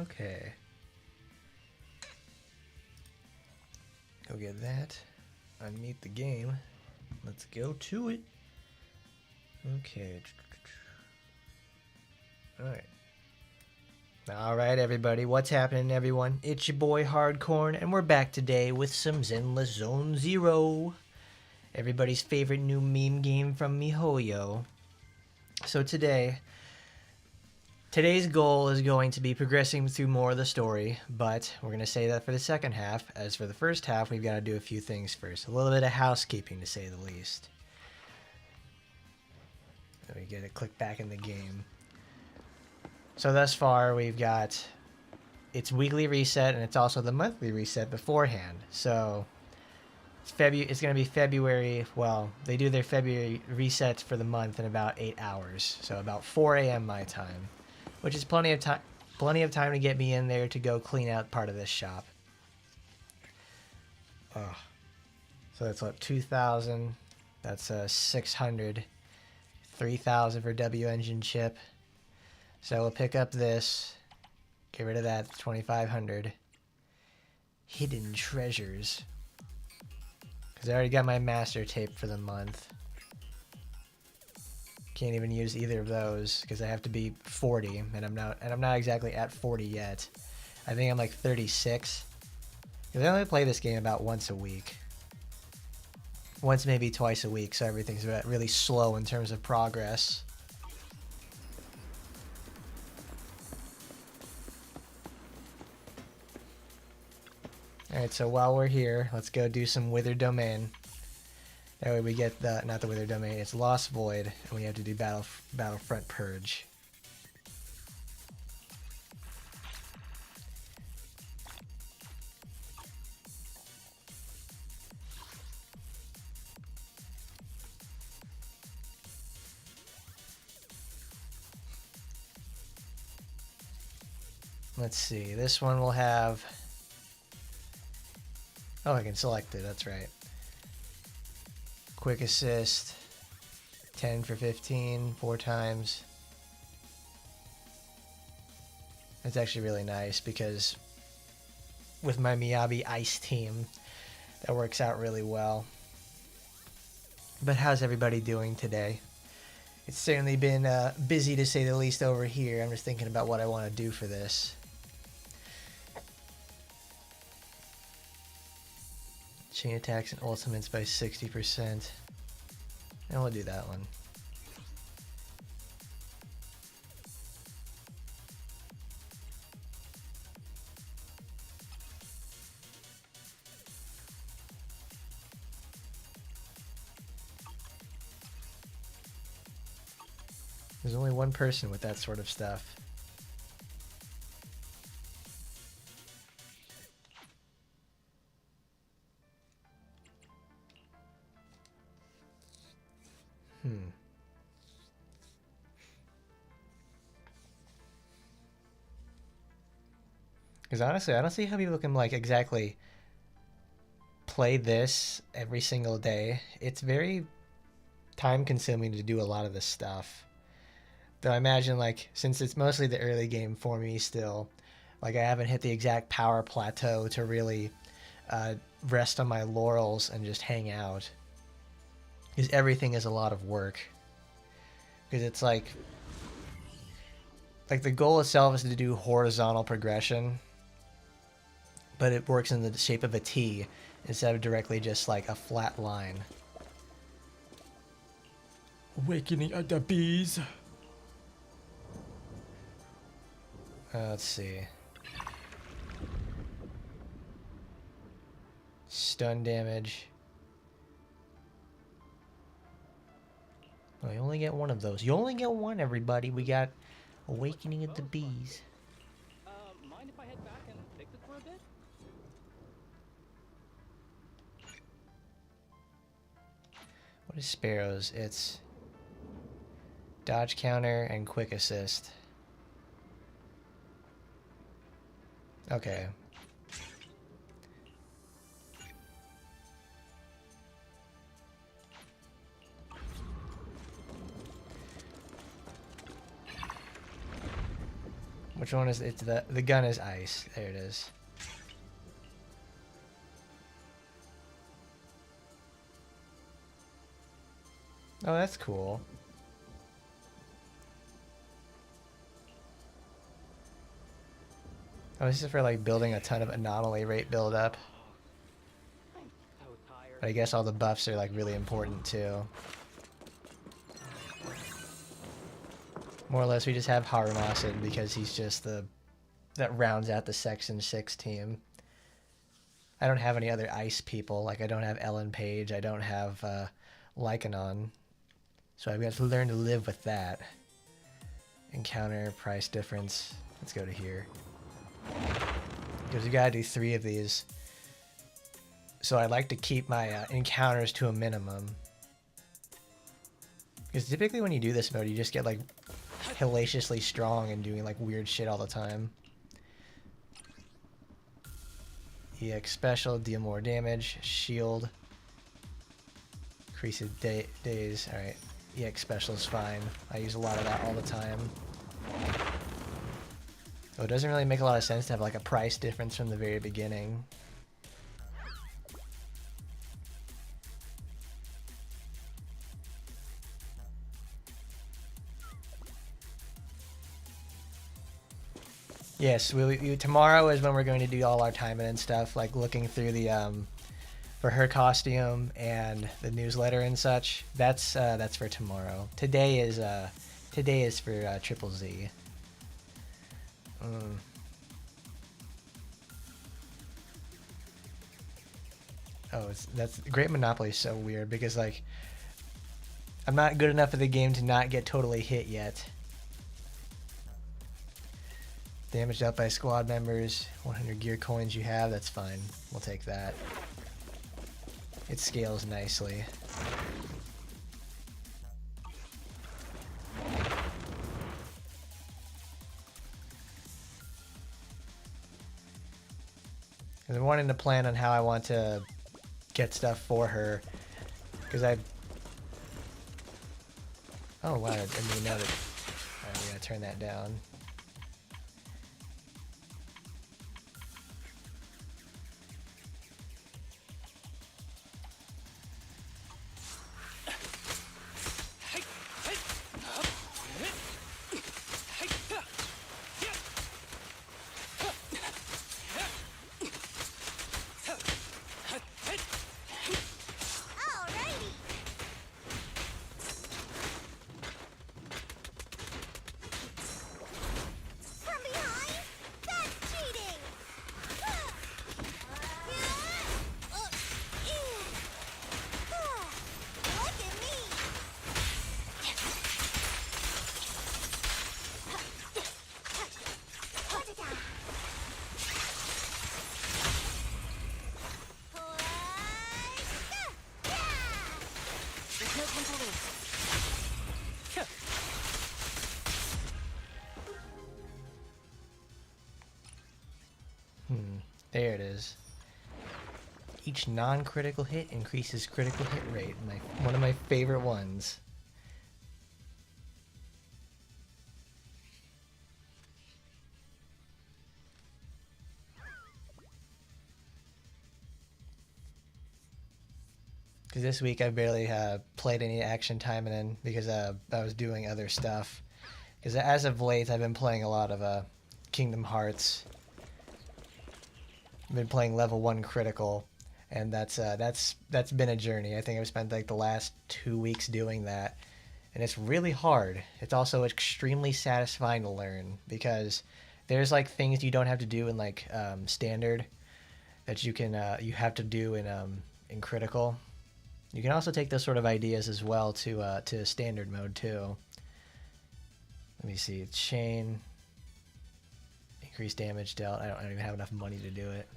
Okay. Go get that. Unmute the game. Let's go to it. Okay. Alright. Alright, everybody. What's happening, everyone? It's your boy, Hardcorn, and we're back today with some Zenless Zone Zero. Everybody's favorite new meme game from MiHoYo. So today's goal is going to be progressing through more of the story, but we're going to say that for the second half. As for the first half, we've got to do a few things first. A little bit of housekeeping, to say the least. We get to click back in the game. So thus far, we've got its weekly reset, and it's also the monthly reset beforehand. So it's going to be February. Well, they do their February resets for the month in about 8 hours, so about 4 a.m. my time, which is plenty of time to get me in there to go clean out part of this shop. Oh, so that's what, 2,000. That's 600. 3,000 for W engine chip. So we'll pick up this. Get rid of that. 2,500. Hidden treasures. Because I already got my master tape for the month. Can't even use either of those because I have to be 40, and I'm not exactly at 40 yet. I think I'm like 36. Because I only play this game about once a week. Once, maybe twice a week, so everything's really slow in terms of progress. Alright, so while we're here, let's go do some Withered Domain. That way we get not the Withered Domain, it's Lost Void, and we have to do Battlefront Purge. Let's see, this one will have... Oh, I can select it, that's right. Quick assist, 10 for 15, 4 times. It's actually really nice because with my Miyabi Ice team, that works out really well. But how's everybody doing today? It's certainly been busy to say the least over here. I'm just thinking about what I want to do for this. Chain attacks and ultimates by 60%. And we'll do that one. There's only one person with that sort of stuff. Because honestly, I don't see how people can like exactly play this every single day. It's very time consuming to do a lot of this stuff. Though I imagine like since it's mostly the early game for me still, like I haven't hit the exact power plateau to really rest on my laurels and just hang out. Because everything is a lot of work. Because it's like the goal itself is to do horizontal progression, but it works in the shape of a T instead of directly just like a flat line. Awakening of the bees. Let's see. Stun damage. Oh, you only get one of those. You only get one, everybody. We got Awakening of the Bees. Mind if I head back and fix it for a bit? What is Sparrow's? It's dodge counter and quick assist. Okay. Which one is it? The gun is ice. There it is. Oh, that's cool. Oh, this is for like building a ton of anomaly rate buildup. I'm so tired. But I guess all the buffs are like really important too. More or less, we just have Harumasen because he's just that rounds out the Section 6 team. I don't have any other ice people. Like I don't have Ellen Page. I don't have Lycanon. So I've got to learn to live with that. Encounter, price difference. Let's go to here. Because we gotta do 3 of these. So I like to keep my encounters to a minimum. Because typically when you do this mode, you just get like hellaciously strong and doing like weird shit all the time. EX special, deal more damage, shield, increases days. Alright, EX special is fine. I use a lot of that all the time. Oh, it doesn't really make a lot of sense to have like a price difference from the very beginning. Yes, tomorrow is when we're going to do all our timing and stuff, like looking through the for her costume and the newsletter and such. That's for tomorrow. Today is for Triple Z. Oh, that's Great Monopoly is so weird because like I'm not good enough at the game to not get totally hit yet. Damaged out by squad members. 100 gear coins you have, that's fine. We'll take that. It scales nicely. I've been wanting to plan on how I want to get stuff for her. Because oh wow, I didn't even know that. Alright, we're gonna turn that down. There it is. Each non-critical hit increases critical hit rate. One of my favorite ones. Because this week I barely played any action time in because I was doing other stuff. Because as of late I've been playing a lot of Kingdom Hearts. I've been playing level 1 critical, and that's been a journey. I think I've spent like the last 2 weeks doing that, and it's really hard. It's also extremely satisfying to learn because there's like things you don't have to do in like standard that you have to do in critical. You can also take those sort of ideas as well to standard mode too. Let me see, chain, increased damage dealt. I don't even have enough money to do it.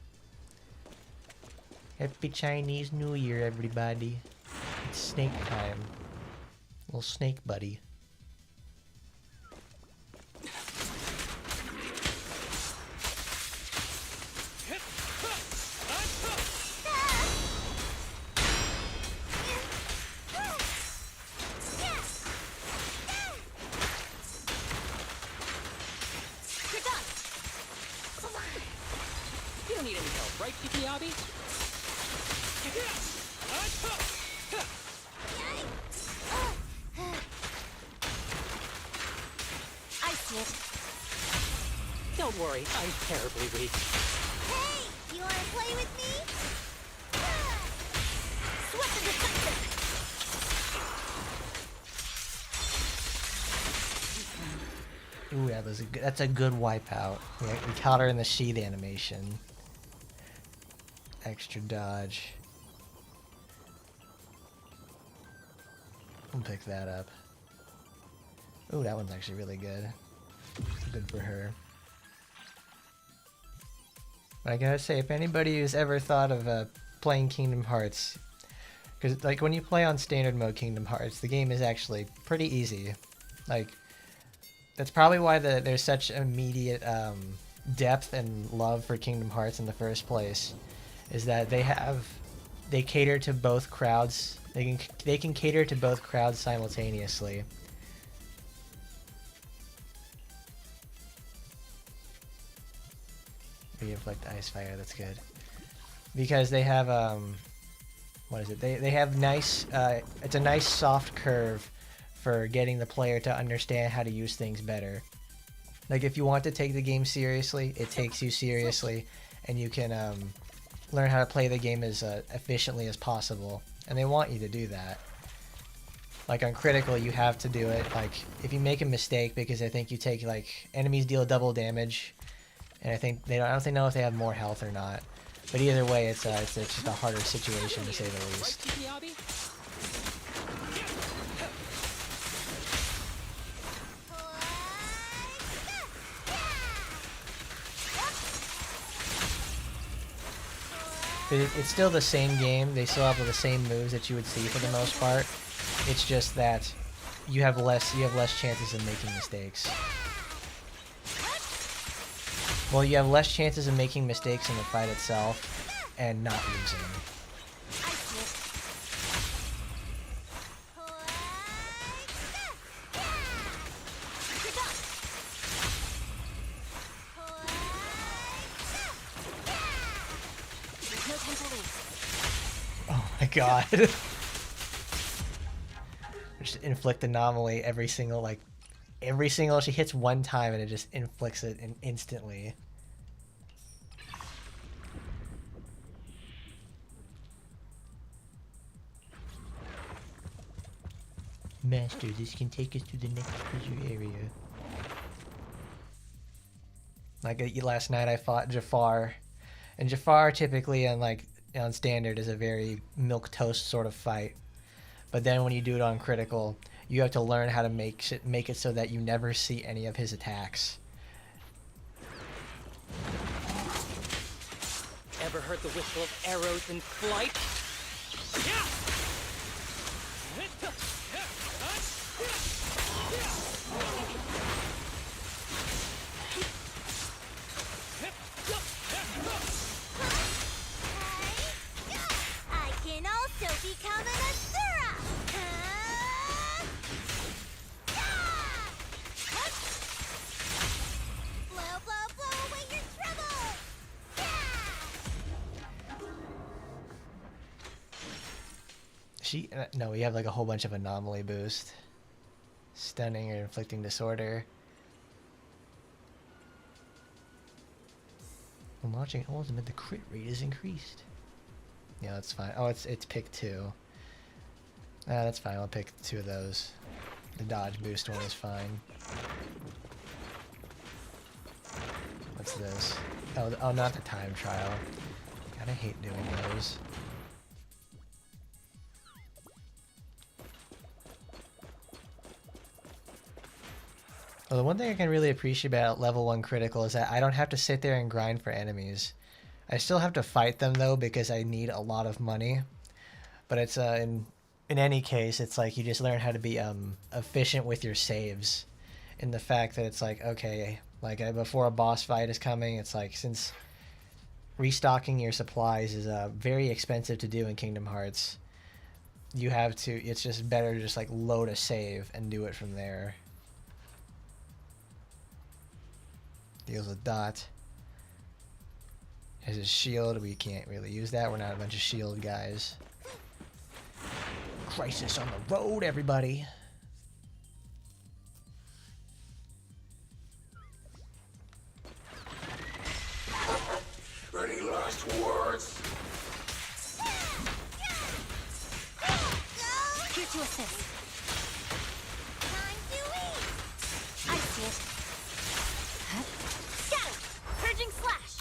Happy Chinese New Year, everybody. It's snake time. Little snake buddy. You're done. Kikiabi? I see it. Don't worry, I'm terribly weak. Hey, you wanna play with me? Sweat the deflector. Ooh, that was that's a good wipeout. We caught her in the sheath animation. Extra dodge. We'll pick that up. Ooh, that one's actually really good. Good for her. But I gotta say, if anybody who's ever thought of playing Kingdom Hearts, because like when you play on standard mode Kingdom Hearts, the game is actually pretty easy. Like, that's probably why there's such immediate depth and love for Kingdom Hearts in the first place, is that they cater to both crowds. They can cater to both crowds simultaneously. Re-inflict ice fire. That's good because they have what is it? They have nice. It's a nice soft curve for getting the player to understand how to use things better. Like if you want to take the game seriously, it takes you seriously, and you can learn how to play the game as efficiently as possible. And they want you to do that. Like on critical, you have to do it. Like if you make a mistake, because I think you take like enemies deal double damage, and I think I don't know if they have more health or not. But either way, it's just a harder situation to say the Right, least. Kikiabi? It's still the same game. They still have the same moves that you would see for the most part. It's just that you have less chances of making mistakes. Well, you have less chances of making mistakes in the fight itself and not losing. I see it. There's no time to lose. Oh my god. Just inflict anomaly every single she hits one time and it just inflicts it instantly. Master, this can take us to the next treasure area. Like last night I fought Jafar. And Jafar typically on standard is a very milquetoast sort of fight. But then when you do it on critical, you have to learn how to make it so that you never see any of his attacks. Ever heard the whistle of arrows in flight? I can also become an Asura! Blow, blow, blow away your troubles! No, we have like a whole bunch of anomaly boost. Stunning or inflicting disorder. When launching ultimate, the crit rate is increased. Yeah, that's fine. Oh, it's pick 2. That's fine. I'll pick 2 of those. The dodge boost one is fine. What's this? Oh, not the time trial. God, I hate doing those. Well, the one thing I can really appreciate about level 1 critical is that I don't have to sit there and grind for enemies. I still have to fight them though because I need a lot of money. But it's in any case, it's like you just learn how to be efficient with your saves. In the fact that it's like, okay, like before a boss fight is coming, it's like since restocking your supplies is very expensive to do in Kingdom Hearts, you have to. It's just better to just like load a save and do it from there. Deals with dot. There's his shield. We can't really use that. We're not a bunch of shield guys. Crisis on the road, everybody. Any last words? Here to assist. Time to eat. I see it. Scatter. Purging slash.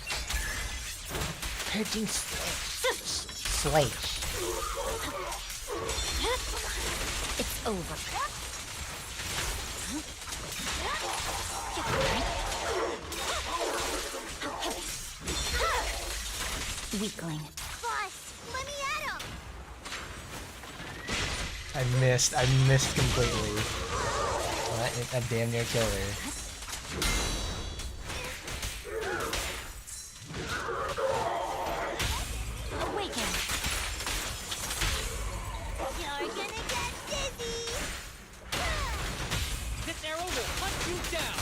Purging slash. It's over. Weakling. Boss, let me at him. I missed completely. Well, I damn near killed her. Awaken. You're gonna get dizzy. This arrow will hunt you down.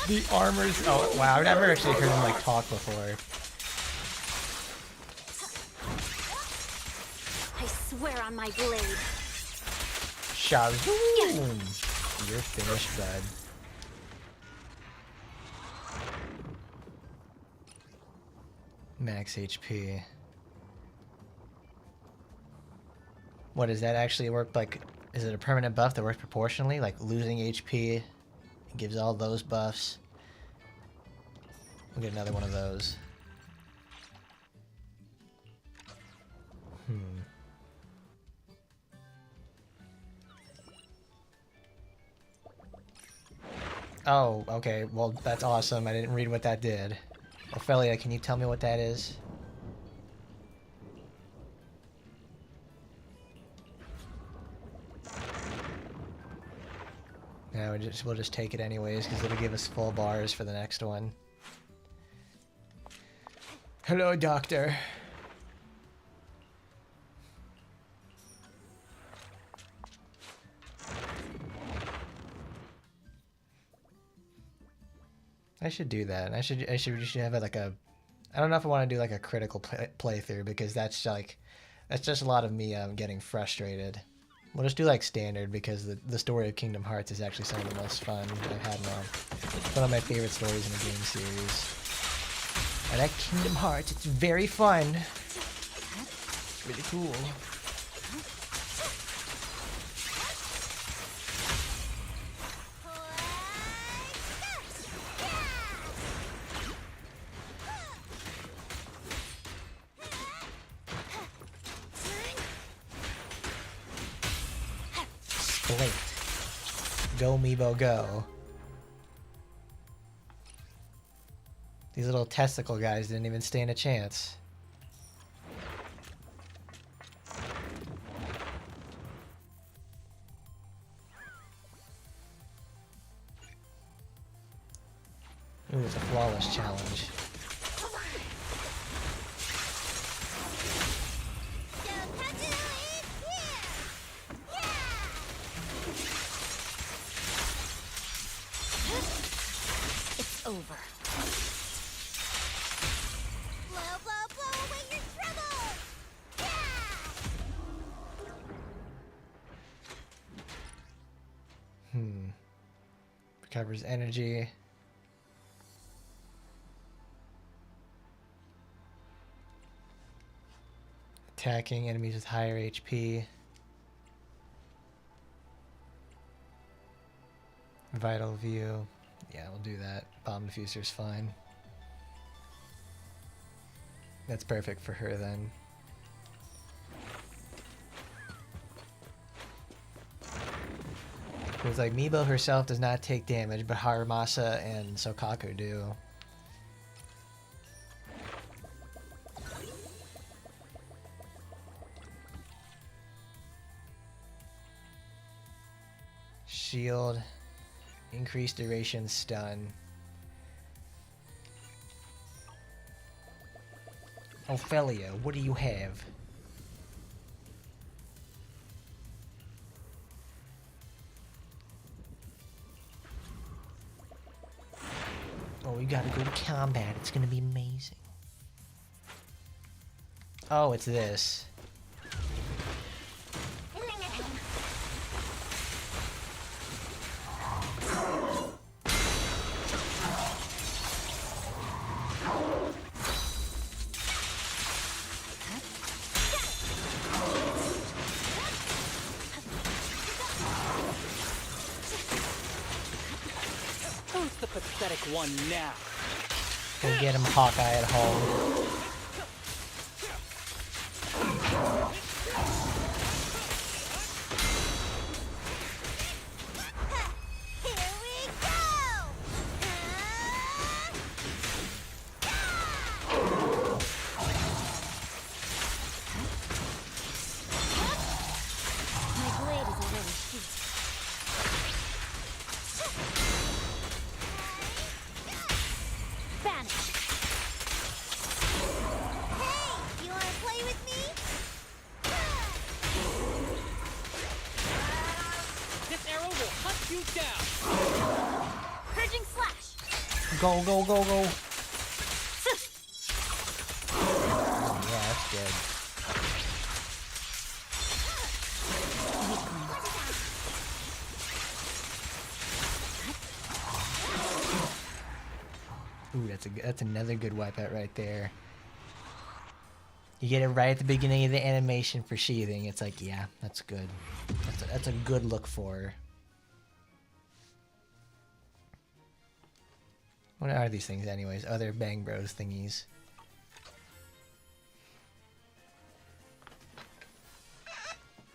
The armor's... Oh, wow. I've never actually heard him, like, talk before. I swear on my blade. Shazoom! You're finished, bud. Max HP. What, does that actually work, like... Is it a permanent buff that works proportionally? Like, losing HP gives all those buffs. We'll get another one of those. Oh, okay. Well, that's awesome. I didn't read what that did. Ophelia, can you tell me what that is? No, we'll just take it anyways, because it'll give us full bars for the next one. Hello, Doctor. I should do that. We should have like a... I don't know if I want to do like a critical playthrough, because that's just a lot of me getting frustrated. We'll just do like standard, because the story of Kingdom Hearts is actually some of the most fun I've had in one of my favorite stories in the game series. I like Kingdom Hearts. It's very fun. It's really cool. Split. Go, Meebo, go. These little testicle guys didn't even stand a chance. Ooh, it's a flawless challenge. It's over. Blow, blow, blow away your troubles! Yeah! Recovers energy. Attacking enemies with higher HP. Vital view. Yeah, we'll do that. Bomb diffuser's fine. That's perfect for her then. It's like Meebo herself does not take damage, but Haramasa and Sokaku do. Shield. Increased duration stun. Ophelia, what do you have? gotta go to combat. It's gonna be amazing. Oh, it's this. Who's the pathetic one now? Go get him, Hawkeye at home. Here we go! My blade is already sheathed. Vanish! Hey, you wanna play with me? This arrow will hunt you down. Purging slash! Go, go, go, go. Oh, yeah, that's good. Ooh, that's another good wipeout right there. You get it right at the beginning of the animation for sheathing. It's like, yeah, that's good. That's a good look for her. What are these things anyways? Oh, they're Bang Bros thingies.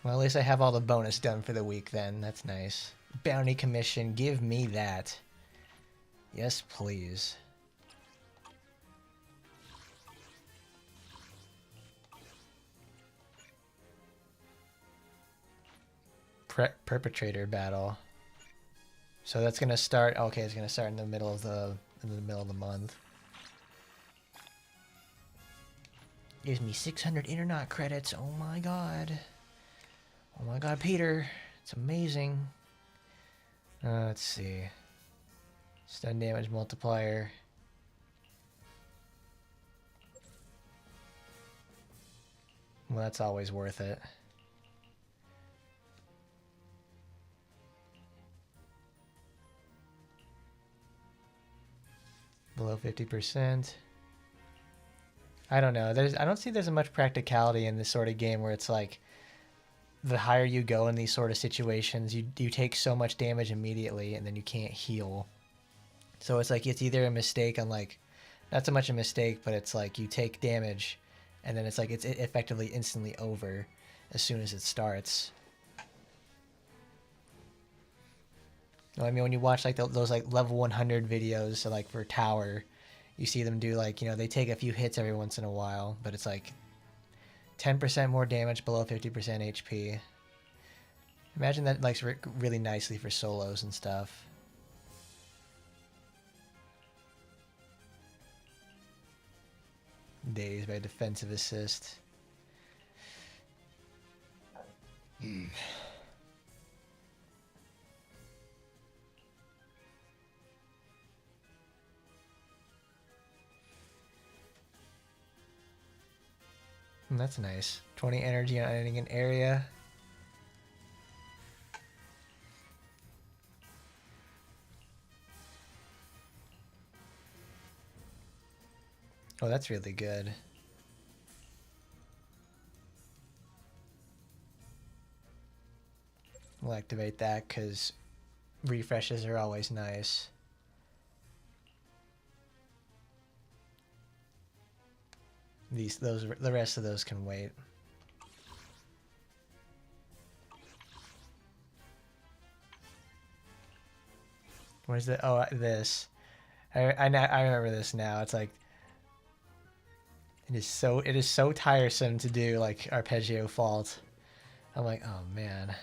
Well, at least I have all the bonus done for the week then. That's nice. Bounty commission, give me that. Yes, please. Perpetrator battle. So that's gonna start. Okay, it's gonna start in the middle of the month. Gives me 600 Internet credits. Oh my god. Oh my god, Peter. It's amazing. Let's see. Stun damage multiplier. Well, that's always worth it. Below 50%. I don't know. I don't see there's much practicality in this sort of game where it's like the higher you go in these sort of situations, you take so much damage immediately and then you can't heal. So it's like it's either a mistake on like, not so much a mistake, but it's like you take damage and then it's like it's effectively instantly over as soon as it starts. I mean, when you watch like those like level 100 videos, so like for tower, you see them do like, you know, they take a few hits every once in a while, but it's like 10% more damage below 50% HP. Imagine that like really nicely for solos and stuff. Dazed by defensive assist. That's nice. 20 energy on ending an area. Oh, that's really good. We'll activate that because refreshes are always nice. The rest of those can wait. What is it? Oh, this. I remember this now. It's like it is so tiresome to do like arpeggio fault. I'm like, oh man.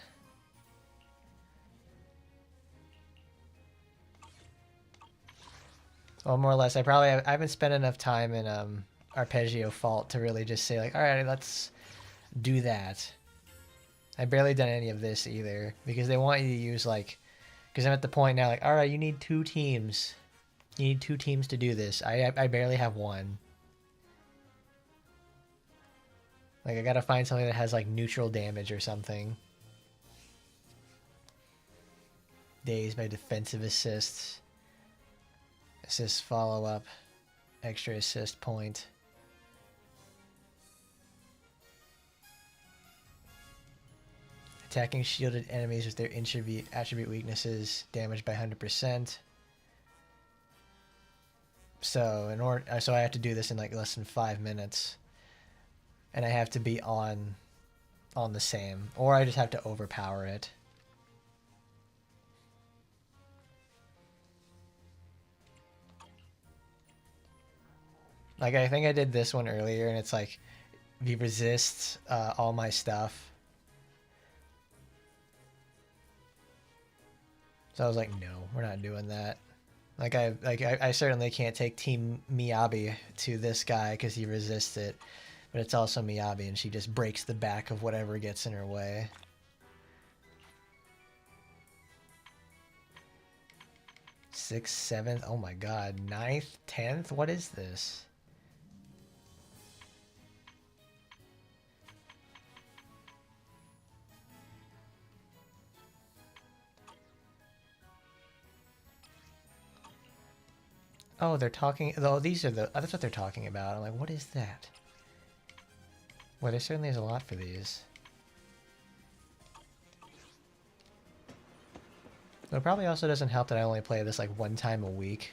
Well, more or less, I haven't spent enough time in arpeggio fault to really just say like, all right, let's do that. I barely done any of this either because they want you to use like, because I'm at the point now like, all right, you need 2 teams. You need 2 teams to do this. I barely have 1. Like, I gotta find something that has, like, neutral damage or something. Dazed by defensive assists. Assist follow-up. Extra assist point. Attacking shielded enemies with their attribute weaknesses damaged by 100%. So so I have to do this in like less than 5 minutes, and I have to be on the same, or I just have to overpower it. Like, I think I did this one earlier, and it's like, if you resist all my stuff. So I was like, no, we're not doing that. Like, I certainly can't take Team Miyabi to this guy because he resists it. But it's also Miyabi, and she just breaks the back of whatever gets in her way. Sixth, 7th, oh my god, 9th, 10th? What is this? Oh, they're talking. Oh, these are the. Oh, that's what they're talking about. I'm like, what is that? Well, there certainly is a lot for these. It probably also doesn't help that I only play this like 1 time a week.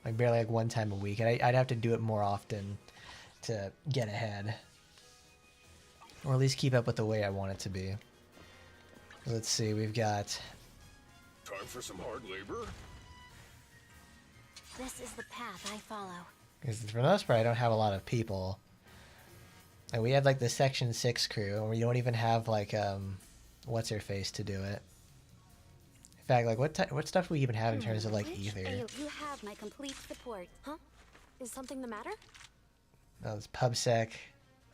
Like, barely like 1 time a week. And I'd have to do it more often to get ahead. Or at least keep up with the way I want it to be. Let's see, we've got. Time for some hard labor? This is the path I follow. Because for the most part, I don't have a lot of people. And we have like the Section 6 crew, and we don't even have like, what's her face to do it. In fact, like, what stuff do we even have in terms of like ether? You have my complete support. Huh? Is something the matter? Oh, it's PubSec.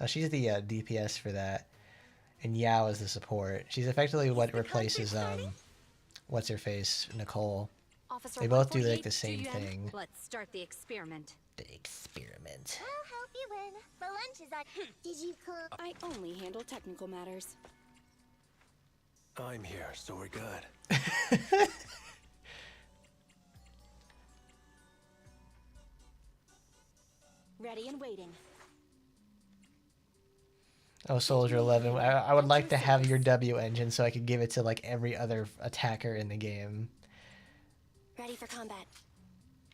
Oh, she's the DPS for that. And Yao is the support. She's effectively what replaces, what's her face, Nicole. Officer They both do 148, like the same GM. thing. Let's start the experiment. The experiment. I'll help you win. For lunch is on. Did you cook? I only handle technical matters. I'm here, so we're good. Ready and waiting. Oh, Soldier 11. I would like to have your W engine so I could give it to like every other attacker in the game. Ready for combat.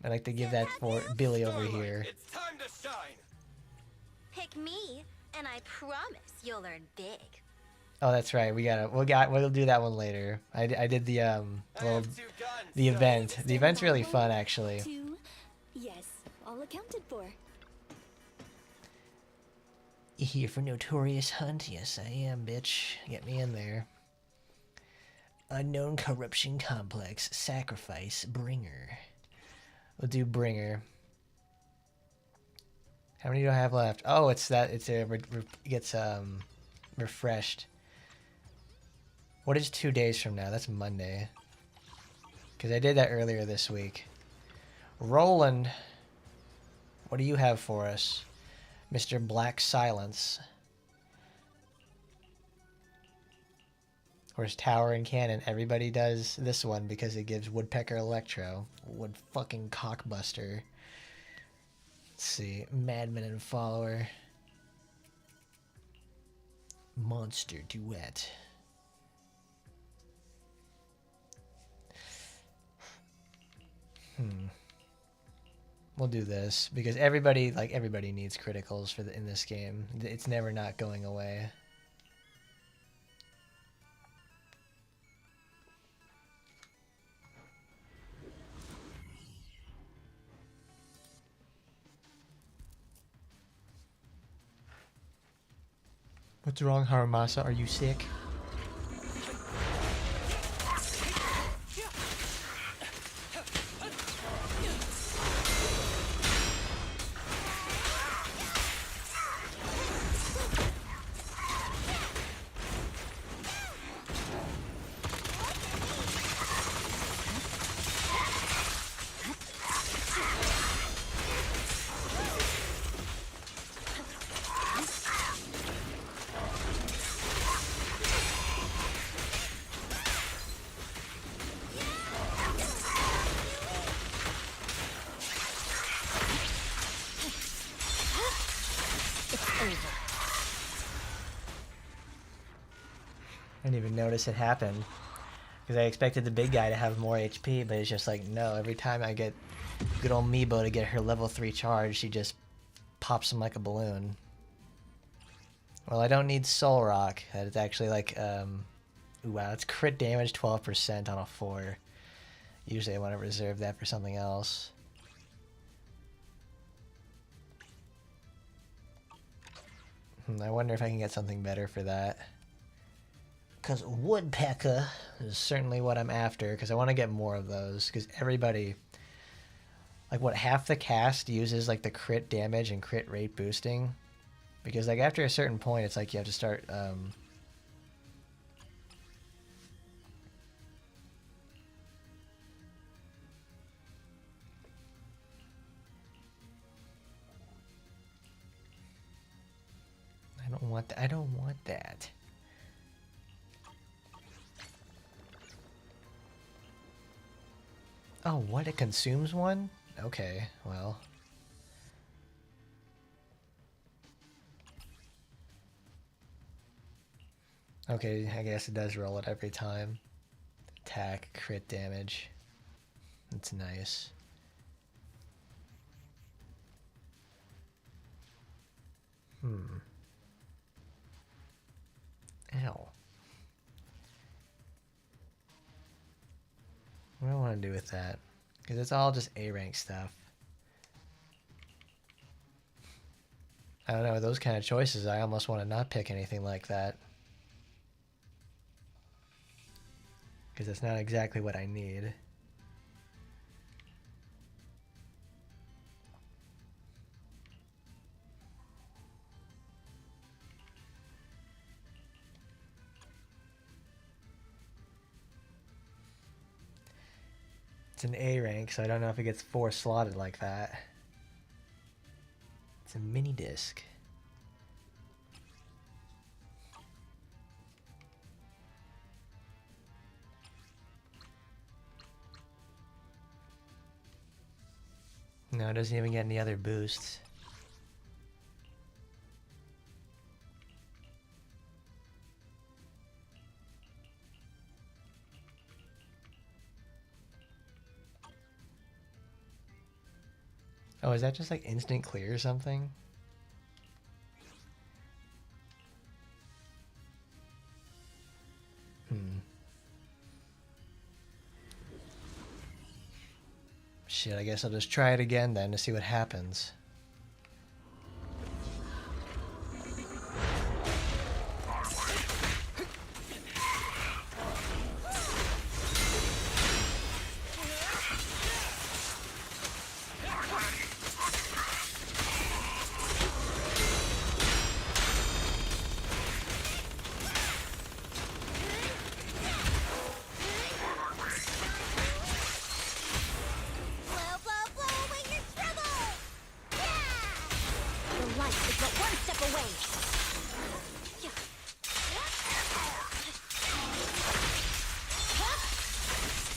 I'd like to give that for Billy over here. It's time to shine! Pick me, and I promise you'll learn big. Oh, that's right. We'll do that one later. I did the little the event. The event's really fun, actually. 2. Yes, all accounted for. You here for Notorious Hunt? Yes, I am, bitch. Get me in there. Unknown Corruption Complex. Sacrifice. Bringer. We'll do Bringer. How many do I have left? Oh, it's that. Gets refreshed. What is 2 days from now? That's Monday. Because I did that earlier this week. Roland. What do you have for us? Mr. Black Silence. Of course, Tower and Cannon. Everybody does this one because it gives Woodpecker Electro. Wood fucking Cockbuster. Let's see. Madman and Follower. Monster Duet. We'll do this because everybody needs criticals in this game. It's never not going away. What's wrong, Haramasa? Are you sick? Didn't even notice it happened. Because I expected the big guy to have more HP, but it's just like, no, every time I get good old Meebo to get her level 3 charge, she just pops him like a balloon. Well, I don't need Soul Rock. It's actually like, ooh, wow, it's crit damage 12% on a 4. Usually I want to reserve that for something else. I wonder if I can get something better for that. Because Woodpecker is certainly what I'm after, because I want to get more of those, because everybody, like what, half the cast uses like the crit damage and crit rate boosting, because like after a certain point it's like you have to start I don't want that. I don't want that. Oh, what? It consumes one? Okay, well. Okay, I guess it does roll it every time. Attack, crit damage. That's nice. Ow. What do I want to do with that? Because it's all just A rank stuff. I don't know, with those kind of choices, I almost want to not pick anything like that. Because it's not exactly what I need. It's an A rank, so I don't know if it gets 4 slotted like that. It's a mini disc. No, it doesn't even get any other boosts. Oh, is that just like instant clear or something? Shit, I guess I'll just try it again then to see what happens. Blow, blow, blow away your trouble! Yeah! The light is but one step away.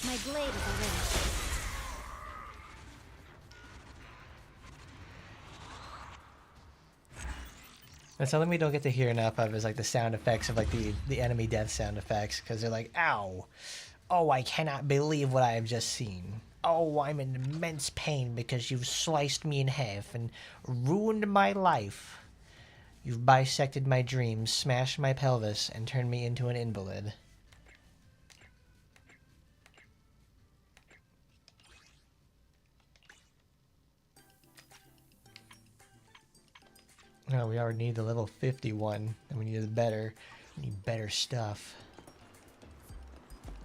My blade is a ring. That's something we don't get to hear enough of is like the sound effects of like the enemy death sound effects, because they're like, ow, oh, I cannot believe what I have just seen. Oh, I'm in immense pain because you've sliced me in half and ruined my life. You've bisected my dreams, smashed my pelvis, and turned me into an invalid. No, we already need the level 51, and we need the better. We need better stuff.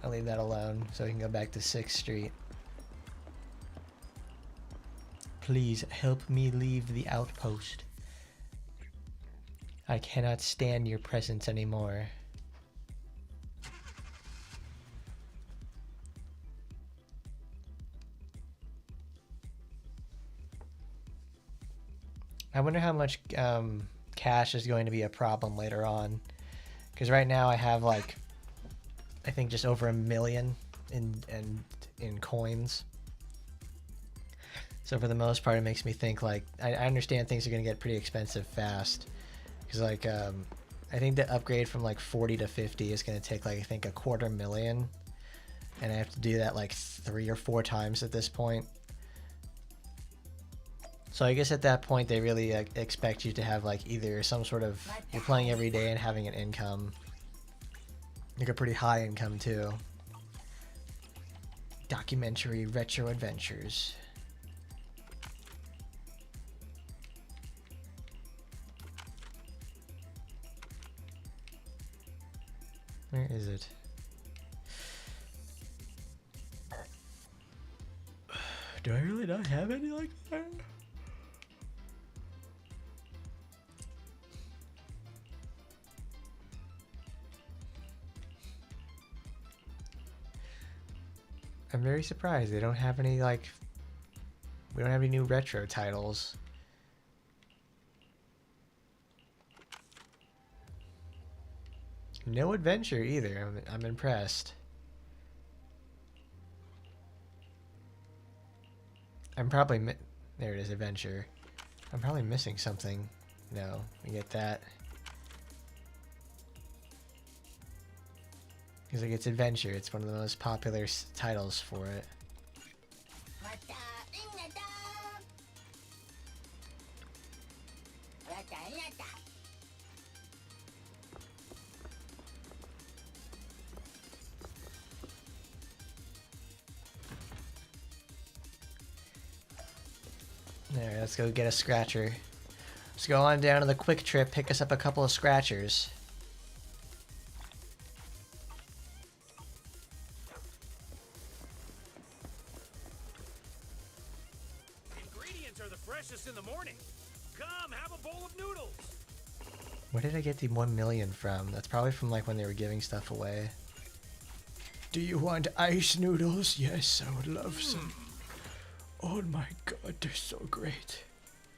I'll leave that alone so we can go back to 6th Street. Please help me leave the outpost. I cannot stand your presence anymore. I wonder how much cash is going to be a problem later on. Because right now I have like, I think just over 1 million in coins. So for the most part, it makes me think like, I understand things are going to get pretty expensive fast. Because like, I think the upgrade from like 40 to 50 is going to take like I think $250,000, and I have to do that like 3 or 4 times at this point. So I guess at that point they really expect you to have like either some sort of, you're playing every day and having an income, like a pretty high income too. Documentary retro adventures. Where is it? Do I really not have any like that? I'm very surprised they don't have any like, we don't have any new retro titles. No adventure either. I'm impressed. I'm probably there it is, adventure. I'm probably missing something. No, we get that. Because like it's adventure. It's one of the most popular titles for it. There, let's go get a scratcher. Let's go on down to the quick trip, pick us up a couple of scratchers. Ingredients are the freshest in the morning. Come, have a bowl of noodles. Where did I get the 1 million from? That's probably from like when they were giving stuff away. Do you want ice noodles? Yes, I would love some. Oh my god, they're so great.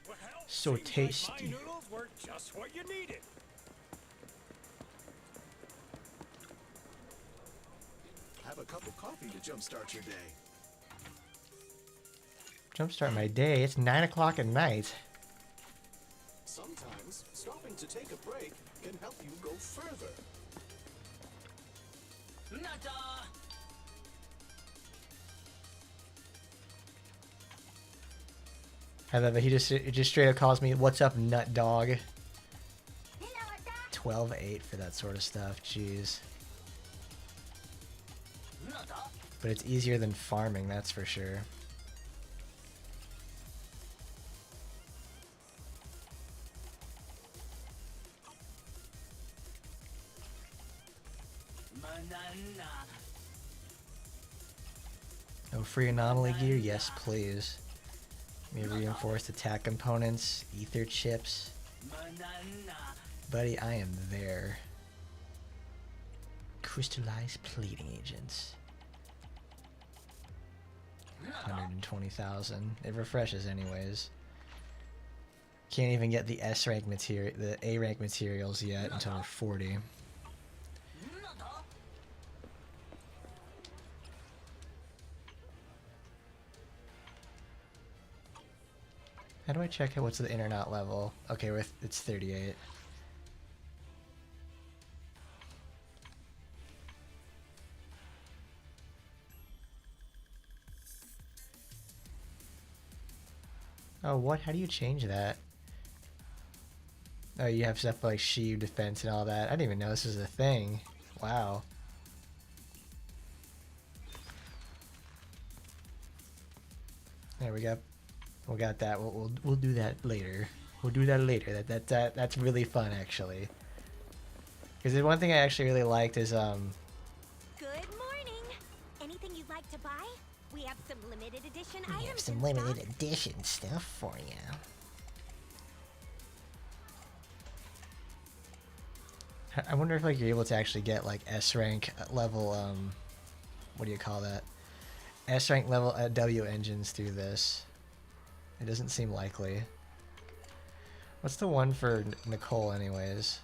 Well, So seems like tasty. my noodles were just what you needed. Have a cup of coffee to jumpstart your day. Jumpstart my day. It's 9 o'clock at night. Sometimes stopping to take a break can help you go further. I love it. He just straight up calls me, "What's up, nut dog?" 12-8 for that sort of stuff. Jeez. But it's easier than farming, that's for sure. Oh, free anomaly gear? Yes, please. Give me reinforced attack components, ether chips. Buddy, I am there. Crystallized plating agents. 120,000. It refreshes anyways. Can't even get the S rank material, the A rank materials yet until we're 40. How do I check out what's the internet level? Okay, it's 38. Oh, what? How do you change that? Oh, you have stuff like shield defense and all that. I didn't even know this was a thing. Wow. There we go. We got that. We'll do that later. We'll do that later. That's really fun actually. Because the one thing I actually really liked is Good morning. Anything you'd like to buy? We have some limited edition items. we have some in limited stock. edition stuff for you. I wonder if like you're able to actually get like S rank level what do you call that? S rank level W engines through this. It doesn't seem likely. What's the one for Nicole anyways?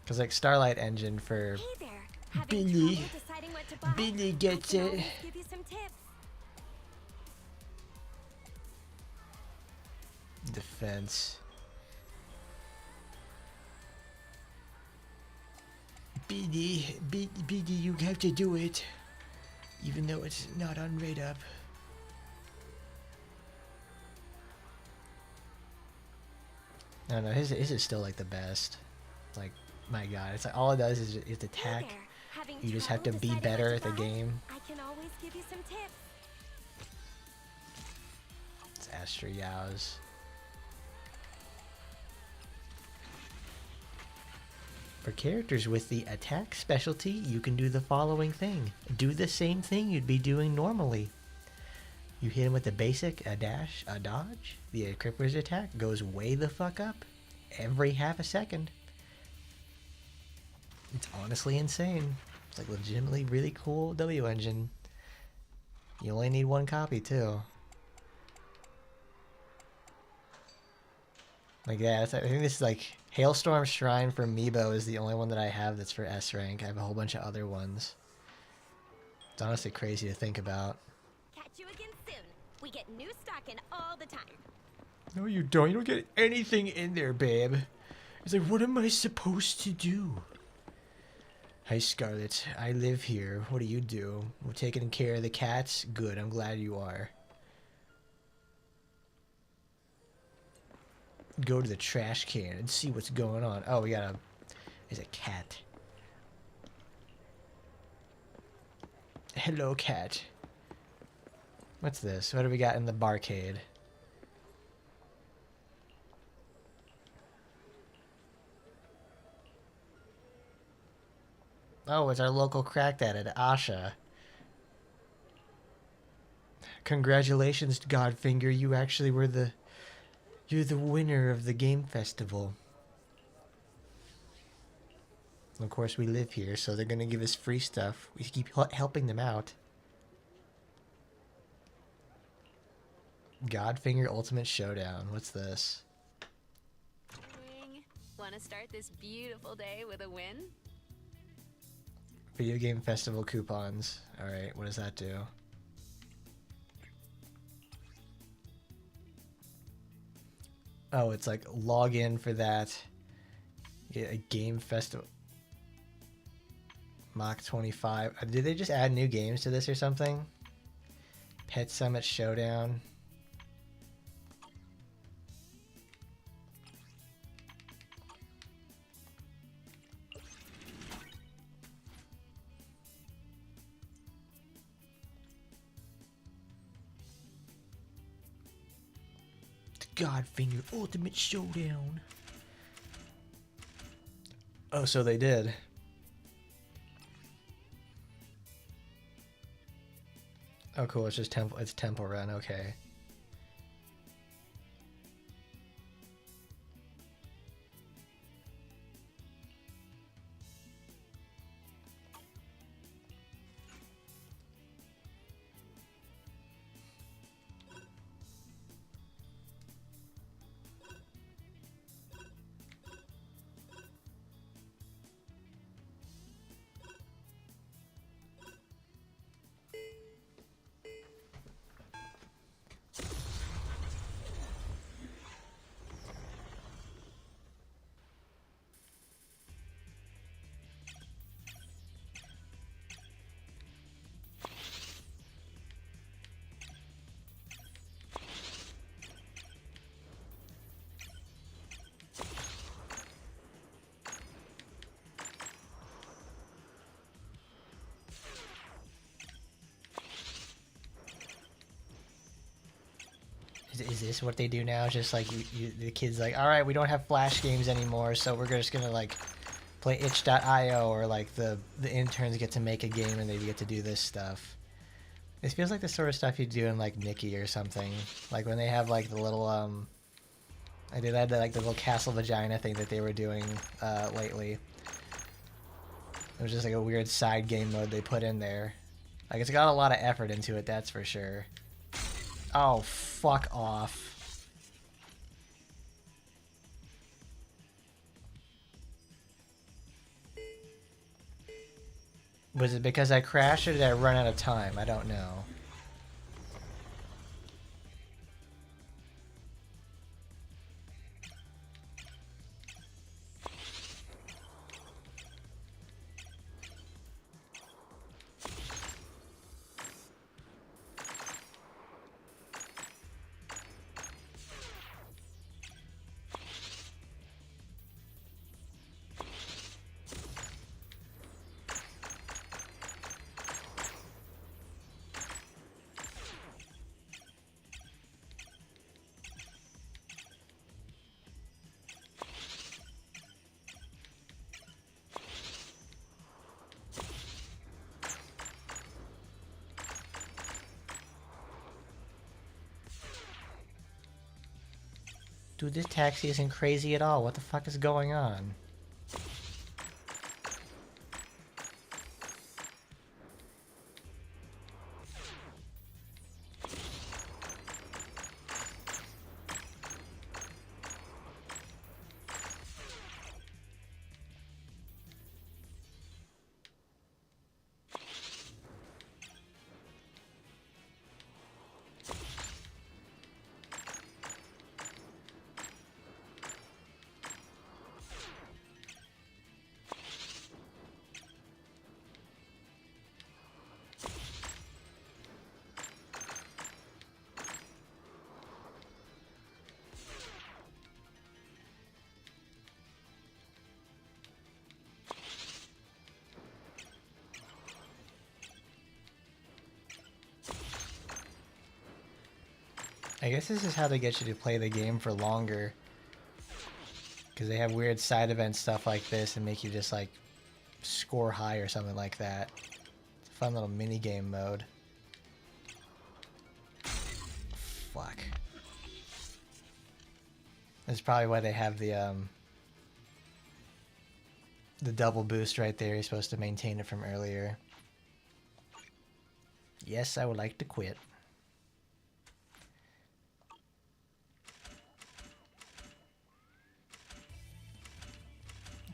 Because like Starlight engine for Hey there. Having Billy. trouble deciding what to buy? Billy I gets can it. always give you some tips. defense. BD, you have to do it. Even though it's not on rate up. No, his is still like the best. Like, my god, it's like all it does is attack. Hey there. Having You just have to trouble be deciding better what at the to buy? game. I can always give you some tips. It's Astra Yaos. For characters with the attack specialty, you can do the following thing. Do the same thing you'd be doing normally. You hit him with a basic, a dash, a dodge. The Equippers attack goes way the fuck up. Every half a second. It's honestly insane. It's like legitimately really cool W engine. You only need one copy too. Like yeah, I think this is like Hailstorm Shrine for Amiibo is the only one that I have that's for S rank. I have a whole bunch of other ones. It's honestly crazy to think about. Catch you again soon. We get new stock in all the time. No, you don't. You don't get anything in there, babe. It's like, what am I supposed to do? Hi, Scarlet. I live here. What do you do? We're taking care of the cats? Good. I'm glad you are. Go to the trash can and see what's going on. Oh, we got a... There's a cat. Hello, cat. What's this? What do we got in the barcade? Oh, it's our local cracked at it, Asha. Congratulations, Godfinger. You actually were the... You're the winner of the game festival. Of course, we live here, so they're gonna give us free stuff. We keep helping them out. Godfinger Ultimate Showdown. What's this? Want to start this beautiful day with a win? Video game festival coupons. Alright, what does that do? Oh, it's like log in for that. Get a game festival. Mach 25. Did they just add new games to this or something? Pet Summit Showdown. Godfinger Ultimate Showdown. Oh, so they did. Oh, cool. It's just temple. It's Temple Run. Okay. Is this what they do now? Just like the kids like, all right, we don't have Flash games anymore, so we're just gonna like play itch.io, or like the interns get to make a game and they get to do this stuff. This feels like the sort of stuff you do in like Nikki or something. Like when they have like the little like they had like the little Castle Vagina thing that they were doing lately. It was just like a weird side game mode they put in there. Like it's got a lot of effort into it, that's for sure. Oh, fuck off. Was it because I crashed or did I run out of time? I don't know. Dude, this taxi isn't crazy at all. What the fuck is going on? I guess this is how they get you to play the game for longer. Because they have weird side event stuff like this and make you just like score high or something like that. It's a fun little mini game mode. Fuck. That's probably why they have the double boost right there. You're supposed to maintain it from earlier. Yes, I would like to quit.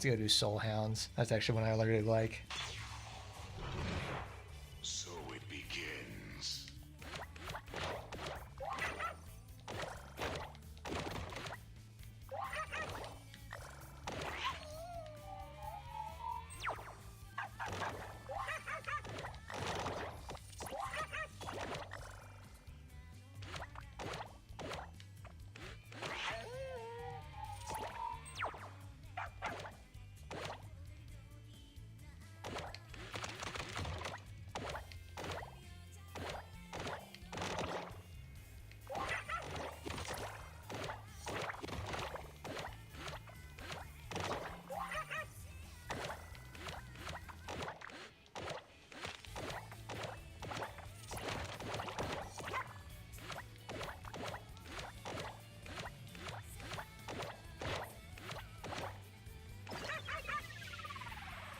Let's go do Soul Hounds. That's actually one I really like. So it begins.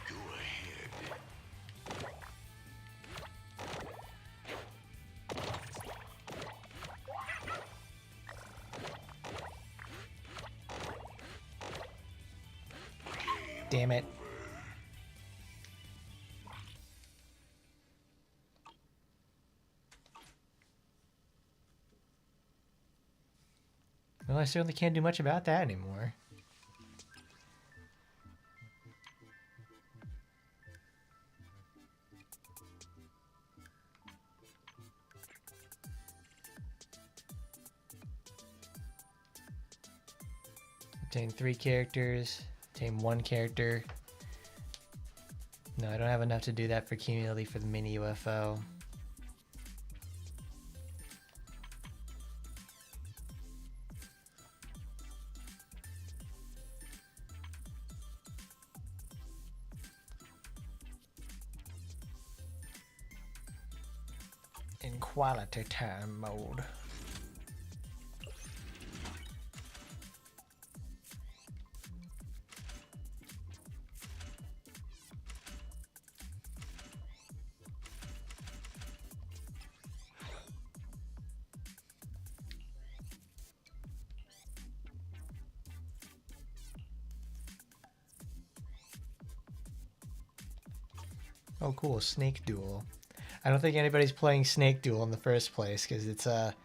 Go ahead. Damn it. Well, I certainly can't do much about that anymore. Obtain 3 characters. Obtain 1 character. No, I don't have enough to do that for cumulatively for the mini UFO. In quality time mode. Oh cool, Snake Duel. I don't think anybody's playing Snake Duel in the first place because it's a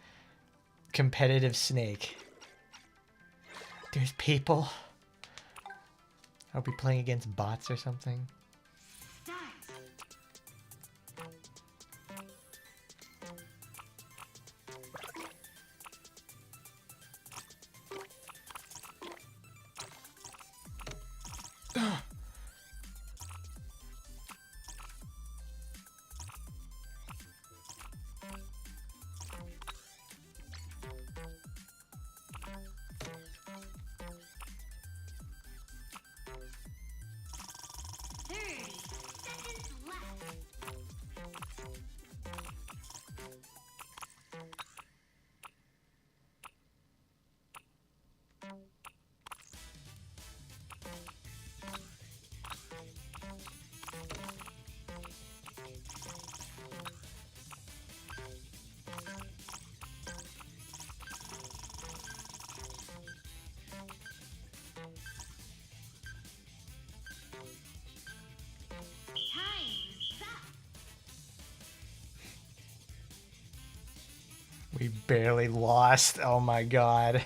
competitive snake. There's people. I'll be playing against bots or something. We barely lost. Oh my god.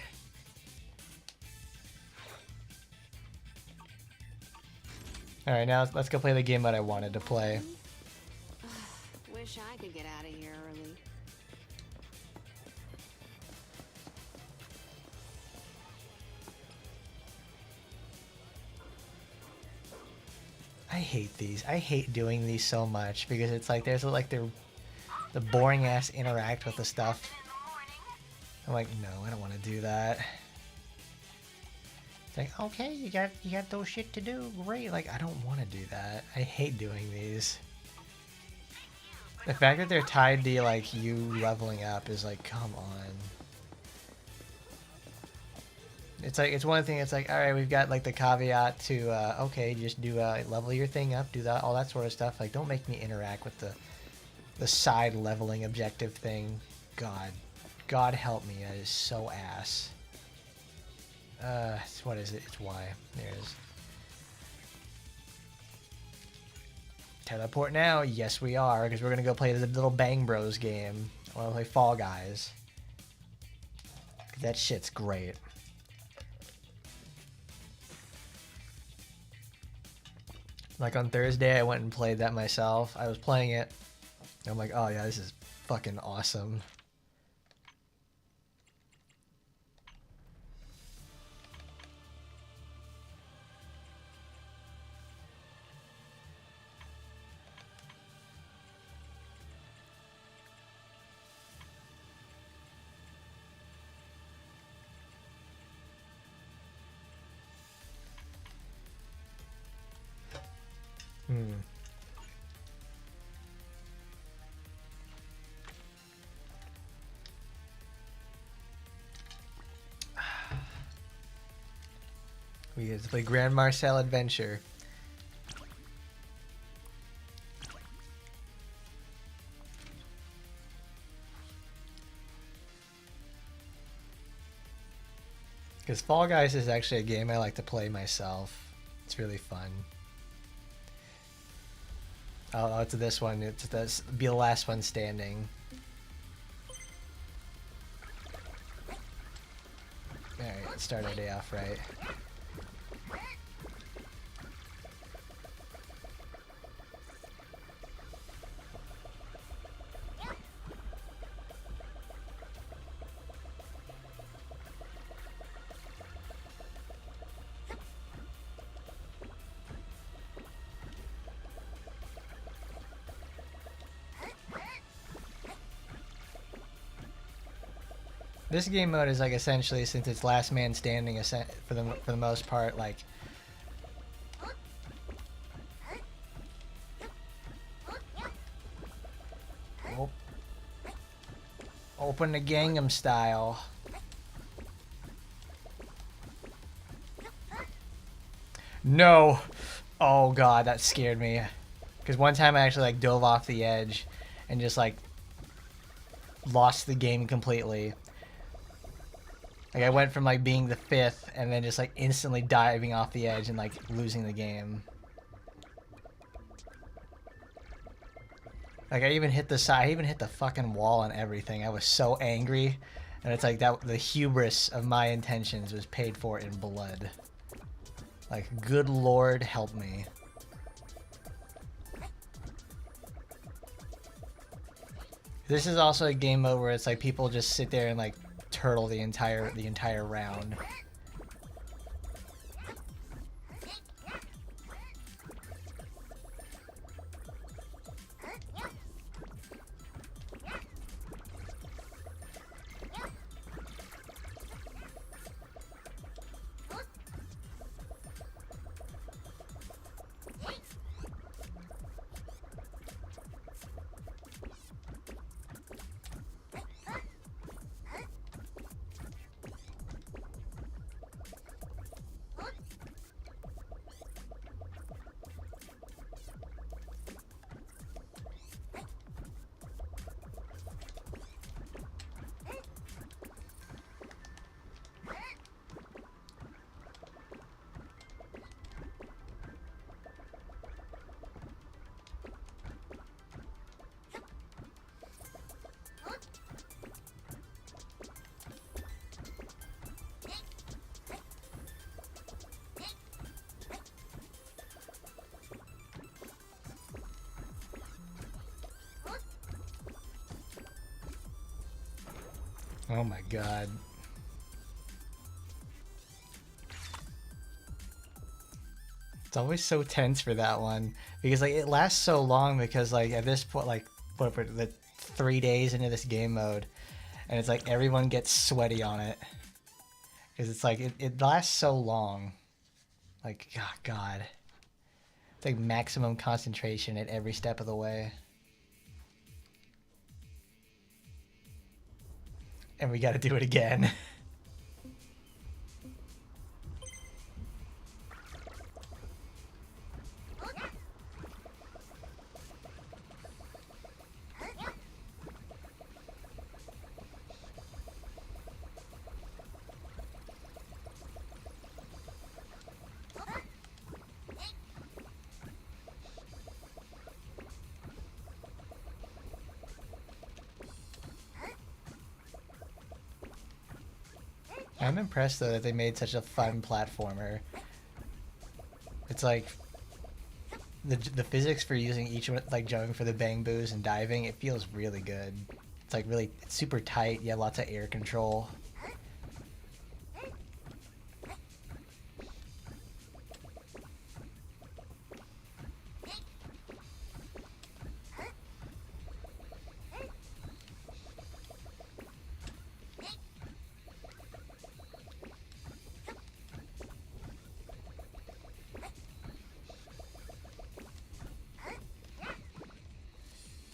Alright, now let's go play the game that I wanted to play. Wish I could get out of here early. I hate these. I hate doing these so much because it's like there's like the boring ass interact with the stuff. I'm like, no, I don't want to do that. It's like, okay, you got those shit to do. Great. Like, I don't want to do that. I hate doing these. The fact that they're tied to like you leveling up is like, come on. It's like, it's one thing. It's like, all right, we've got like the caveat to okay, just do level your thing up, do that, all that sort of stuff. Like, don't make me interact with the side leveling objective thing. God help me, that is so ass. What is it? It's Y. There it is. Teleport now? Yes, we are, because we're gonna go play the little Bang Bros game. I wanna play Fall Guys. That shit's great. Like on Thursday, I went and played that myself. I was playing it. I'm like, oh yeah, this is fucking awesome. We get to play Grand Marcel Adventure. Because Fall Guys is actually a game I like to play myself. It's really fun. Oh, it's this one. It's this. Be the last one standing. Alright, let's start our day off right. This game mode is like essentially, since it's last man standing, for the most part, like open the Gangnam Style. No! Oh god, that scared me. Because one time I actually like dove off the edge and just like lost the game completely. Like I went from like being the 5th and then just like instantly diving off the edge and like losing the game. Like I even hit the side, I even hit the fucking wall and everything. I was so angry, and it's like that the hubris of my intentions was paid for in blood. Like, good Lord, help me. This is also a game mode where it's like people just sit there and like turtle the entire round. Oh my god. It's always so tense for that one because like it lasts so long because like at this point like what the 3 days into this game mode and it's like everyone gets sweaty on it because it's like it lasts so long. Like oh god. It's like maximum concentration at every step of the way. And we got to do it again. I'm impressed though that they made such a fun platformer. It's like the physics for using each one, like jumping for the bang boos and diving, it feels really good. It's like really it's super tight. You have lots of air control.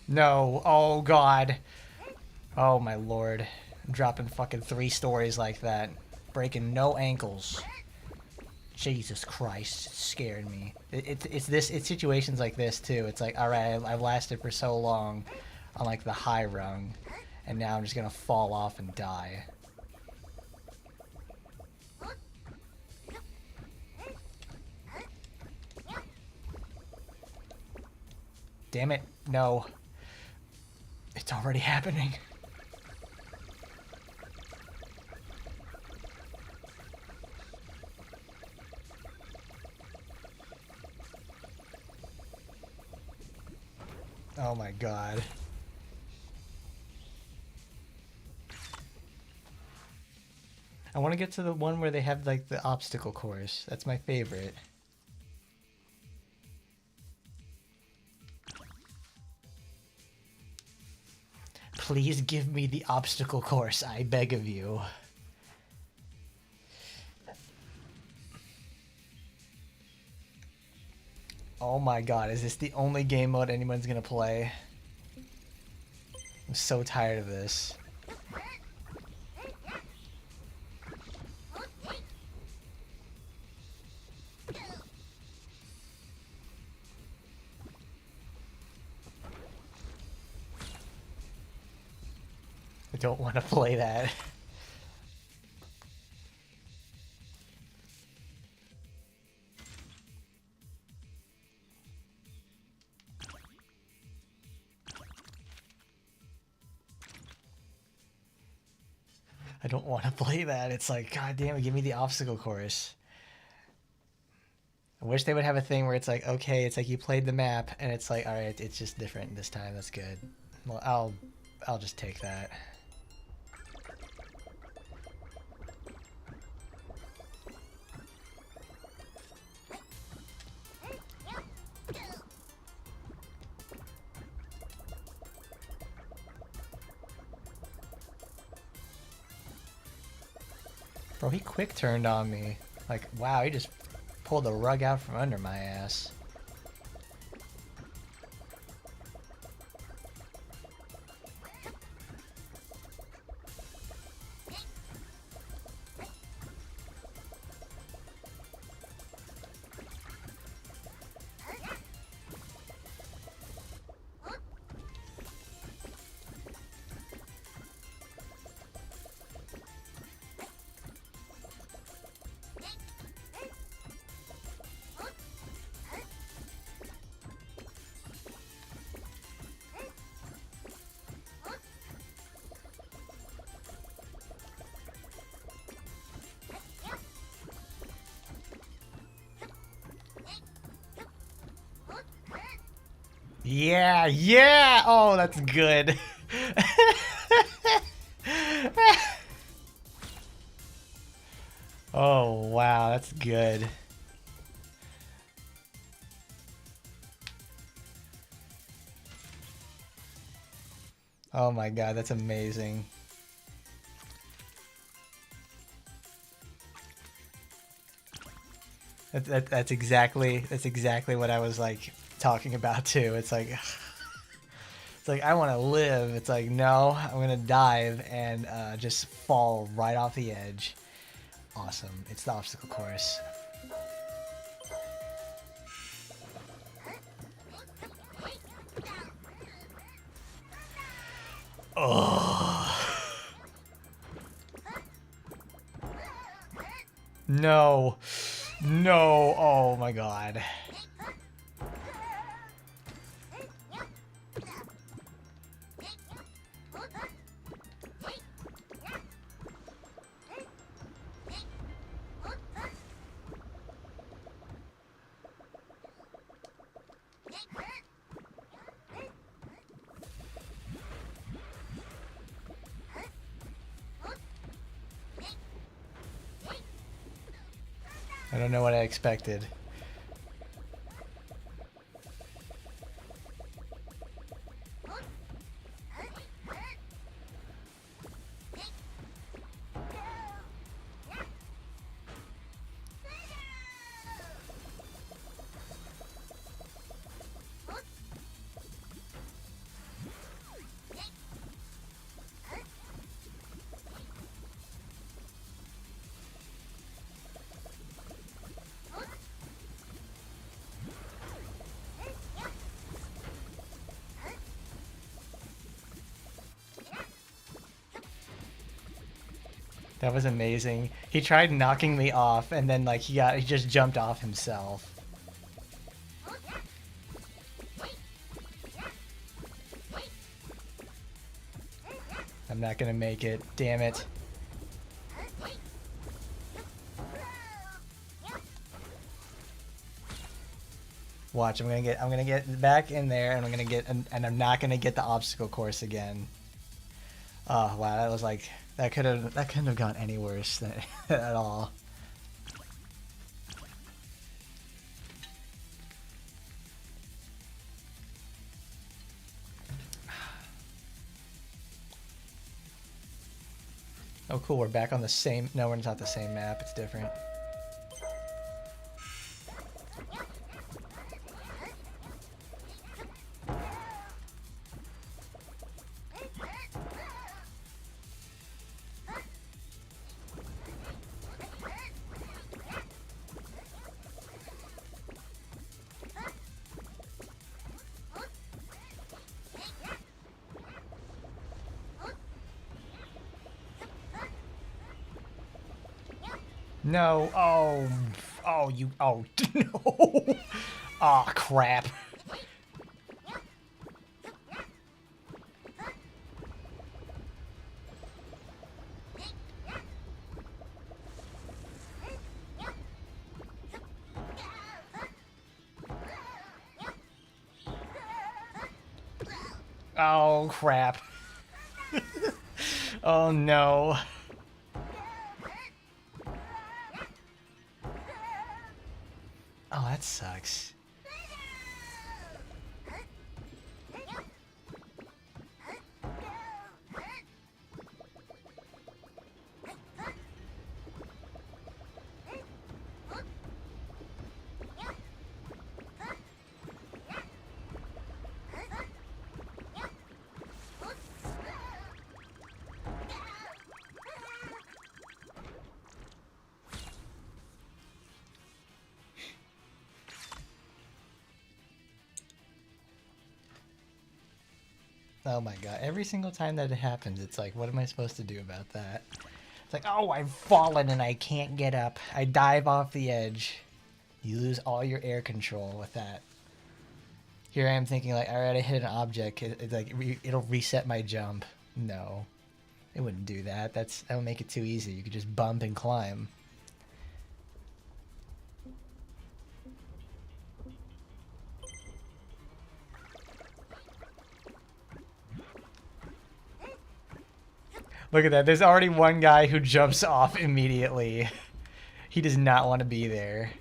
No, oh god. Oh my lord. I'm dropping fucking 3 stories like that. Breaking no ankles. Jesus Christ, it's scaring me. It's situations like this too. It's like, alright, I've lasted for so long on like the high rung, and now I'm just gonna fall off and die. Damn it, no. It's already happening. Oh my god. I want to get to the one where they have like the obstacle course. That's my favorite. Please give me the obstacle course, I beg of you. Oh my god, is this the only game mode anyone's gonna play? I'm so tired of this. I don't want to play that. I don't want to play that. It's like, god damn it, give me the obstacle course. I wish they would have a thing where it's like, okay, it's like you played the map, and it's like, alright, it's just different this time, that's good. Well, I'll just take that. Bro, he quick turned on me. Like, wow, he just pulled the rug out from under my ass. Yeah, yeah! Oh, that's good. Oh, wow, that's good. Oh my god, that's amazing. That's exactly what I was like talking about too. It's like it's like I want to live. It's like no, I'm gonna dive and just fall right off the edge. Awesome. It's the obstacle course. Oh no, no! Oh my god. I don't know what I expected. That was amazing. He tried knocking me off and then like he just jumped off himself. I'm not gonna make it. Damn it. Watch, I'm gonna get back in there and I'm not gonna get the obstacle course again. Oh wow, that was like that couldn't have gone any worse than, at all. Oh cool, we're back on the same. No, we're not the same map. It's different. No. Oh. Oh, you. Oh, no. Oh, crap. Oh, crap. Oh, no. Oh, that sucks. Oh my god, every single time that it happens, it's like, what am I supposed to do about that? It's like, oh, I've fallen and I can't get up. I dive off the edge. You lose all your air control with that. Here I am thinking like, alright, I hit an object. It's like, it'll reset my jump. No, it wouldn't do that. That would make it too easy. You could just bump and climb. Look at that. There's already one guy who jumps off immediately. He does not want to be there.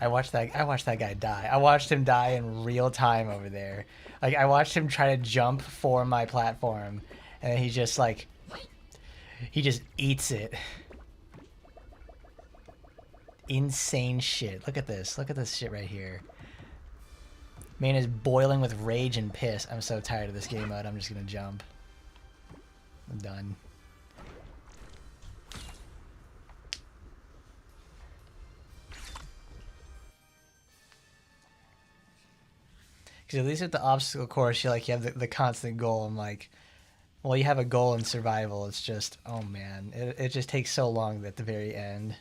I watched that guy die. I watched him die in real time over there. Like I watched him try to jump for my platform and then he just like he just eats it. Insane shit. Look at this. Look at this shit right here. Man is boiling with rage and piss. I'm so tired of this game mode. I'm just gonna jump. I'm done. Because at least with the obstacle course, you have the constant goal. I'm like, well, you have a goal in survival. It's just, oh man, it just takes so long at the very end.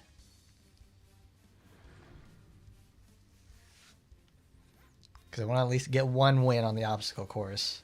Because I want to at least get one win on the obstacle course.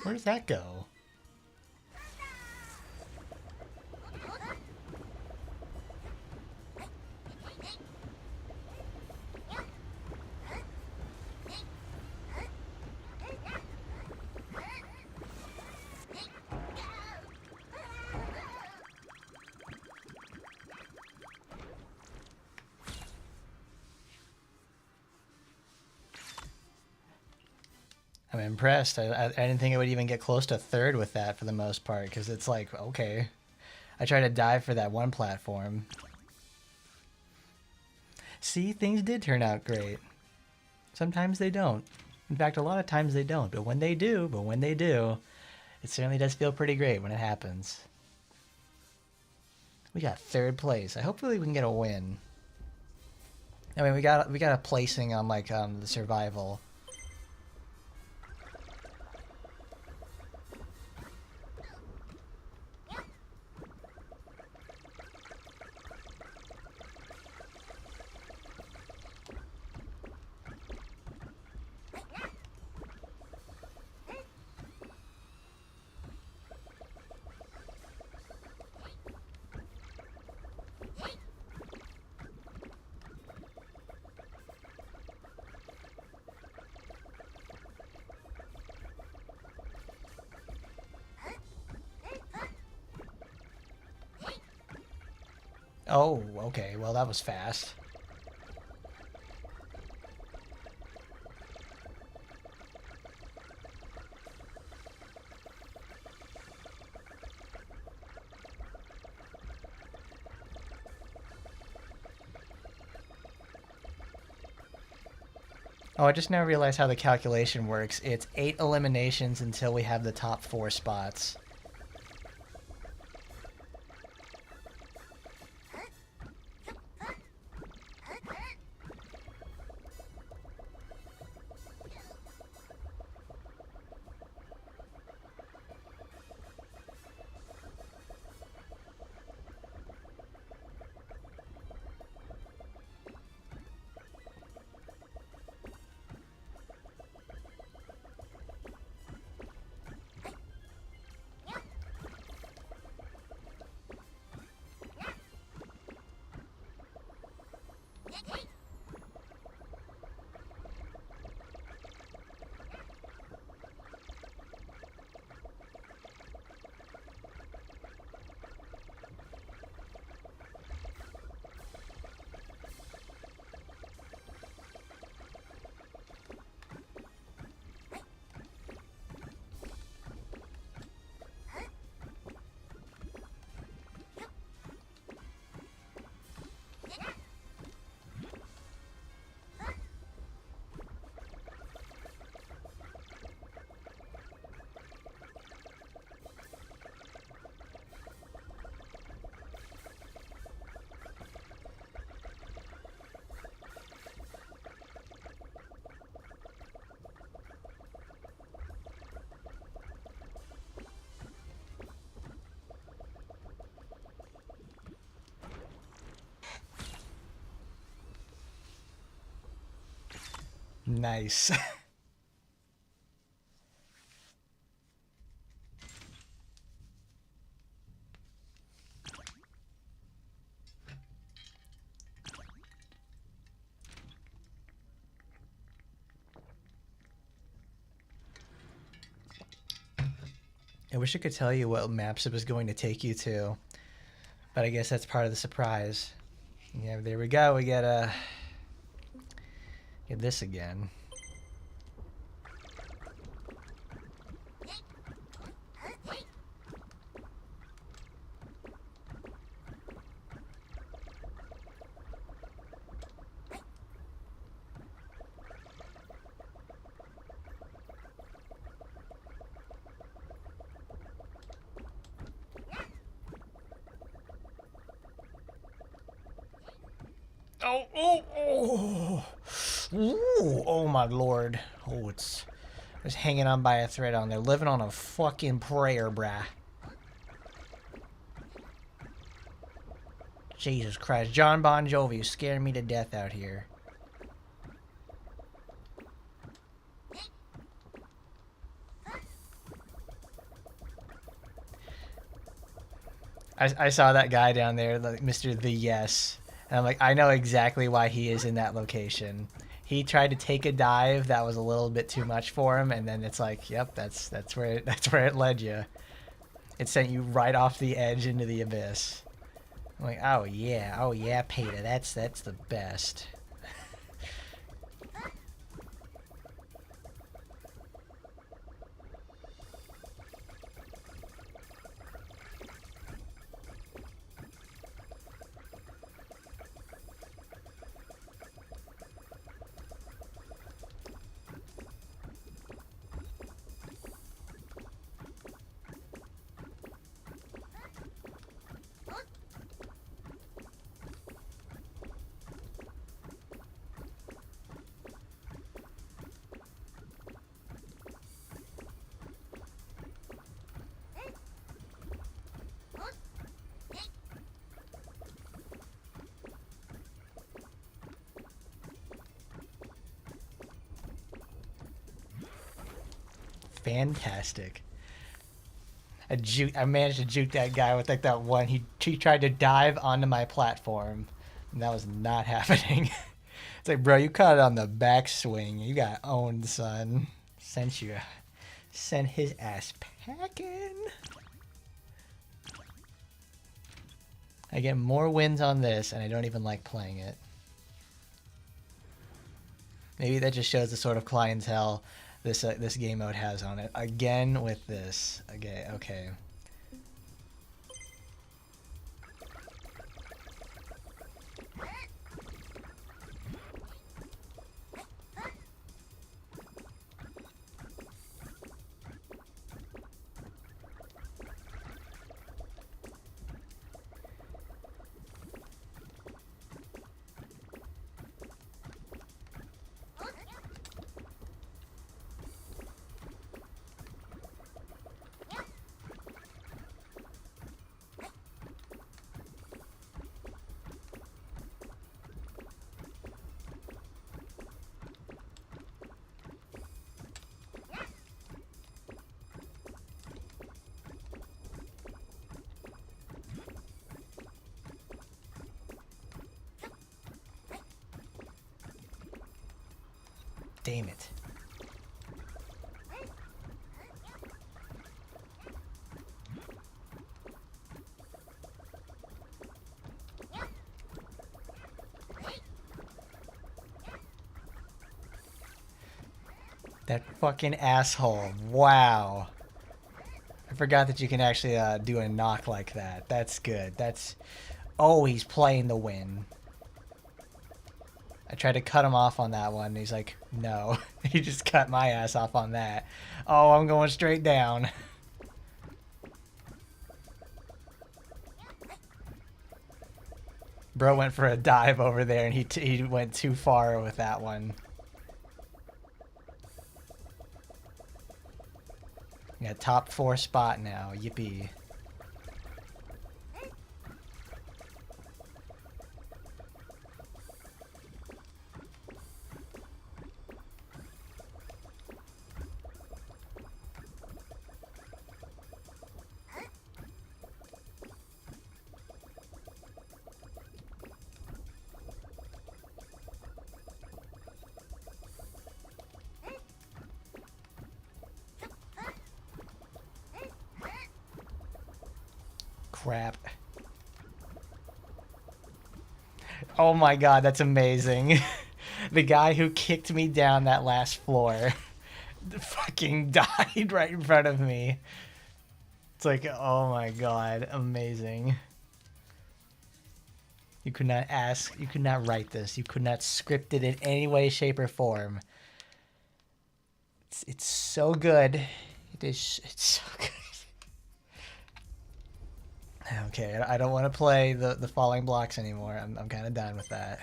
Where does that go? I'm impressed. I didn't think I would even get close to third with that for the most part, because it's like, okay. I tried to dive for that one platform. See, things did turn out great. Sometimes they don't. In fact, a lot of times they don't. But when they do, it certainly does feel pretty great when it happens. We got third place. Hopefully we can get a win. I mean, we got a placing on like the survival. Oh, okay. Well, that was fast. Oh, I just now realized how the calculation works. It's 8 eliminations until we have the top 4 spots. Nice. I wish I could tell you what maps it was going to take you to, but I guess that's part of the surprise. Yeah, there we go. We get this again. Oh, oh, oh. Ooh, oh my lord. Oh, it's hanging on by a thread on there. Living on a fucking prayer, brah. Jesus Christ. John Bon Jovi is scaring me to death out here. I saw that guy down there, like Mr. The Yes. And I'm like, I know exactly why he is in that location. He tried to take a dive that was a little bit too much for him, and then it's like, yep, that's where it led you. It sent you right off the edge into the abyss. I'm like, oh yeah, Peter, that's the best. Fantastic. I managed to juke that guy with like that one. He tried to dive onto my platform, and that was not happening. It's like, bro, you caught it on the backswing. You got owned, son. Sent his ass packing. I get more wins on this, and I don't even like playing it. Maybe that just shows the sort of clientele this game mode has on it. Again with this. Okay. Damn it. That fucking asshole. Wow. I forgot that you can actually do a knock like that. That's good. That's... Oh, he's playing the win. I tried to cut him off on that one. And he's like, no. He just cut my ass off on that. Oh, I'm going straight down. Bro went for a dive over there, and he went too far with that one. Yeah, top 4 spot now. Yippee. Crap. Oh my god, that's amazing. The guy who kicked me down that last floor fucking died right in front of me. It's like, oh my god, amazing. You could not ask, you could not write this, you could not script it in any way, shape, or form. It's so good. It's so good. Okay, I don't want to play the falling blocks anymore. I'm kind of done with that.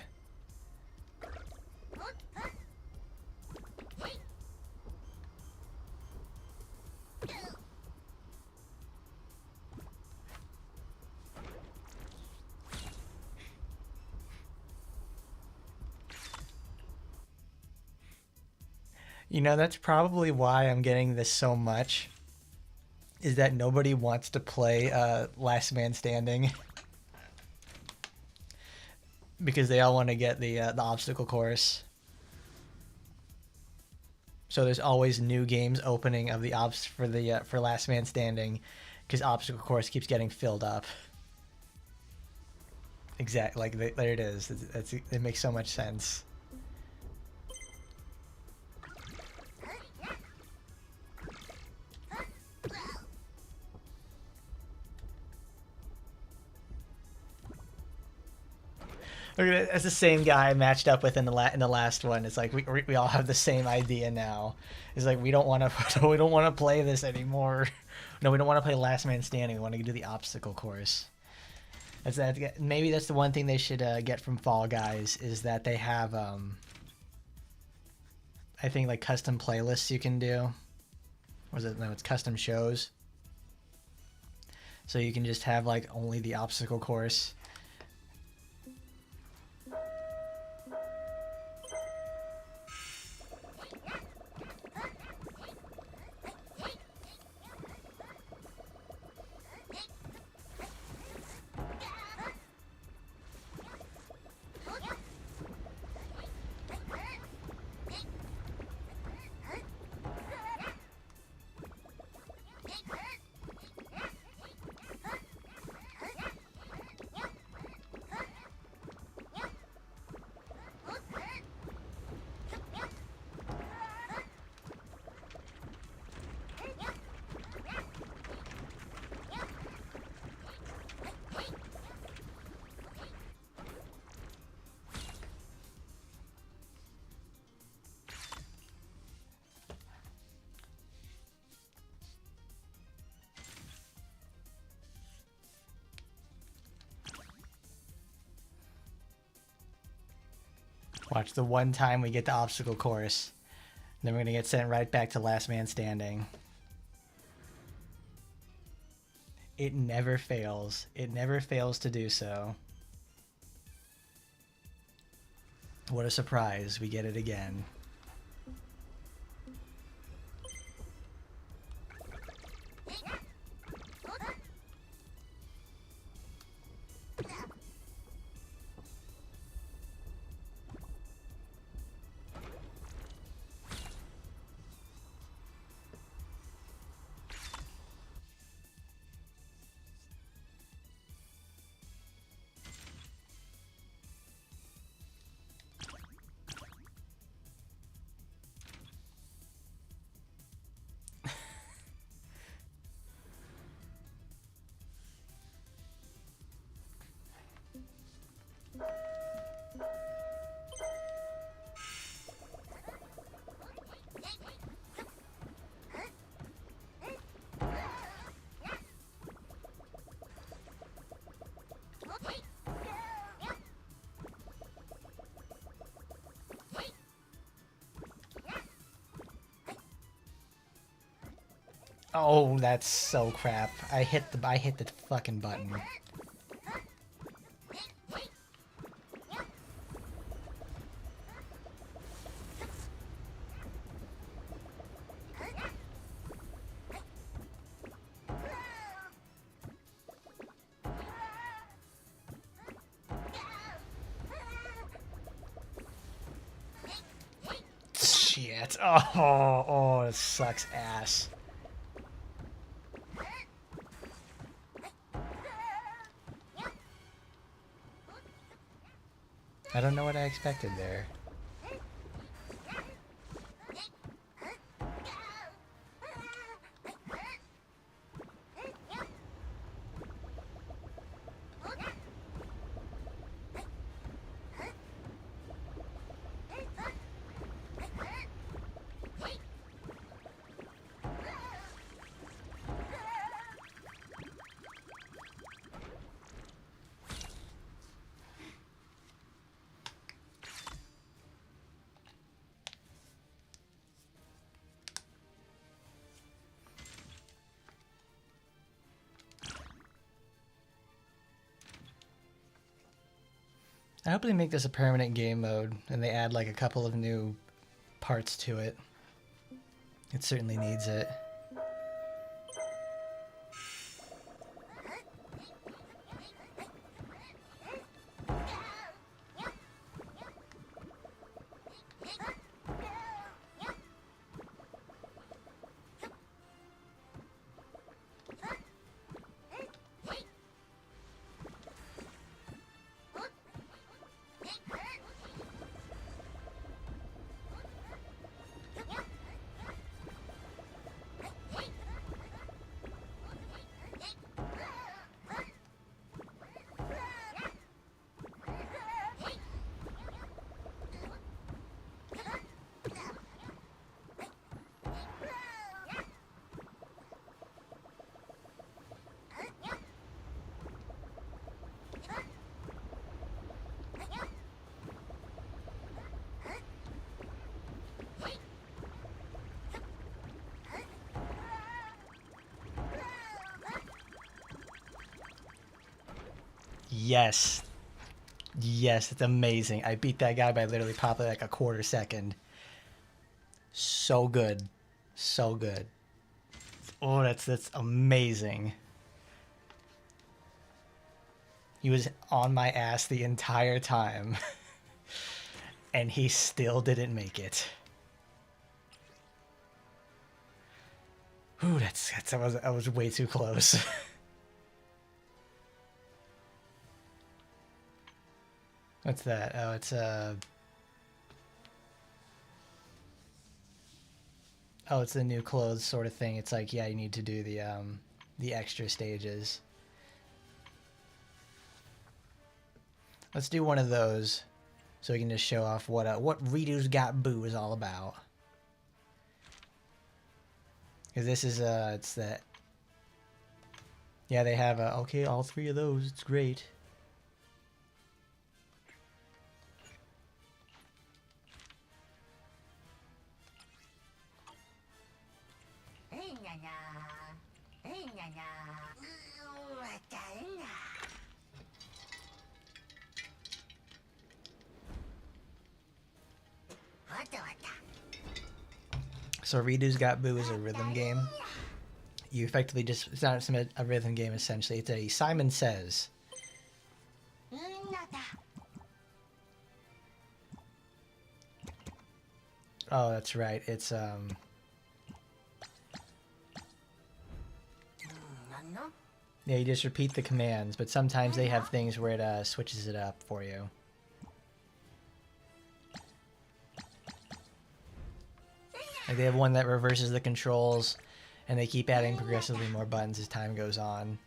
You know, that's probably why I'm getting this so much. Is that nobody wants to play Last Man Standing. Because they all want to get the obstacle course. So there's always new games opening of the for Last Man Standing, because obstacle course keeps getting filled up. Exactly, like there it is. It makes so much sense. That's the same guy I matched up with in the last one. It's like we all have the same idea now. It's like we don't want to play this anymore. No, we don't want to play Last Man Standing. We want to do the obstacle course. Maybe that's the one thing they should get from Fall Guys, is that they have I think like custom playlists you can do. Was it? No, it's custom shows. So you can just have like only the obstacle course. Watch the one time we get the obstacle course. Then we're going to get sent right back to Last Man Standing. It never fails. It never fails to do so. What a surprise. We get it again. Oh, that's so crap. I hit the fucking button. Shit. Oh, it sucks ass. I don't know what I expected there. I hope they make this a permanent game mode and they add like a couple of new parts to it. It certainly needs it. Yes. Yes, it's amazing. I beat that guy by literally probably like a quarter second. So good. So good. Oh, that's amazing. He was on my ass the entire time. And he still didn't make it. Ooh, that was way too close. What's that? Oh, it's oh, it's the new clothes sort of thing. It's like, yeah, you need to do the extra stages. Let's do one of those so we can just show off what Redo's Got Boo is all about. Because this is it's that. Yeah, they have okay, all three of those. It's great. So Redo's Got Boo is a rhythm game. You effectively just, it's not a rhythm game essentially. It's a Simon Says. Oh, that's right. It's yeah, you just repeat the commands, but sometimes they have things where it switches it up for you. Like they have one that reverses the controls, and they keep adding progressively more buttons as time goes on.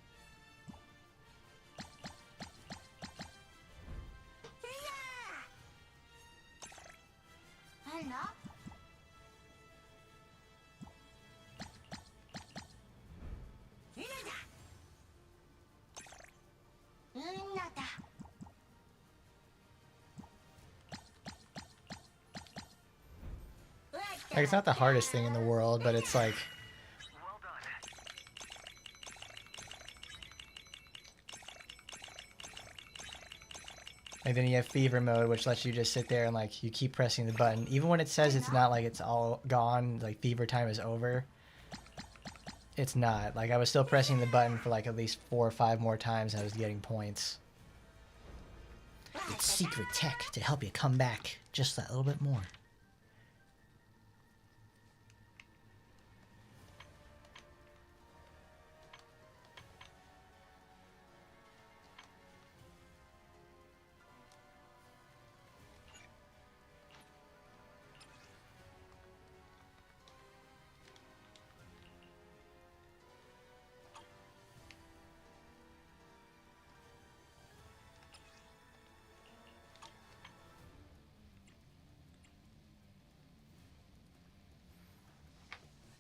Like, it's not the hardest thing in the world, but it's like, Like then you have fever mode, which lets you just sit there and like you keep pressing the button, even when it says it's not like it's all gone, like fever time is over. It's not. Like I was still pressing the button for like at least 4 or 5 more times, and I was getting points. It's secret tech to help you come back just that little bit more.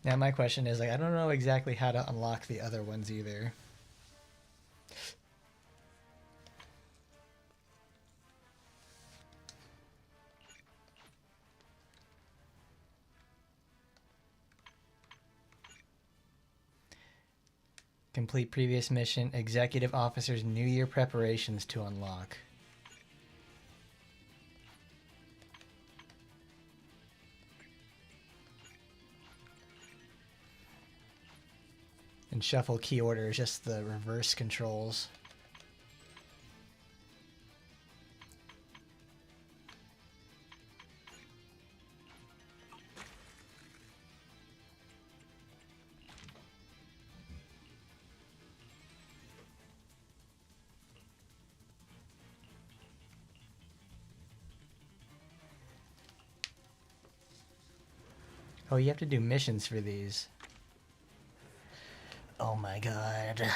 Now my question is like I don't know exactly how to unlock the other ones either. Complete previous mission, executive officer's New Year preparations to unlock. And shuffle key order is just the reverse controls. Oh, you have to do missions for these. Oh my god.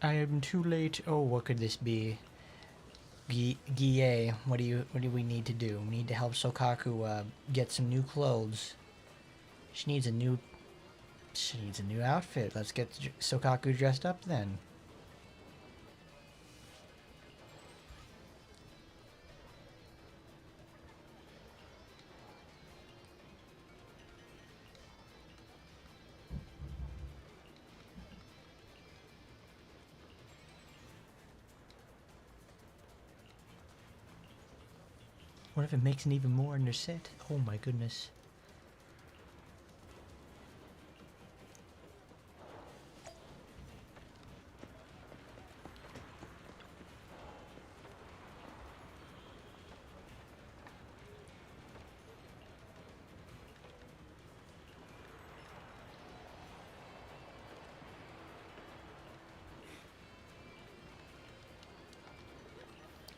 I am too late. Oh, what could this be? Guie, what do we need to do? We need to help Sokaku get some new clothes. She needs a new outfit. Let's get Sokaku dressed up then. What if it makes an even more in their set? Oh my goodness.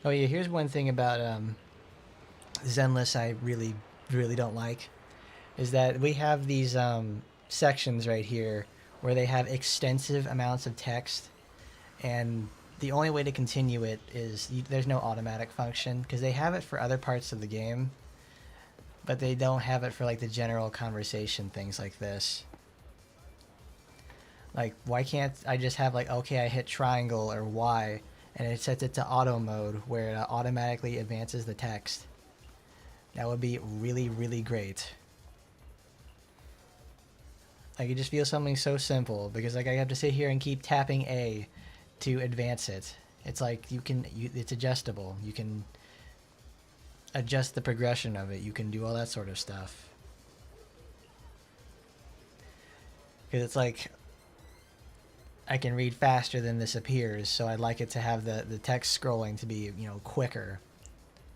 Oh yeah, here's one thing about Zenless I really don't like is that we have these sections right here where they have extensive amounts of text, and the only way to continue it is there's no automatic function because they have it for other parts of the game, but they don't have it for like the general conversation things like this. Like, why can't I just have like, okay, I hit triangle or Y and it sets it to auto mode where it automatically advances the text? That would be really great. I could just feel something so simple because like I have to sit here and keep tapping A to advance it. It's like it's adjustable. You can adjust the progression of it. You can do all that sort of stuff. Because it's like I can read faster than this appears, so I'd like it to have the text scrolling to be, you know, quicker.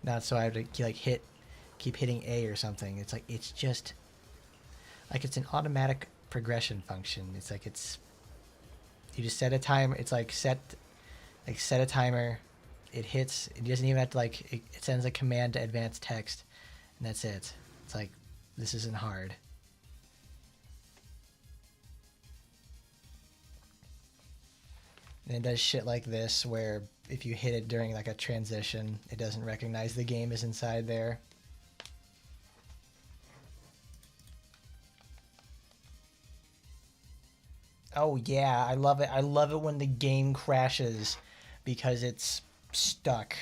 Not so I have to like keep hitting A or something. It's like it's just like it's an automatic progression function. It's like you just set a timer. It's like set a timer. It hits. It doesn't even have to like it sends a command to advance text, and that's it. It's like this isn't hard. And it does shit like this where if you hit it during like a transition, it doesn't recognize the game is inside there. Oh yeah, I love it. I love it when the game crashes because it's stuck.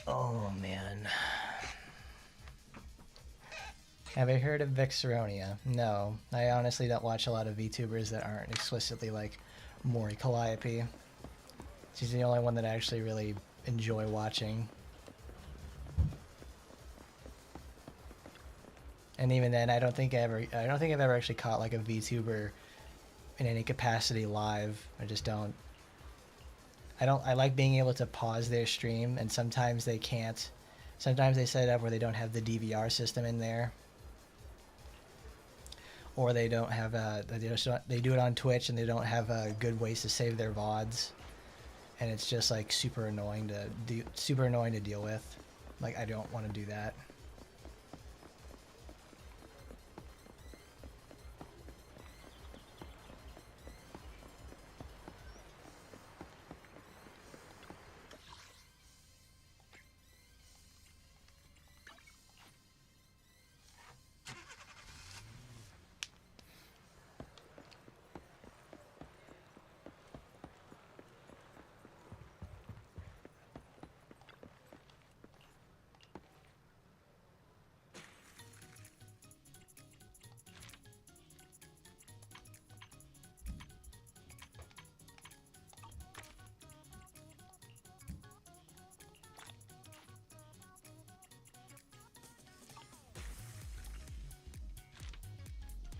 Oh man. Have I heard of Vixaronia? No. I honestly don't watch a lot of VTubers that aren't explicitly like Mori Calliope. She's the only one that I actually really enjoy watching. And even then, I don't think I've ever actually caught like a VTuber in any capacity live. I just don't. I like being able to pause their stream, and sometimes they can't. Sometimes they set it up where they don't have the DVR system in there, or they don't have they do it on Twitch and they don't have good ways to save their VODs, and it's just like super annoying to deal with. Like, I don't want to do that.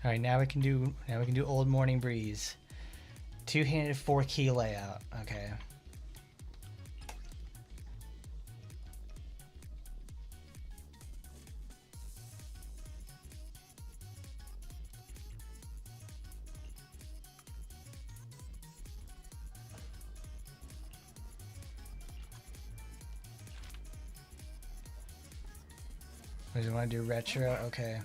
All right, now we can do Old Morning Breeze. Two-handed 4-key layout. Okay. Does he want to do retro? Okay.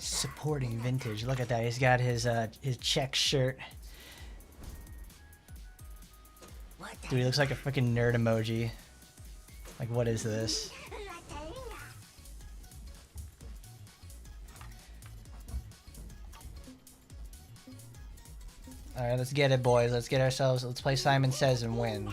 Supporting vintage. Look at that. He's got his check shirt. Dude, he looks like a freaking nerd emoji. Like, what is this? Alright, let's get it, boys. Let's play Simon Says and win.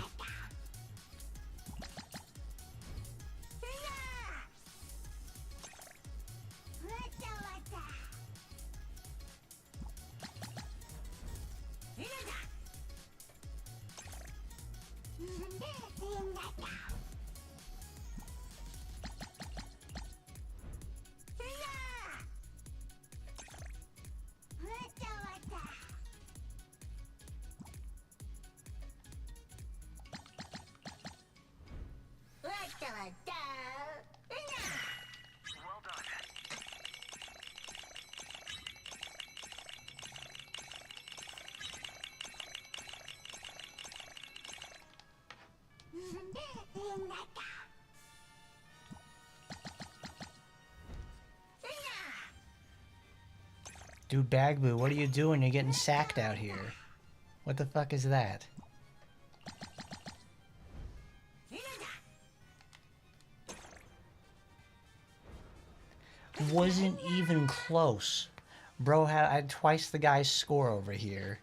Dude, Bagboo, what are you doing? You're getting sacked out here. What the fuck is that? Wasn't even close. Bro had twice the guy's score over here.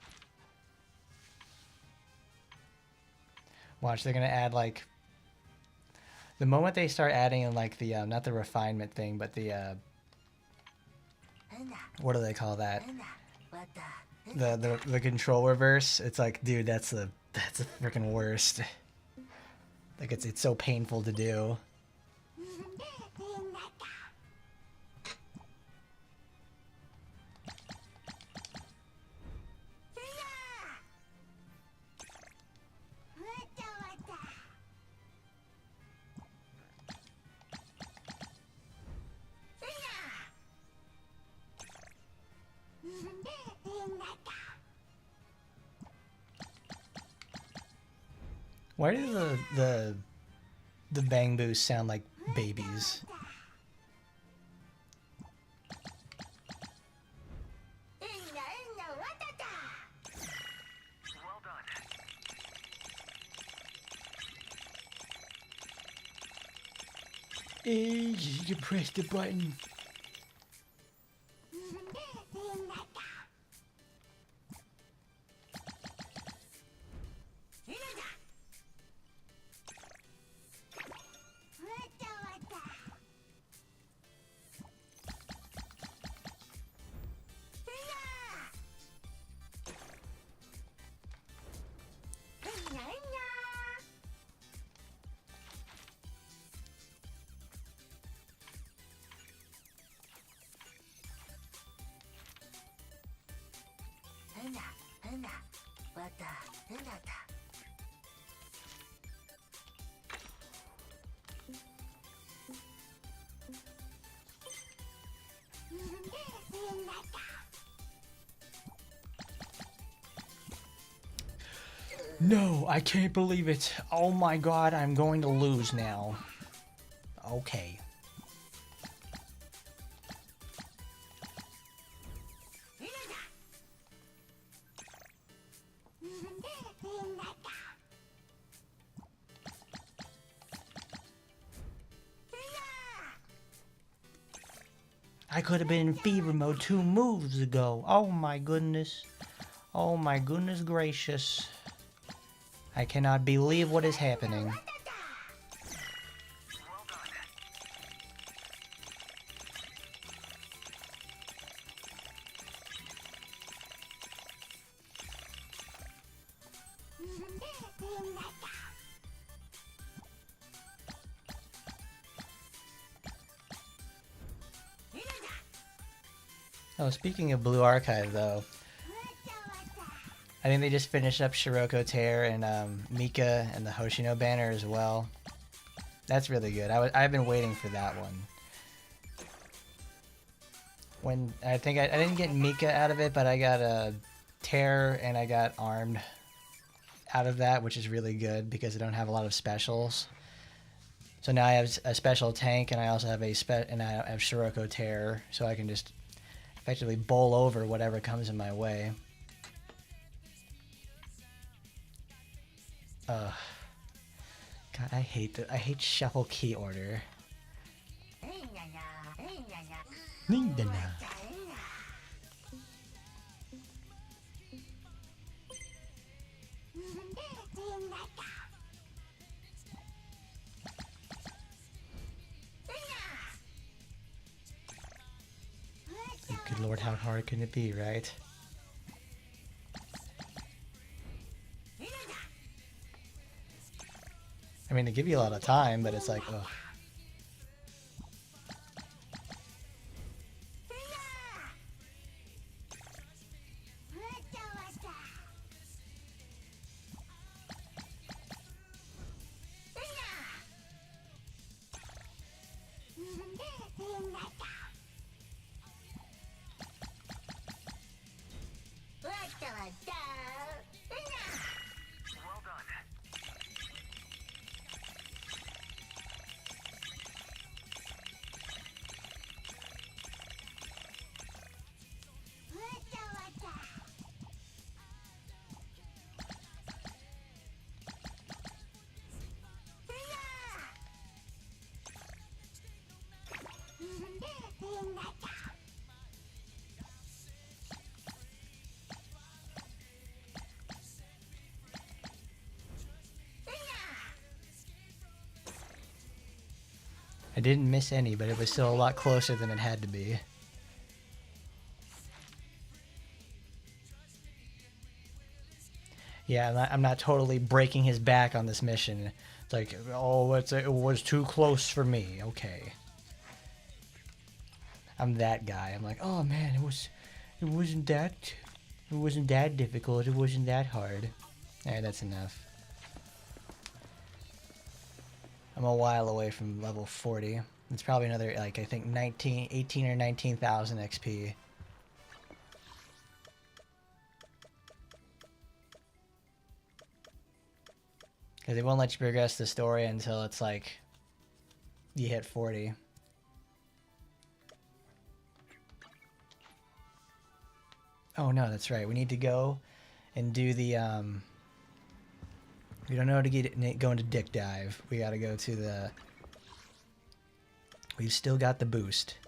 Watch, they're gonna add like... The moment they start adding in like the, not the refinement thing, but the, what do they call that? The control reverse. It's like, dude, that's the freaking worst. Like, it's so painful to do. Why do the bang boos sound like babies? Well done. You press the button. No, I can't believe it. Oh my god, I'm going to lose now. Okay. I could have been in fever mode 2 moves ago. Oh my goodness. Oh my goodness gracious. I cannot believe what is happening. Oh, speaking of Blue Archive, though, I think they just finished up Shiroko Tear and Mika and the Hoshino banner as well. That's really good. I've been waiting for that one. When I think I didn't get Mika out of it, but I got a Tear and I got Armed out of that, which is really good because I don't have a lot of specials. So now I have a special tank, and I also have and I have Shiroko Tear, so I can just effectively bowl over whatever comes in my way. God, I hate shuffle key order. Nindana. Good lord, how hard can it be, right? I mean, they give you a lot of time, but it's like, ugh. I didn't miss any, but it was still a lot closer than it had to be. Yeah, I'm not totally breaking his back on this mission. It's like, oh, it was too close for me. Okay. I'm that guy. I'm like, oh man, it wasn't that difficult. It wasn't that hard. Alright, that's enough. I'm a while away from level 40. It's probably another, like, I think 18 or 19,000 XP. Because they won't let you progress the story until it's like you hit 40. Oh no, that's right. We need to go and do the we don't know how to go into Dick Dive. We gotta go to the... We've still got the boost.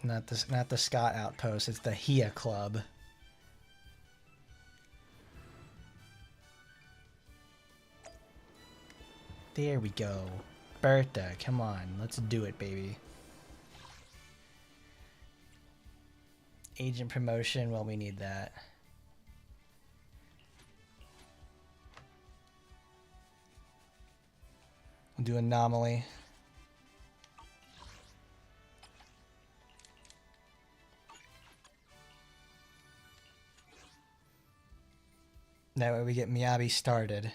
Not the Scott Outpost, it's the Hia Club. There we go. Bertha, come on. Let's do it, baby. Agent promotion, well, we need that. We'll do anomaly. That way we get Miyabi started.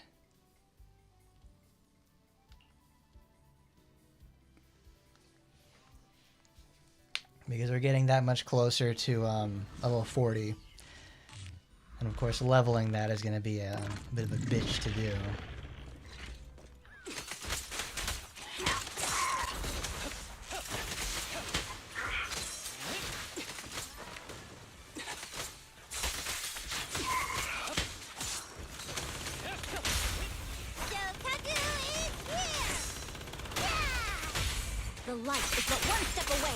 Because we're getting that much closer to level 40. And of course leveling that is going to be a bit of a bitch to do. Shokaku is here! Yeah! The light is but one step away.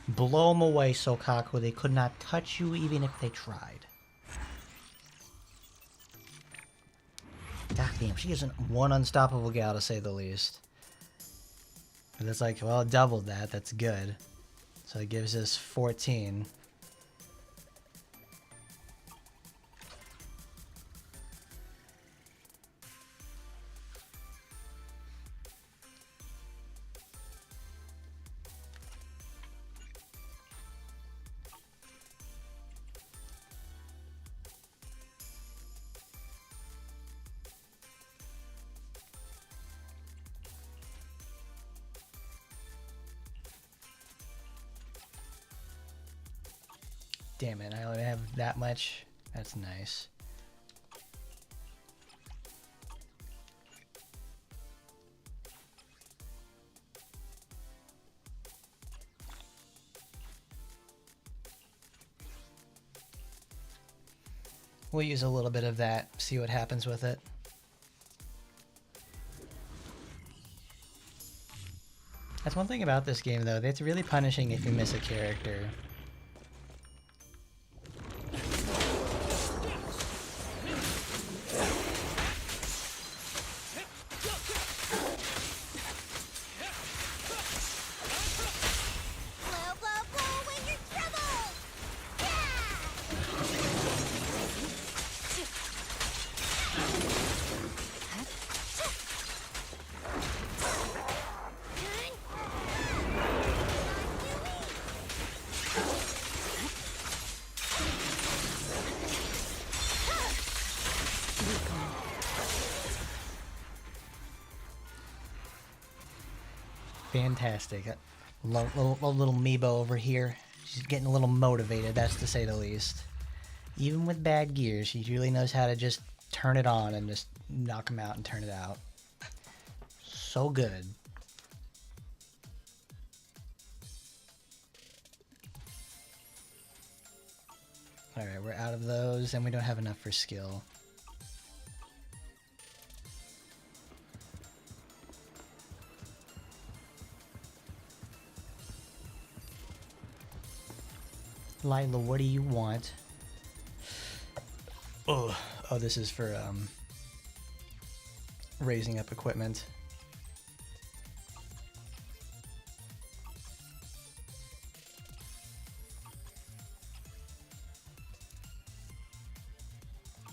Blow them away, Sokaku. They could not touch you even if they tried. God damn, she isn't one unstoppable gal to say the least. And it's like, well, doubled that. That's good. So it gives us 14. Damn it, I only have that much. That's nice. We'll use a little bit of that, see what happens with it. That's one thing about this game, though. It's really punishing if you miss a character. Blow, blow, blow when you're troubled! Fantastic. Little Meebo over here. She's getting a little motivated, that's to say the least. Even with bad gear, she really knows how to just turn it on and just knock them out and turn it out. So good. Alright, we're out of those, and we don't have enough for skill. Lila, what do you want? Oh, this is for raising up equipment.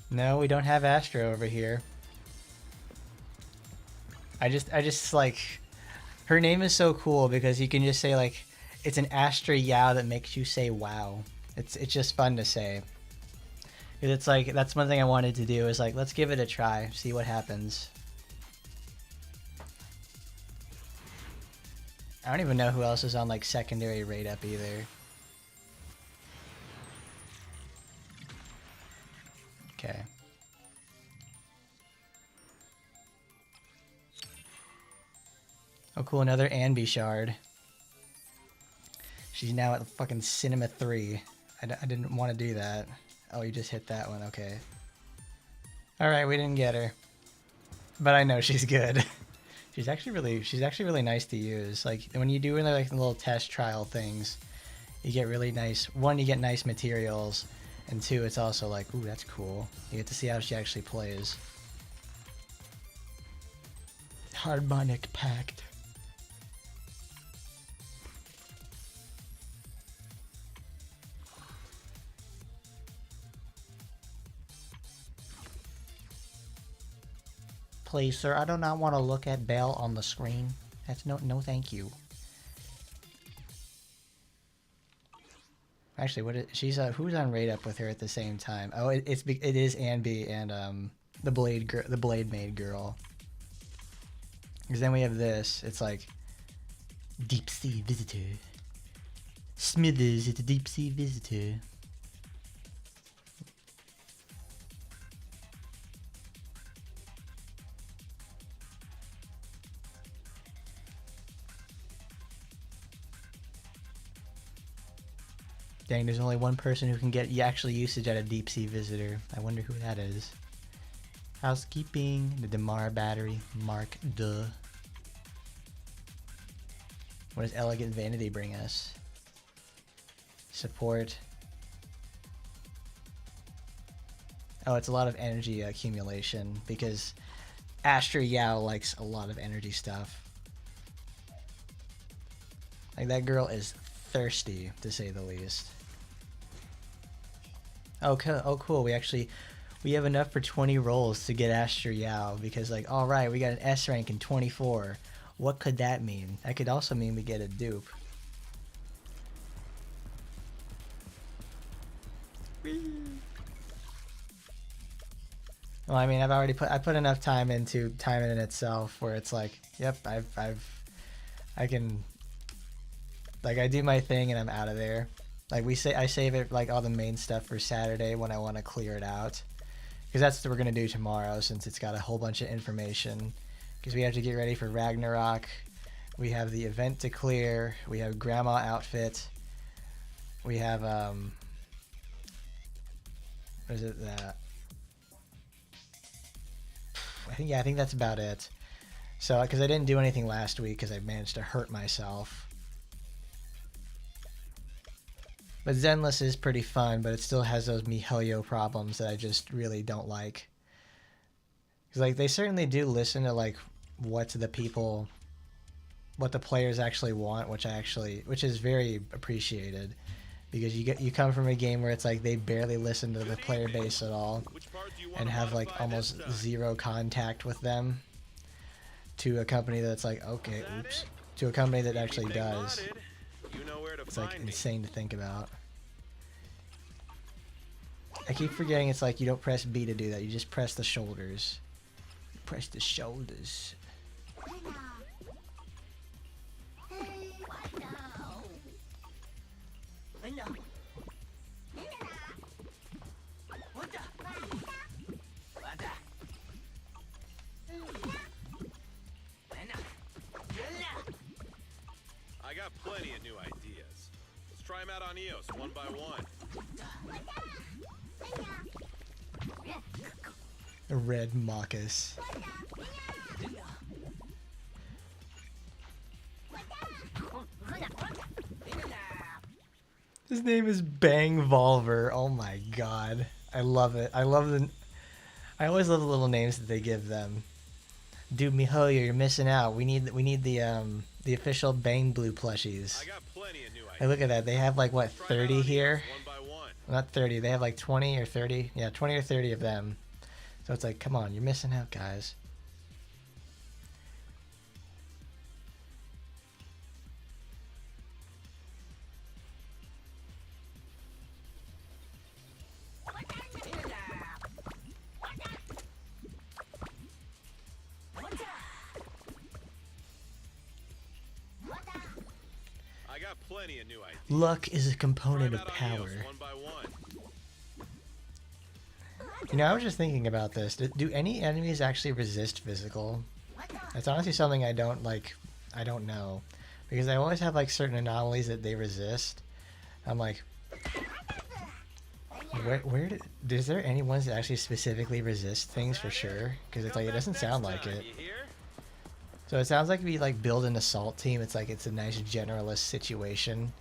No, we don't have Astra over here. I just like, her name is so cool because you can just say like, it's an Astra Yao that makes you say wow. It's just fun to say. It's like, that's one thing I wanted to do is like, let's give it a try, see what happens. I don't even know who else is on like secondary rate up either. Okay. Oh cool, another Anby shard. She's now at fucking Cinema 3. I didn't want to do that. Oh, you just hit that one, okay. Alright, we didn't get her. But I know she's good. she's actually really nice to use. Like when you do like the little test trial things, you get really nice. One, you get nice materials, and two, it's also like, ooh, that's cool. You get to see how she actually plays. Harmonic Pact. Please, sir, I do not want to look at Belle on the screen. That's no thank you. Actually, what is she's who's on raid up with her at the same time? Oh, it is Anby and the Blade Maid girl. Because then we have this. It's like deep sea visitor. Smithers is a deep sea visitor. Dang, there's only one person who can get actually usage at a deep sea visitor. I wonder who that is. Housekeeping, the Damar battery, Mark Duh. What does Elegant Vanity bring us? Support. Oh, it's a lot of energy accumulation because Astra Yao likes a lot of energy stuff. Like that girl is thirsty, to say the least. Okay, oh cool. We have enough for 20 rolls to get Astra Yao because like, all right, we got an S rank in 24. What could that mean? That could also mean we get a dupe. Well, I mean, I put enough time into time in itself where it's like, yep, I can, like, I do my thing and I'm out of there. Like I save it like all the main stuff for Saturday when I want to clear it out, because that's what we're gonna do tomorrow since it's got a whole bunch of information. Because we have to get ready for Ragnarok. We have the event to clear. We have Grandma outfit. We have what is it that? I think that's about it. So because I didn't do anything last week because I managed to hurt myself. But Zenless is pretty fun, but it still has those MiHoYo problems that I just really don't like. Because like they certainly do listen to like what the players actually want, which is very appreciated. Because you come from a game where it's like they barely listen to the player base at all, and have like almost zero contact with them. To a company that's like, okay, oops. To a company that actually does. It's like insane to think about. I keep forgetting it's like you don't press B to do that. You just press the shoulders. Press the shoulders. I got plenty of new ideas. Let's try them out on EOS one by one. A red Marcus. His name is Bang Volver. Oh my god. I love it. I always love the little names that they give them. Dude, MiHoYo, you're missing out. We need the official Bang Blue plushies. I got plenty of new ideas. Hey, look at that. They have like what, Try 'em 30 out on here? EOS one by one. Well, not 30. They have like 20 or 30. Yeah, 20 or 30 of them. So it's like, come on, you're missing out, guys. I got plenty of new ideas. Luck is a Try component 'em of out on power. EOS one by one. You know, I was just thinking about this. Do any enemies actually resist physical? That's honestly something I don't know. Because I always have like certain anomalies that they resist. I'm like, is there any ones that actually specifically resist things for sure? Because it's like, it doesn't sound like it. You hear? So it sounds like if you like build an assault team, it's like it's a nice generalist situation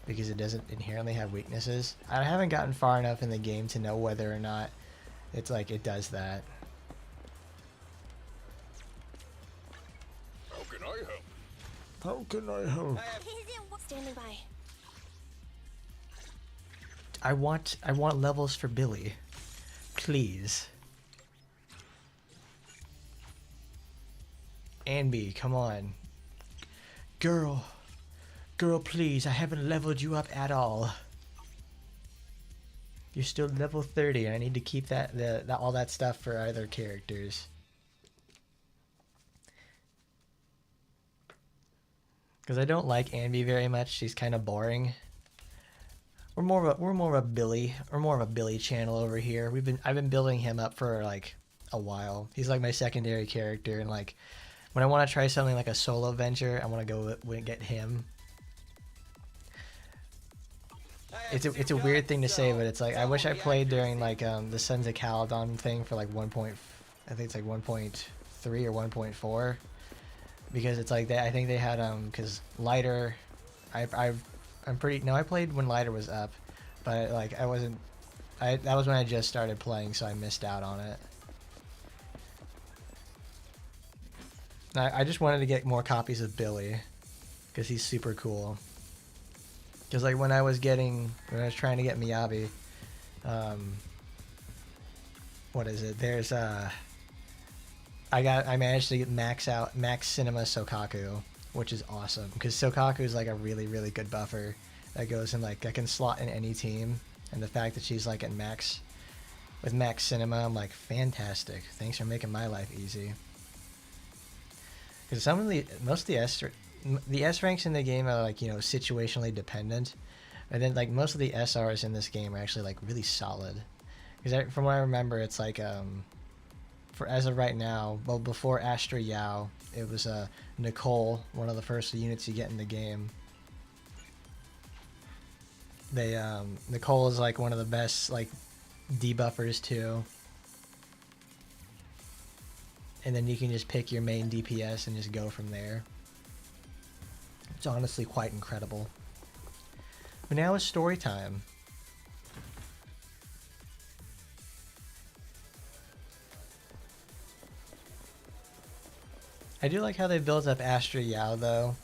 because it doesn't inherently have weaknesses. I haven't gotten far enough in the game to know whether or not it's like it does that. How can I help? How can I help? Standing by. I want levels for Billy. Please. Anby, come on. Girl, please, I haven't leveled you up at all. You're still level 30, and I need to keep that all that stuff for other characters. Because I don't like Anby very much. She's kind of boring. We're more of a Billy channel over here. I've been building him up for like a while. He's like my secondary character, and like when I want to try something like a solo venture, I want to go and get him. It's a weird thing to say, but it's like I wish I played during like the Sons of Caledon thing for like I think it's like 1.3 or 1.4, because it's like I think they had because Lighter, I'm pretty no I played when Lighter was up, but like that was when I just started playing, so I missed out on it. I just wanted to get more copies of Billy because he's super cool. Because like when I was trying to get Miyabi, what is it? There's I managed to get max cinema Sokaku, which is awesome because Sokaku is like a really good buffer that goes in like I can slot in any team, and the fact that she's like at max with max cinema, I'm like fantastic. Thanks for making my life easy. Because most of the S ranks in the game are like, you know, situationally dependent, and then like most of the SRs in this game are actually like really solid. Because from what I remember, it's like for as of right now, well before Astra Yao, it was Nicole, one of the first units you get in the game. Nicole is like one of the best like debuffers too. And then you can just pick your main DPS and just go from there. It's honestly quite incredible. But now it's story time. I do like how they built up Astra Yao though.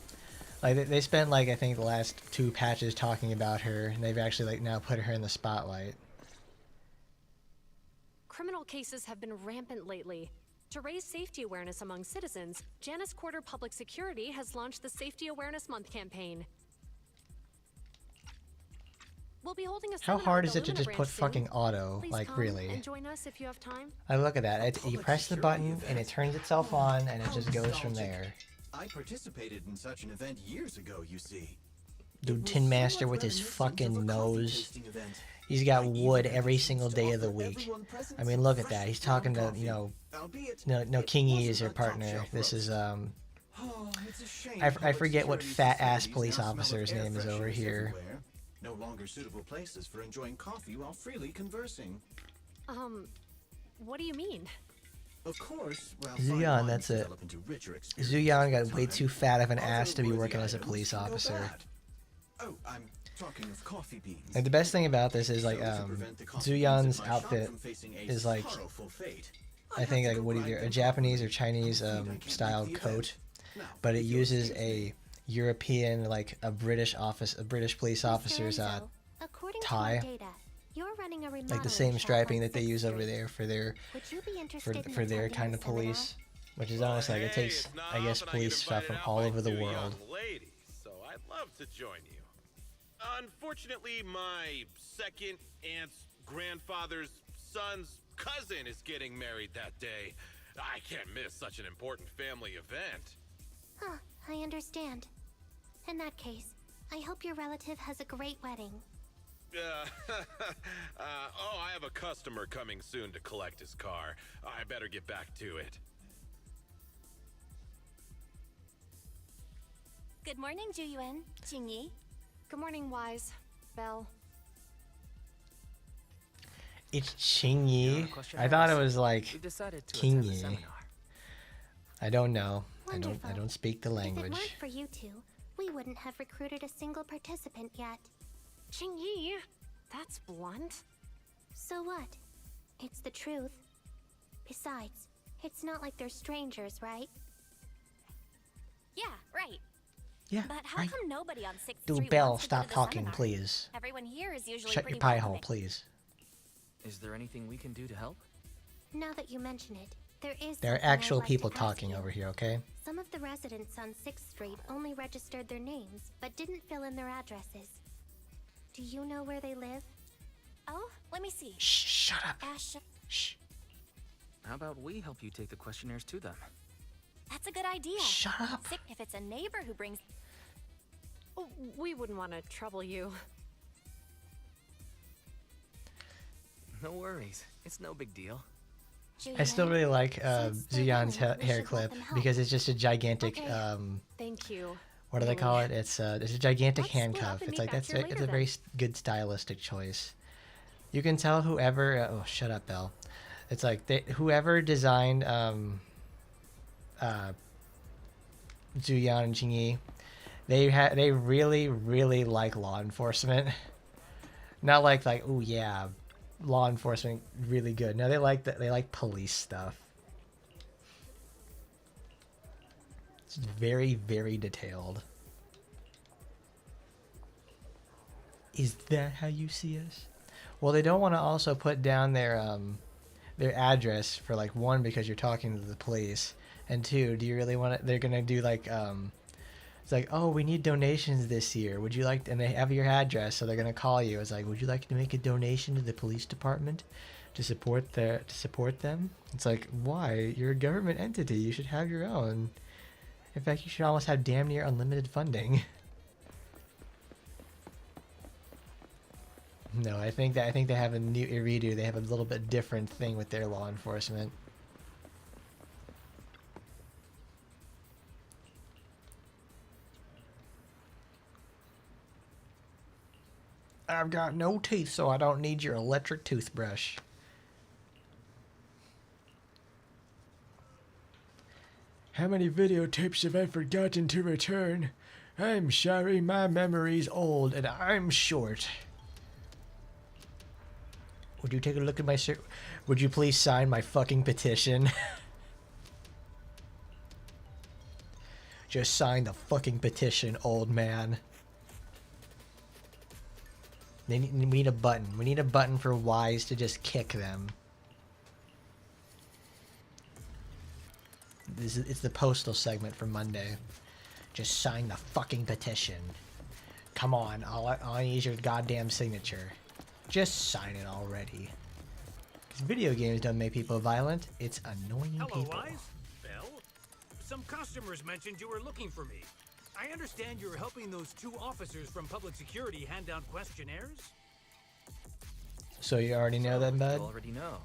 Like they spent like I think the last 2 patches talking about her, and they've actually like now put her in the spotlight. Criminal cases have been rampant lately. To raise safety awareness among citizens, Janus Quarter Public Security has launched the Safety Awareness Month campaign. We'll be holding a How seminar hard at is the it to Luna just branch put soon. fucking auto? Please Like come really? and join us if you have time. I look at that. You press the button and it turns itself on, and it just goes from there. I participated in such an event years ago, you see. Dude, Tin Master with his fucking nose. He's got wood every single day of the week. I mean, look at that. He's talking to, you know, no, Kingy is your partner. This is, I forget what fat-ass police officer's name is over here. No longer suitable places for enjoying coffee while freely conversing. What do you mean? Of course, well, Zuyan, that's it. Zuyan got way too fat of an ass to be working as a police officer. Oh, I'm talking of coffee beans. Like the best thing about this is like Zuyan's outfit is like I think like what either a Japanese or Chinese style coat, but it uses a European like a British police officer's tie, like the same striping that they use over there for their kind of police, which is almost like it takes I guess police stuff from all over the world. Ladies, so I'd love to join you. Unfortunately, my second aunt's grandfather's son's cousin is getting married that day. I can't miss such an important family event. Huh, I understand. In that case, I hope your relative has a great wedding. Oh, I have a customer coming soon to collect his car. I better get back to it. Good morning, Juyuan, Jingyi. Good morning, Wise. Belle. It's Chingy. I thought it was like Kingy. I don't know. Wonderful. I don't speak the If it weren't language. for you two, we wouldn't have recruited a single participant yet. Qingyi, that's blunt. So what? It's the truth. Besides, it's not like they're strangers, right? Yeah, right. Yeah, But how right. come nobody on 6th Dude, Street Belle, wants to go stop to the talking, seminar? please. Everyone here is usually Shut pretty your pie welcoming. hole, please. Is there anything we can do to help? Now that you mention it, there is There are something I'd actual like to people ask talking you. over here, okay? Some of the residents on 6th Street only registered their names, but didn't fill in their addresses. Do you know where they live? Oh, let me see. Shh, shut up. Ash, Shh, How about we help you take the questionnaires to them? that's a good idea. shut up. If it's a neighbor who brings... Oh, we wouldn't want to trouble you. No worries. It's no big deal. I still really like Since they're Zuyan's willing, we hair should let clip them help. because it's just a gigantic Okay. Thank you. what do they call it? It's a gigantic Let's split up handcuff. and It's meet like back that's here it's later a very then. good stylistic choice. You can tell whoever oh shut up, Belle. It's like whoever designed Zuyan and Jingyi, they really like law enforcement. Not like oh yeah, law enforcement really good. No, they like police stuff. It's very detailed. Is that how you see us? Well, they don't want to also put down their address for like one because you're talking to the police, and two, do you really want to? They're gonna do like it's like, oh, we need donations this year. Would you like? And they have your address, so they're gonna call you. It's like, would you like to make a donation to the police department to support them? It's like, why? You're a government entity. You should have your own. In fact, you should almost have damn near unlimited funding. No, I think they have a new redo. They have a little bit different thing with their law enforcement. I've got no teeth, so I don't need your electric toothbrush. How many videotapes have I forgotten to return? I'm sorry, my memory's old and I'm short. Would you take a look at my Would you please sign my fucking petition? Just sign the fucking petition, old man. We need a button. We need a button for Wise to just kick them. It's the postal segment for Monday. Just sign the fucking petition. Come on, all I need is your goddamn signature. Just sign it already. Because video games don't make people violent. It's annoying Hello, people. Wise. Belle? Some customers mentioned you were looking for me. I understand you're helping those two officers from public security hand out questionnaires? So you already know that, bud? You already know.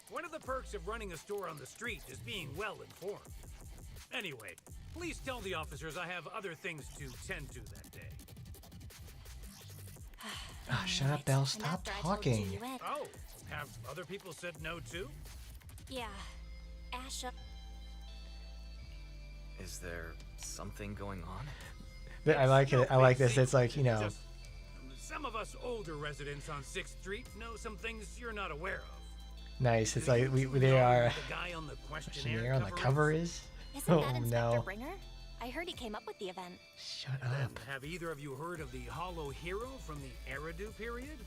One of the perks of running a store on the street is being well informed. Anyway, please tell the officers I have other things to tend to that day. Oh, shut up, Belle. And Stop after I told talking. you went- Oh, have other people said no too? Yeah. Ash, Is there something going on? I like it. I No like big this. deal. It's like, you know, Just, some of us older residents on 6th Street know some things you're not aware of. nice. It's Do like you two they know are. who the guy on the questionnaire Questionnaire on the cover is. isn't Oh that Inspector no! Bringer? I heard he came up with the event. Shut Then, up. have either of you heard of the Hollow Hero from the Eridu period?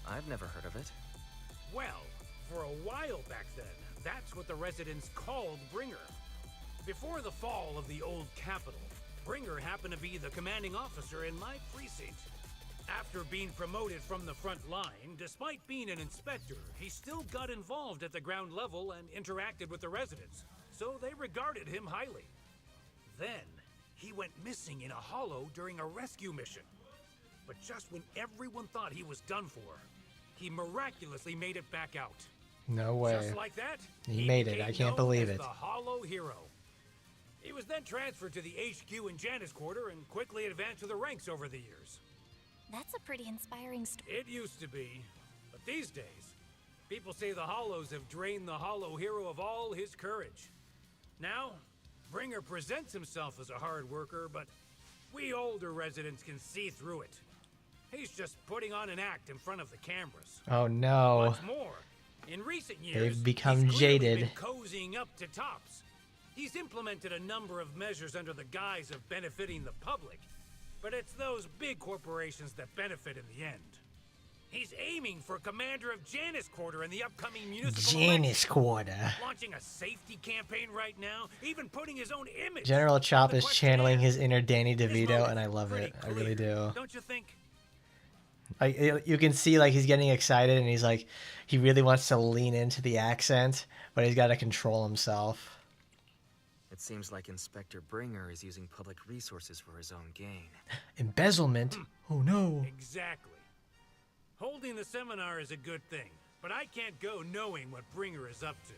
I've never heard of it. Well, for a while back then, that's what the residents called Bringer. Before the fall of the old capital, Bringer happened to be the commanding officer in my precinct. After being promoted from the front line, despite being an inspector, he still got involved at the ground level and interacted with the residents, so they regarded him highly. Then, he went missing in a hollow during a rescue mission. But just when everyone thought he was done for, he miraculously made it back out. No way. Just like that, He made it. became I can't known believe as it. The Hollow Hero. He was then transferred to the HQ in Janus Quarter and quickly advanced to the ranks over the years. That's a pretty inspiring story. It used to be, but these days, People say the Hollows have drained the Hollow Hero of all his courage. Now, Bringer presents himself as a hard worker, but we older residents can see through it. He's just putting on an act in front of the cameras. Oh no. What's more, in recent years, They've become he's clearly jaded. been cozying up to tops. He's implemented a number of measures under the guise of benefiting the public, but it's those big corporations that benefit in the end. He's aiming for commander of Janus Quarter in the upcoming municipal Janus election. Quarter. Launching a safety campaign right now, even putting his own image. General Chop on the is questionnaire. channeling his inner Danny His DeVito, motive's and I love pretty it. I really clear, do. Don't you think? Like, you can see like he's getting excited, and he's like, he really wants to lean into the accent, but he's got to control himself. It seems like Inspector Bringer is using public resources for his own gain. Embezzlement? Oh no. Exactly. Holding the seminar is a good thing, but I can't go knowing what Bringer is up to.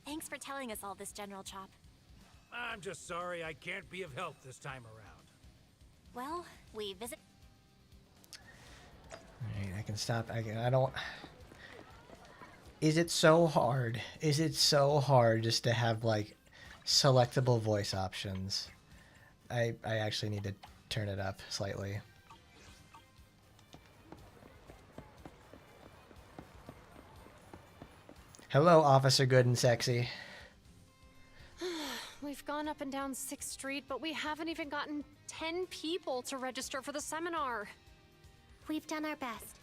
Thanks for telling us all this, General Chop. I'm just sorry I can't be of help this time around. Well, we visit. Alright, I can stop. I don't. Is it so hard? Is it so hard just to have like selectable voice options? I actually need to turn it up slightly. Hello, Officer Good and Sexy. We've gone up and down 6th Street, but we haven't even gotten 10 people to register for the seminar. We've done our best.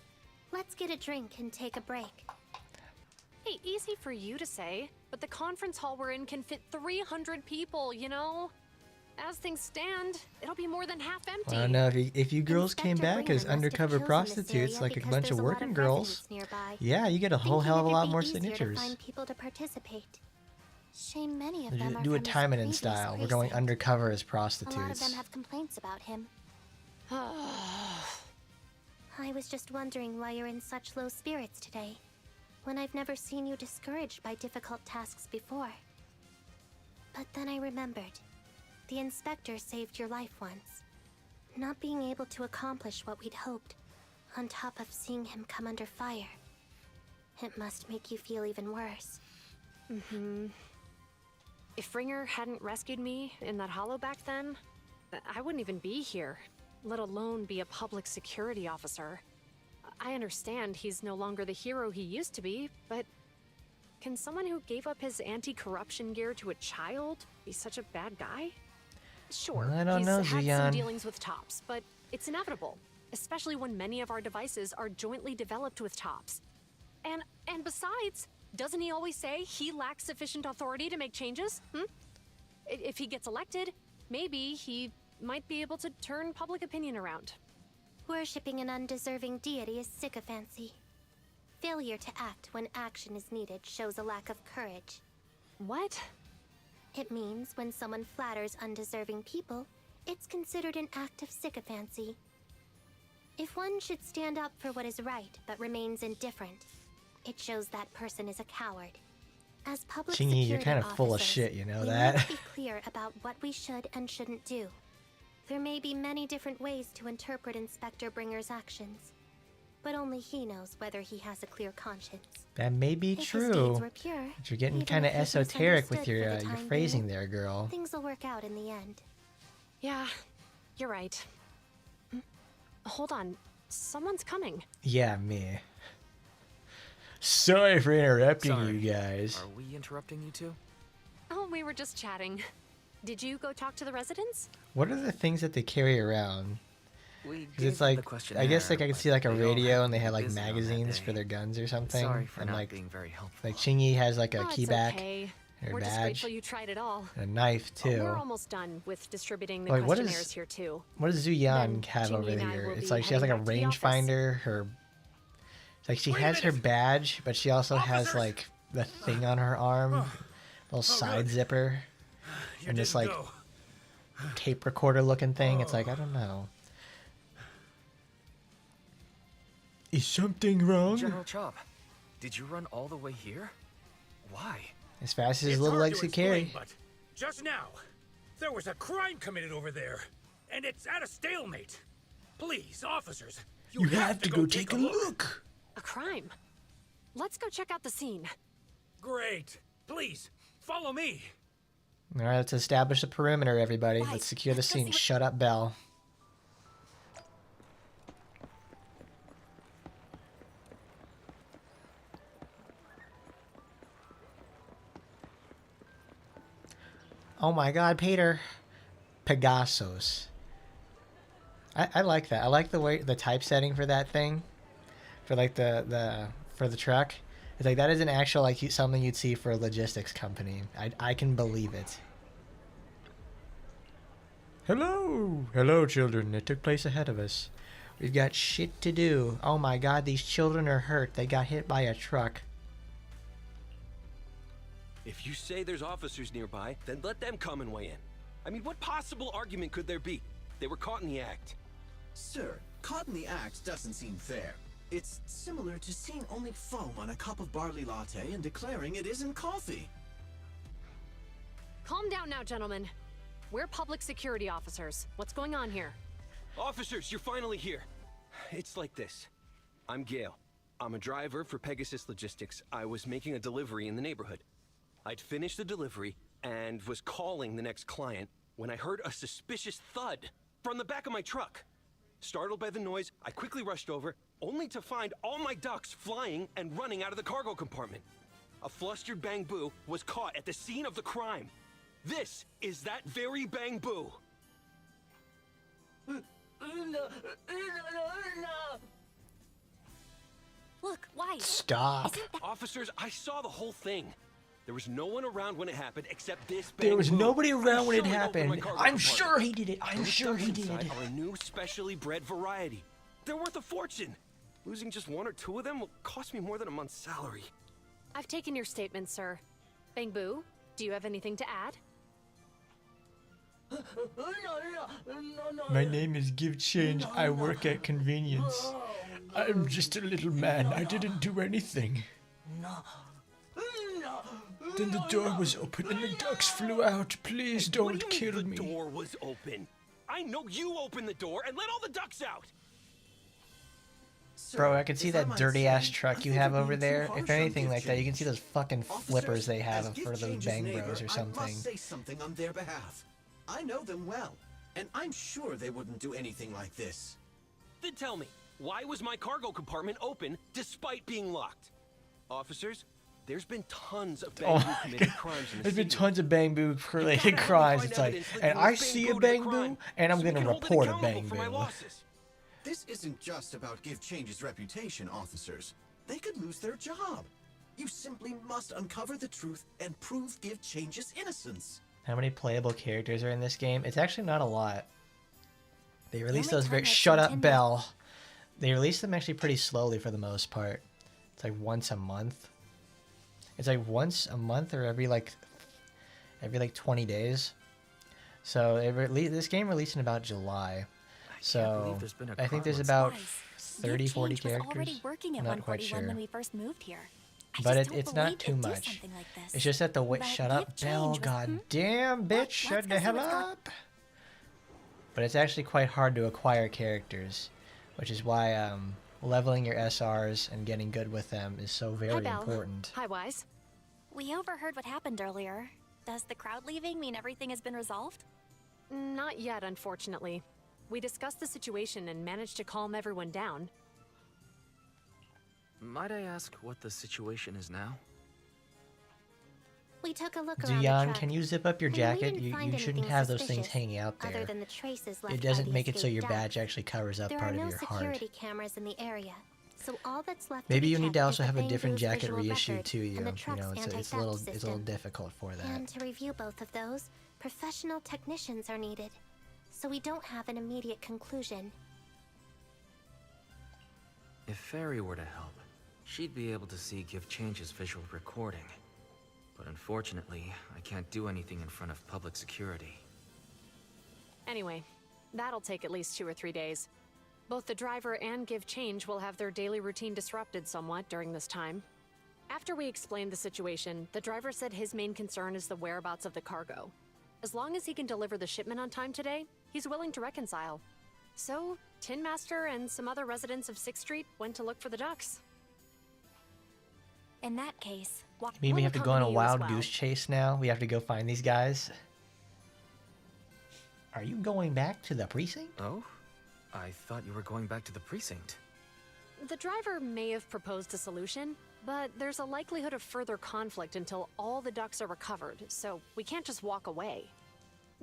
Let's get a drink and take a break. Hey, easy for you to say, but the conference hall we're in can fit 300 people, you know? As things stand, it'll be more than half empty. I don't know if you girls came Inspector back Bringer as must have undercover chosen this prostitutes, area like a because bunch of there's a lot working girls. residents nearby, Yeah, you get a whole thinking hell of a it'd lot be more easier to signatures. find people to participate. Shame many of them are Do a from his timing in previous style. We're going precinct. undercover as A lot of prostitutes. them have complaints about him. I was just wondering why you're in such low spirits today, when I've never seen you discouraged by difficult tasks before. But then I remembered. The inspector saved your life once. Not being able to accomplish what we'd hoped, on top of seeing him come under fire. It must make you feel even worse. If Bringer hadn't rescued me in that hollow back then, I wouldn't even be here, let alone be a public security officer. I understand he's no longer the hero he used to be, but can someone who gave up his anti-corruption gear to a child be such a bad guy? Sure, I don't he's know, had Zion. some dealings with Tops, but it's inevitable, especially when many of our devices are jointly developed with Tops. And besides, doesn't he always say he lacks sufficient authority to make changes? If he gets elected, maybe he might be able to turn public opinion around. Worshipping an undeserving deity is sycophancy. Failure to act when action is needed shows a lack of courage. What? It means when someone flatters undeserving people, it's considered an act of sycophancy. If one should stand up for what is right but remains indifferent, it shows that person is a coward. As public Chingy, you're security kind of full of officers, shit, you know we that? must be clear about what we should and shouldn't do. There may be many different ways to interpret Inspector Bringer's actions, but only he knows whether he has a clear conscience. That may be If his true. deeds were pure, But you're getting even kind of if he's esoteric with misunderstood for your the time phrasing being, there, girl. things will work out in the end. Yeah, you're right. Hold on, someone's coming. Yeah, me. Sorry for interrupting Sorry. you guys. Are we interrupting you two? Oh, we were just chatting. Did you go talk to the residents? What are the things that they carry around? We Because it's like, I guess like I could see like a radio and they had like magazines for their guns or something. Sorry for and not like, being very helpful. like Chingy has like a Oh, key it's back, okay. her We're just badge, grateful you tried it all. and a knife Oh, too. we're almost done with distributing the Like, what questionnaires is- here too. What does Then Zuyan have Chingy over and I here? will It's be like she has like a heading back to the office. rangefinder. Her, it's like she Wait a has her minute. badge, but she also has Officers! like the thing on her arm, little side good. zipper, You and this didn't like go. tape recorder looking thing. It's like I don't know. Is something wrong? General Chop, did you run all the way here? Why? As fast as his It's little hard legs to could carry. explain, but just now, there was a crime committed over there, and it's at a stalemate. Please, officers, You have to go take a look. A crime? let's go check out the scene. Great. Please, follow me. All right, let's establish the perimeter, everybody. Right, Let's secure the let's go scene. see what- Shut up, Belle. Oh my god, Peter. Pegasus. I like that. I like the way the typesetting for that thing. For like for the truck. It's like that is an actual like something you'd see for a logistics company. I can believe it. Hello. Hello, children. It took place ahead of us. We've got shit to do. Oh my god, these children are hurt. They got hit by a truck. If you say there's officers nearby, then let them come and weigh in. I mean, what possible argument could there be? They were caught in the act. Sir, caught in the act doesn't seem fair. It's similar to seeing only foam on a cup of barley latte and declaring it isn't coffee. Calm down now, gentlemen. We're public security officers. What's going on here? Officers, you're finally here. It's like this. I'm Gale. I'm a driver for Pegasus Logistics. I was making a delivery in the neighborhood. I'd finished the delivery and was calling the next client when I heard a suspicious thud from the back of my truck. Startled by the noise, I quickly rushed over, only to find all my ducks flying and running out of the cargo compartment. A flustered Bang Boo was caught at the scene of the crime. This is that very Bang Boo. Look, why? Stop. Officers, I saw the whole thing. There was no one around when it happened except this Bang There was Boo. nobody around when it I'm sure he opened my happened. cargo I'm compartment. sure he did it. I'm Those sure ducks he did. inside are a new specially bred variety. They're worth a fortune. Losing just one or two of them will cost me more than a month's salary. I've taken your statement, sir. Bang Boo, do you have anything to add? My name is Give Change. I work at convenience. I'm just a little man. I didn't do anything. Then the door was open and the ducks flew out. Please What don't do you kill mean me. the door was open? I know you opened the door and let all the ducks out. Sir, Bro, I can see if I that might dirty say, ass I truck you think have you're over being too there. harsh If on anything Give like that, you can see Change. those fucking flippers Officers, they have as Give for those Change's Bang neighbor, Bros or I something. must say something on their behalf. I know them well, and I'm sure they wouldn't do anything like this. Then tell me, why was my cargo compartment open despite being locked? Officers, there's been tons of Oh Bang Boo my committed god. crimes in the There's been city. tons of Bang Boo related gotta crimes. find It's like, evidence and linking I this see Bang a Boo to the Bang Boo, crime, and I'm so we gonna can hold it report a accountable Bang for my Boo. losses. This isn't just about Give Change's reputation, officers. They could lose their job. You simply must uncover the truth and prove Give Change's innocence. How many playable characters are in this game? It's actually not a lot. They release only those very. time I've Shut seen up, 10 Belle. They release them actually pretty slowly for the most part. It's like once a month. It's like once a month or every like 20 days. So this game released in about July. So believe there's been a I think there's crime. about Guys, 30, Give 40 Change was characters. already working at Not quite 141 sure. when we first moved here. I But just don't it's believe not too it'd do much. something like this. It's just that the way. But Shut Give up, Belle. Change was- God damn, bitch. Let's Shut go the see hell what's going- up. But it's actually quite hard to acquire characters, which is why leveling your SRs and getting good with them is so Hi, very Belle. important. Hi, Wise. We overheard what happened earlier. Does the crowd leaving mean everything has been resolved? Not yet, unfortunately. We discussed the situation and managed to calm everyone down. Might I ask what the situation is now? We took a look around the Zion, truck, can you zip up your and we jacket? didn't You find shouldn't anything have those things suspicious, hanging out other there. than the traces left It by doesn't the make it so your escaped badge duck. actually covers up There part are of no your heart. security cameras in the area, so all that's left Maybe to you be need to kept also is have the a different Bang Boo's jacket visual reissued record to you. and the You truck's know, it's a anti-theft little system. difficult for that. And to review both of those, professional technicians are needed, so we don't have an immediate conclusion. If Fairy were to help, she'd be able to see Give Change's visual recording. But unfortunately, I can't do anything in front of public security. Anyway, that'll take at least 2 or 3 days. Both the driver and Give Change will have their daily routine disrupted somewhat during this time. After we explained the situation, the driver said his main concern is the whereabouts of the cargo. As long as he can deliver the shipment on time today, he's willing to reconcile. So, Tin Master and some other residents of 6th Street went to look for the ducks. In that case, You mean we have to go on a wild goose chase now? We have to go find these guys? Are you going back to the precinct? Oh? I thought you were going back to the precinct. The driver may have proposed a solution, but there's a likelihood of further conflict until all the ducks are recovered, so we can't just walk away.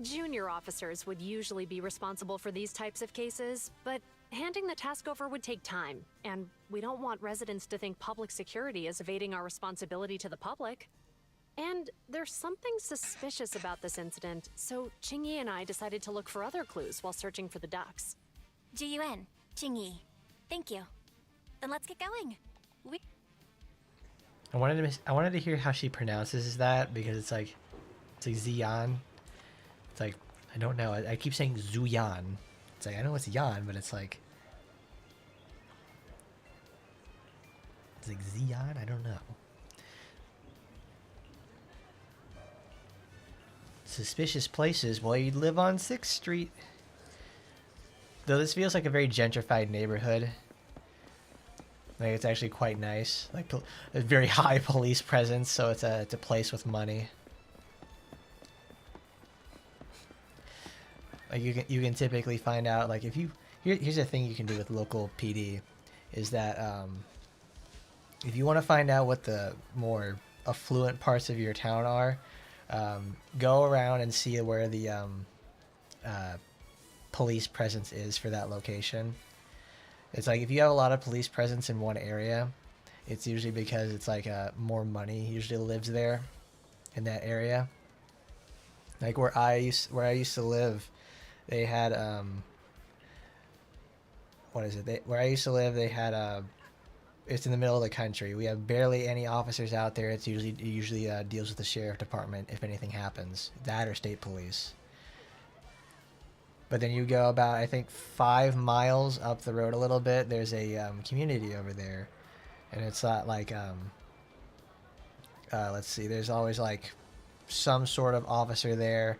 Junior officers would usually be responsible for these types of cases, but handing the task over would take time, and we don't want residents to think public security is evading our responsibility to the public. And there's something suspicious about this incident, so Qingyi and I decided to look for other clues while searching for the ducks. Jiyuan, Qingyi. Thank you. Then let's get going. I wanted to hear how she pronounces that, because it's like Xian. It's like, I don't know. I keep saying Zuyan. It's like, I know it's Yan, but it's like Xian? I don't know. Suspicious places. Well, you live on 6th Street. Though this feels like a very gentrified neighborhood. Like, it's actually quite nice. Like, a very high police presence, so it's a place with money. Like, you can typically find out, like, if you... Here's a thing you can do with local PD, is that, if you want to find out what the more affluent parts of your town are, go around and see where the, police presence is for that location. It's like, if you have a lot of police presence in one area, it's usually because it's like more money usually lives there in that area. Like where I used to live, they had where I used to live, they had it's in the middle of the country. We have barely any officers out there. It usually deals with the sheriff department if anything happens, that or state police. But then you go about, I think, 5 miles up the road a little bit, there's a community over there. And it's not like, let's see, there's always like some sort of officer there,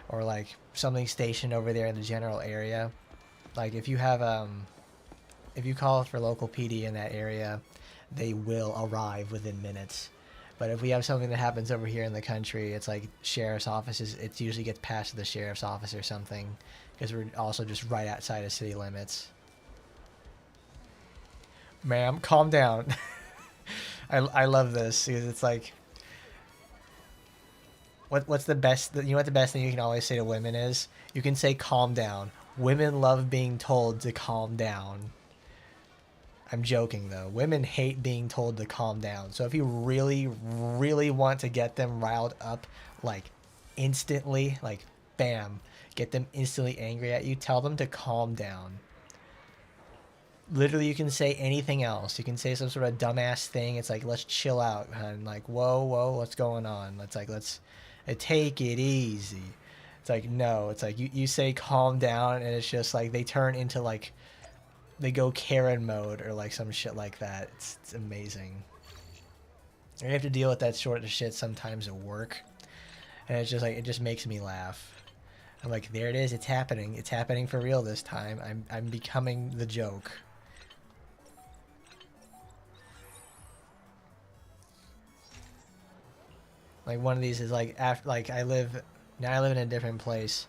or like something stationed over there in the general area. Like if you have, if you call for local PD in that area, they will arrive within minutes. But if we have something that happens over here in the country, it's like sheriff's offices, it usually gets passed to the sheriff's office or something. Because we're also just right outside of city limits. Ma'am, calm down. I love this because it's like, what's the best? You know what the best thing you can always say to women is? You can say calm down. Women love being told to calm down. I'm joking though. Women hate being told to calm down. So if you really, really want to get them riled up, like instantly, like bam. Get them instantly angry at you, tell them to calm down. Literally, you can say anything else. You can say some sort of dumbass thing. It's like, let's chill out, hun. Like, whoa, what's going on? Let's take it easy. It's like, no. It's like, you say calm down, and it's just like, they turn into like, they go Karen mode, or like some shit like that. It's amazing. I have to deal with that sort of shit sometimes at work. And it's just like, it just makes me laugh. I'm like, there it is, it's happening. It's happening for real this time. I'm becoming the joke. Like one of these is like, after, like I live in a different place,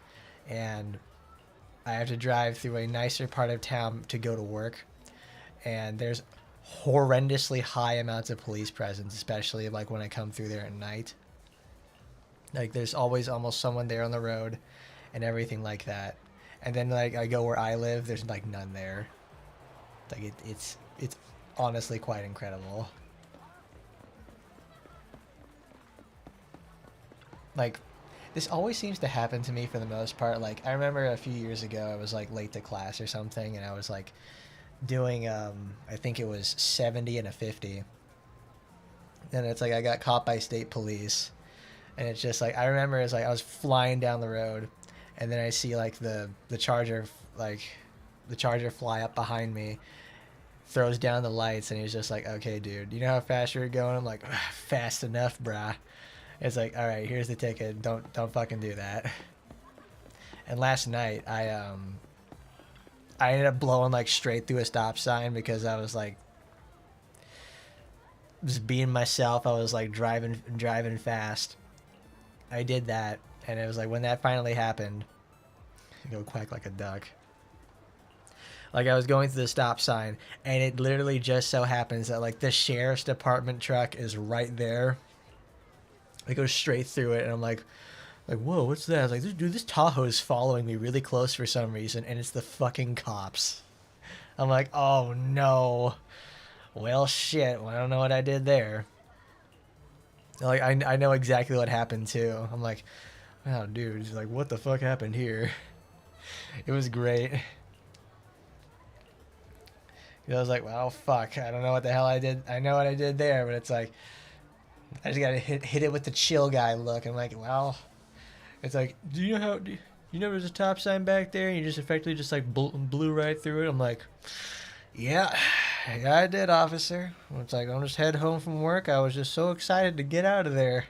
and I have to drive through a nicer part of town to go to work, and there's horrendously high amounts of police presence, especially like when I come through there at night. Like there's always almost someone there on the road and everything like that. And then like I go where I live, there's like none there. Like it's honestly quite incredible. Like this always seems to happen to me for the most part. Like I remember a few years ago I was like late to class or something, and I was like doing I think it was 70 and a 50. And it's like I got caught by state police. And it's just like I remember it's like I was flying down the road, and then I see like the charger fly up behind me, throws down the lights, and he's just like, okay dude, you know how fast you're going? I'm like, fast enough brah. It's like, all right, here's the ticket, don't fucking do that. And last night I ended up blowing like straight through a stop sign because I was like just being myself. I was like driving fast. I did that, and it was like when that finally happened, I go quack like a duck. Like I was going through the stop sign, and it literally just so happens that like the sheriff's department truck is right there. It goes straight through it, and I'm like, whoa, what's that? I was like, dude, this Tahoe is following me really close for some reason, and it's the fucking cops. I'm like, oh no. Well, shit. Well, I don't know what I did there. Like, I know exactly what happened too. I'm like, oh, dude, like, what the fuck happened here? It was great. I was like, well, fuck. I don't know what the hell I did. I know what I did there, but it's like, I just gotta hit it with the chill guy look. I'm like, well, it's like, you know there's a top sign back there, and you just effectively just like blew right through it. I'm like, yeah, I did, officer. It's like, I'm just head home from work. I was just so excited to get out of there.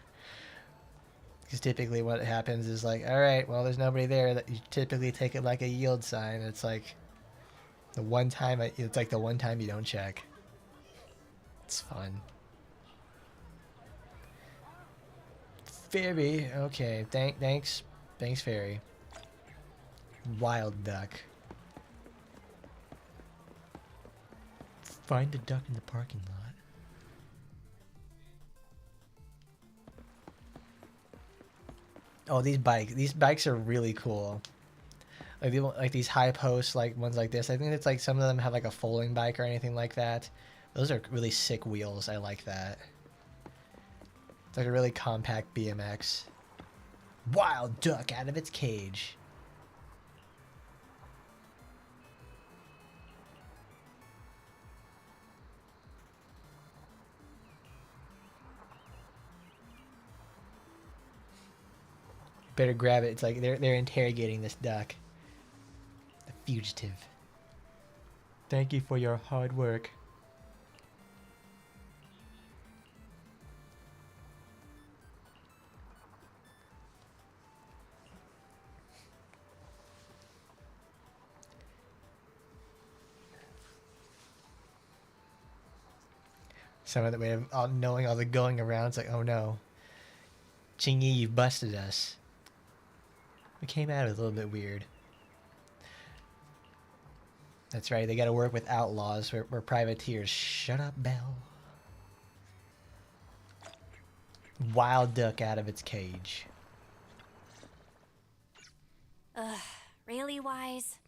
Because typically what happens is like, all right, well, there's nobody there. That you typically take it like a yield sign. It's like the one time you don't check. It's fun. Fairy, okay. Thanks, Fairy. Wild duck. Find a duck in the parking lot. Oh, these bikes are really cool. Like these high posts, like ones like this. I think it's like some of them have like a folding bike or anything like that. Those are really sick wheels. I like that. It's like a really compact BMX. Wild duck out of its cage. Better grab it. It's like they're interrogating this duck. The fugitive. Thank you for your hard work. Some of the way of knowing all the going around, it's like, oh no. Chingy, you've busted us. We came out of it a little bit weird. That's right, they gotta work with outlaws. We're privateers. Shut up, Belle. Wild duck out of its cage. Ugh, really, Wise?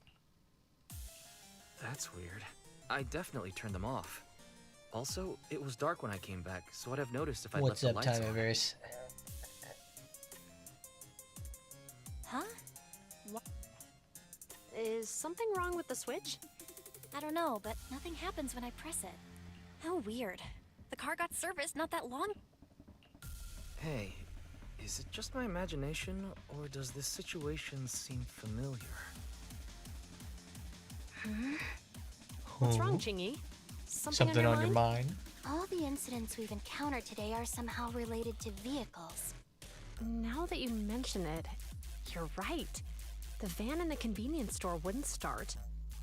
That's weird. I definitely turned them off. Also, it was dark when I came back, so I'd have noticed if I left the lights on. What's up, Timeverse? Huh? Is something wrong with the switch? I don't know, but nothing happens when I press it. How weird. The car got serviced not that long. Hey, is it just my imagination, or does this situation seem familiar? What's wrong, Chingy? Something on your mind? All the incidents we've encountered today are somehow related to vehicles. Now that you mention it, you're right. The van in the convenience store wouldn't start.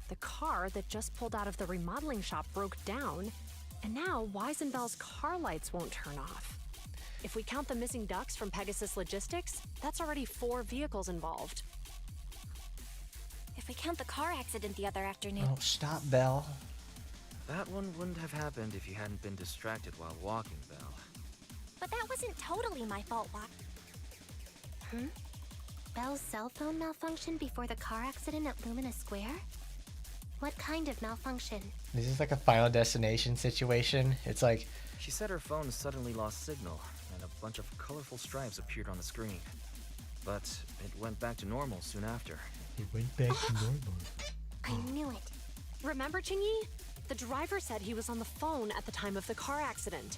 The car that just pulled out of the remodeling shop broke down. And now Wise and Belle's car lights won't turn off. If we count the missing ducks from Pegasus Logistics, that's already 4 vehicles involved. If we count the car accident the other afternoon. Oh, stop, Belle. That one wouldn't have happened if you hadn't been distracted while walking, Belle. But that wasn't totally my fault, Belle's cell phone malfunctioned before the car accident at Lumina Square? What kind of malfunction? This is like a Final Destination situation. It's like... She said her phone suddenly lost signal, and a bunch of colorful stripes appeared on the screen. But it went back to normal soon after. It went back to normal. I knew it. Remember, Chingy? The driver said he was on the phone at the time of the car accident.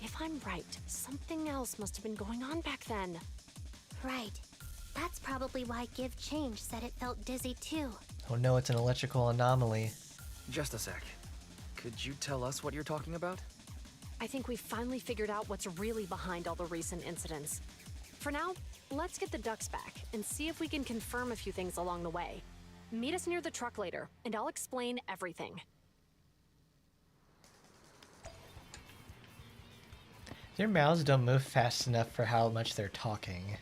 If I'm right, something else must have been going on back then. Right. That's probably why Give Change said it felt dizzy too. Oh no, it's an electrical anomaly. Just a sec. Could you tell us what you're talking about? I think we've finally figured out what's really behind all the recent incidents. For now, let's get the ducks back and see if we can confirm a few things along the way. Meet us near the truck later, and I'll explain everything. Their mouths don't move fast enough for how much they're talking.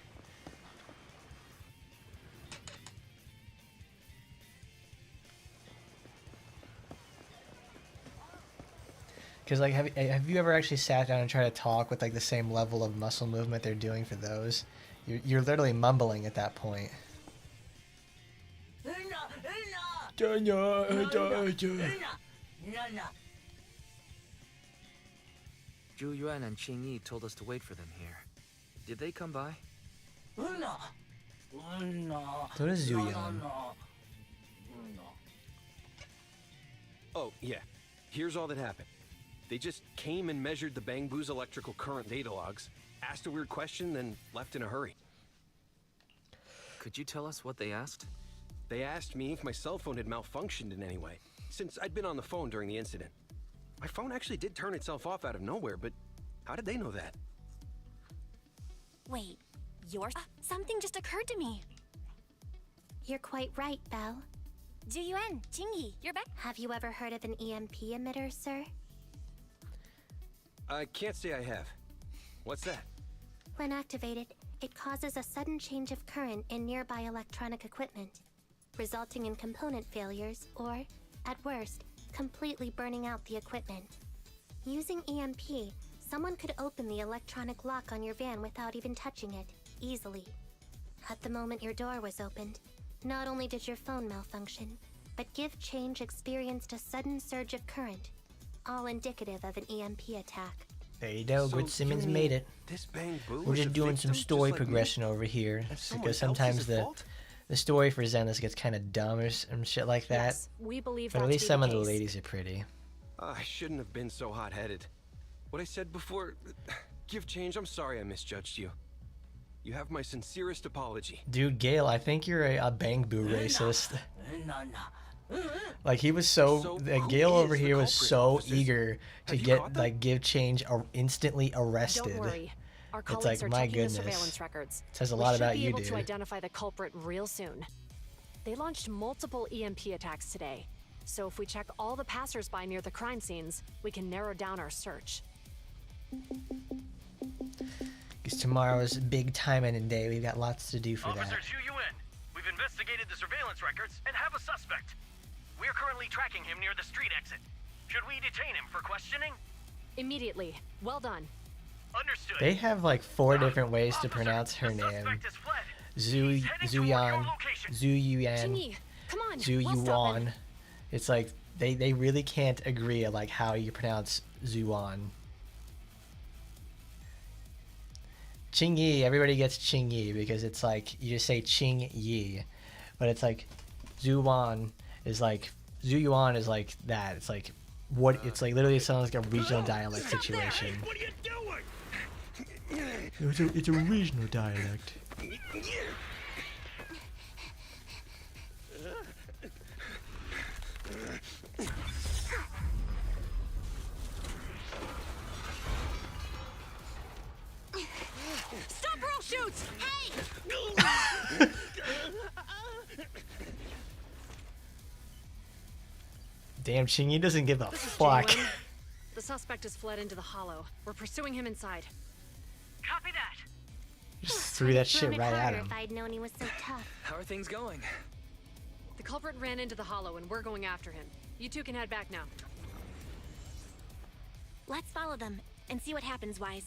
Because like, have you ever actually sat down and tried to talk with like the same level of muscle movement they're doing for those? You're literally mumbling at that point. Zhu Yuan and Qing Yi told us to wait for them here. Did they come by? So does Zuyan. Oh, yeah. Here's all that happened. They just came and measured the Bangbu's electrical current data logs, asked a weird question, then left in a hurry. Could you tell us what they asked? They asked me if my cell phone had malfunctioned in any way, since I'd been on the phone during the incident. My phone actually did turn itself off out of nowhere, but how did they know that? Wait, something just occurred to me. You're quite right, Belle. Juyuan, Qingyi, you're back. Have you ever heard of an EMP emitter, sir? I can't say I have. What's that? When activated, it causes a sudden change of current in nearby electronic equipment, resulting in component failures or, at worst, completely burning out the equipment. Using EMP, someone could open the electronic lock on your van without even touching it, easily. At the moment your door was opened, not only did your phone malfunction, but Give Change experienced a sudden surge of current, all indicative of an EMP attack. There you go, So Grit Simmons you made mean it. This Bangbu We're is just a doing victim some story just like me? progression over here, And someone because else is sometimes at the fault? story for Zenless gets kind of dumb and shit like that. Yes, we believe But that at to least be some the of the case. ladies are pretty. I shouldn't have been so hot-headed. What I said before, Give Change, I'm sorry I misjudged you. You have my sincerest apology. Dude, Gale, I think you're a Bangbu racist. Like he was so, So, who Gale over is the here was culprit, so officers? eager to Have you get caught them? like Give Change instantly arrested. Don't worry. Our It's colleagues like, are my checking goodness. the surveillance records. Says a We lot should about be you, able dude. to identify the culprit real soon. They launched multiple EMP attacks today, so if we check all the passersby near the crime scenes, we can narrow down our search. Because tomorrow's big time in a day. We've got lots to do for that. Officer Zhu Yuan, we've investigated the surveillance records and have a suspect. We're currently tracking him near the street exit. Should we detain him for questioning? Immediately. Well done. Understood. They have like 4 different ways to Officer, pronounce her the name. suspect has fled. Zhu He's headed toward your Zuyan, location. Zhu Yuan, Qingyi, come on. Zhu we'll stop Yuan. him. It's like they really can't agree on like how you pronounce Zuan. Qingyi, everybody gets Qingyi because it's like you just say Qingyi, but it's like Zuan is like Zuyuan is like that. It's like what it's like literally sounds like a regional dialect situation. What are you doing? It's a regional dialect. Stop or I'll shoot! Hey! Damn, Qingyi doesn't give a This is fuck. Jaylen. The suspect has fled into the hollow. We're pursuing him inside. Copy that. Just threw that shit Thrown it right at harder him. if I'd known he was so tough. How are things going? The culprit ran into the hollow and we're going after him. You two can head back now. Let's follow them and see what happens, Wise.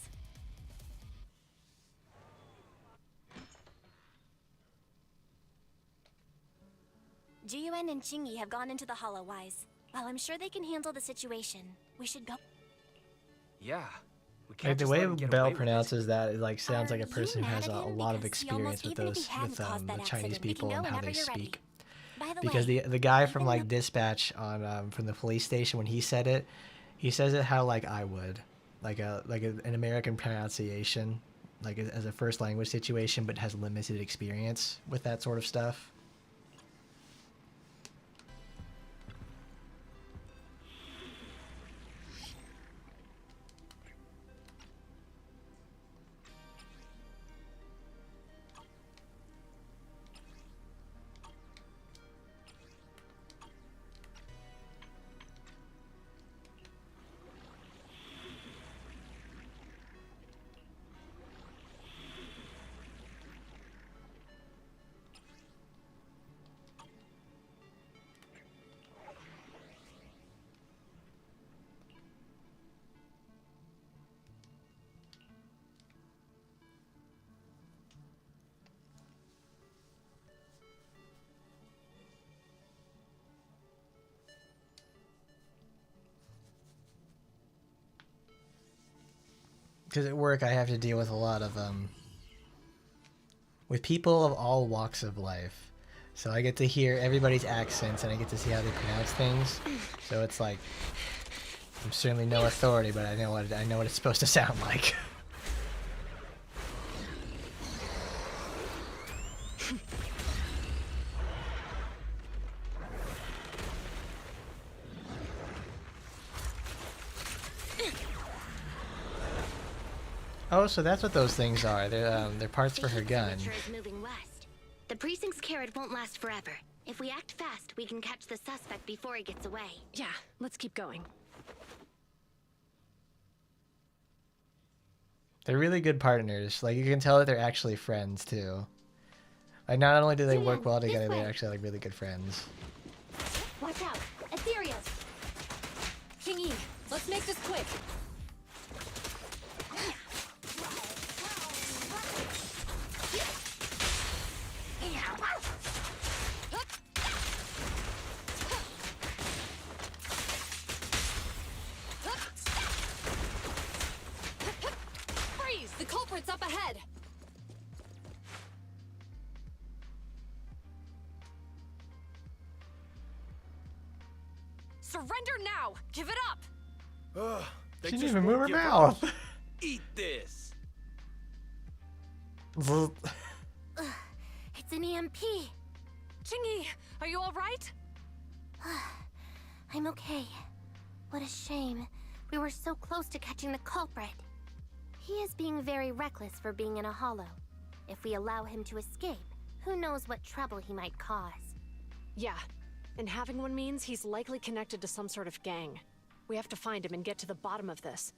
Jiyuan and Qingyi have gone into the hollow, Wise. While I'm sure they can handle the situation, we should go. Yeah. We Like can't the just way let him get Belle away with it. pronounces that, it like sounds Are like a you person who has mad a at him? lot of Because he experience almost, with even if those he hadn't caused the that Chinese accident, we can people go and how whenever they you're ready. speak. By the Because way, the guy from even like though- dispatch on from the police station when he said it, he says it how like I would, an American pronunciation, like as a first language situation, but has limited experience with that sort of stuff. Because at work I have to deal with a lot of with people of all walks of life. So I get to hear everybody's accents and I get to see how they pronounce things. So it's like I'm certainly no authority, but I know what it's supposed to sound like. Oh, so that's what those things are. They're parts for her gun. The is moving west. The precinct's carrot won't last forever. If we act fast, we can catch the suspect before he gets away. Yeah, let's keep going. They're really good partners. Like, you can tell that they're actually friends, too. Like, not only do they work well together, they're actually, like, really good friends. Watch out! Ethereal! Kingy, let's make this quick. The culprit's up ahead! Surrender now! Give it up! Ugh, She didn't even move her mouth! Eat this! Ugh, it's an EMP! Chingy, are you alright? I'm okay. What a shame. We were so close to catching the culprit. He is being very reckless for being in a hollow. If we allow him to escape, who knows what trouble he might cause. Yeah, and having one means he's likely connected to some sort of gang. We have to find him and get to the bottom of this.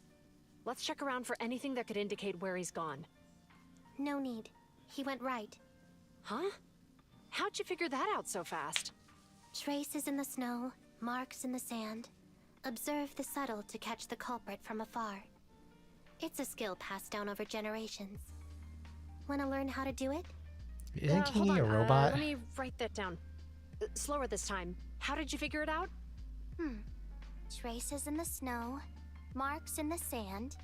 Let's check around for anything that could indicate where he's gone. No need. He went right. Huh? How'd you figure that out so fast? Traces in the snow, marks in the sand. Observe the subtle to catch the culprit from afar. It's a skill passed down over generations. Want to learn how to do it? Isn't hold Kingy a on, robot? let me write that down. Slower this time. How did you figure it out? Traces in the snow, marks in the sand.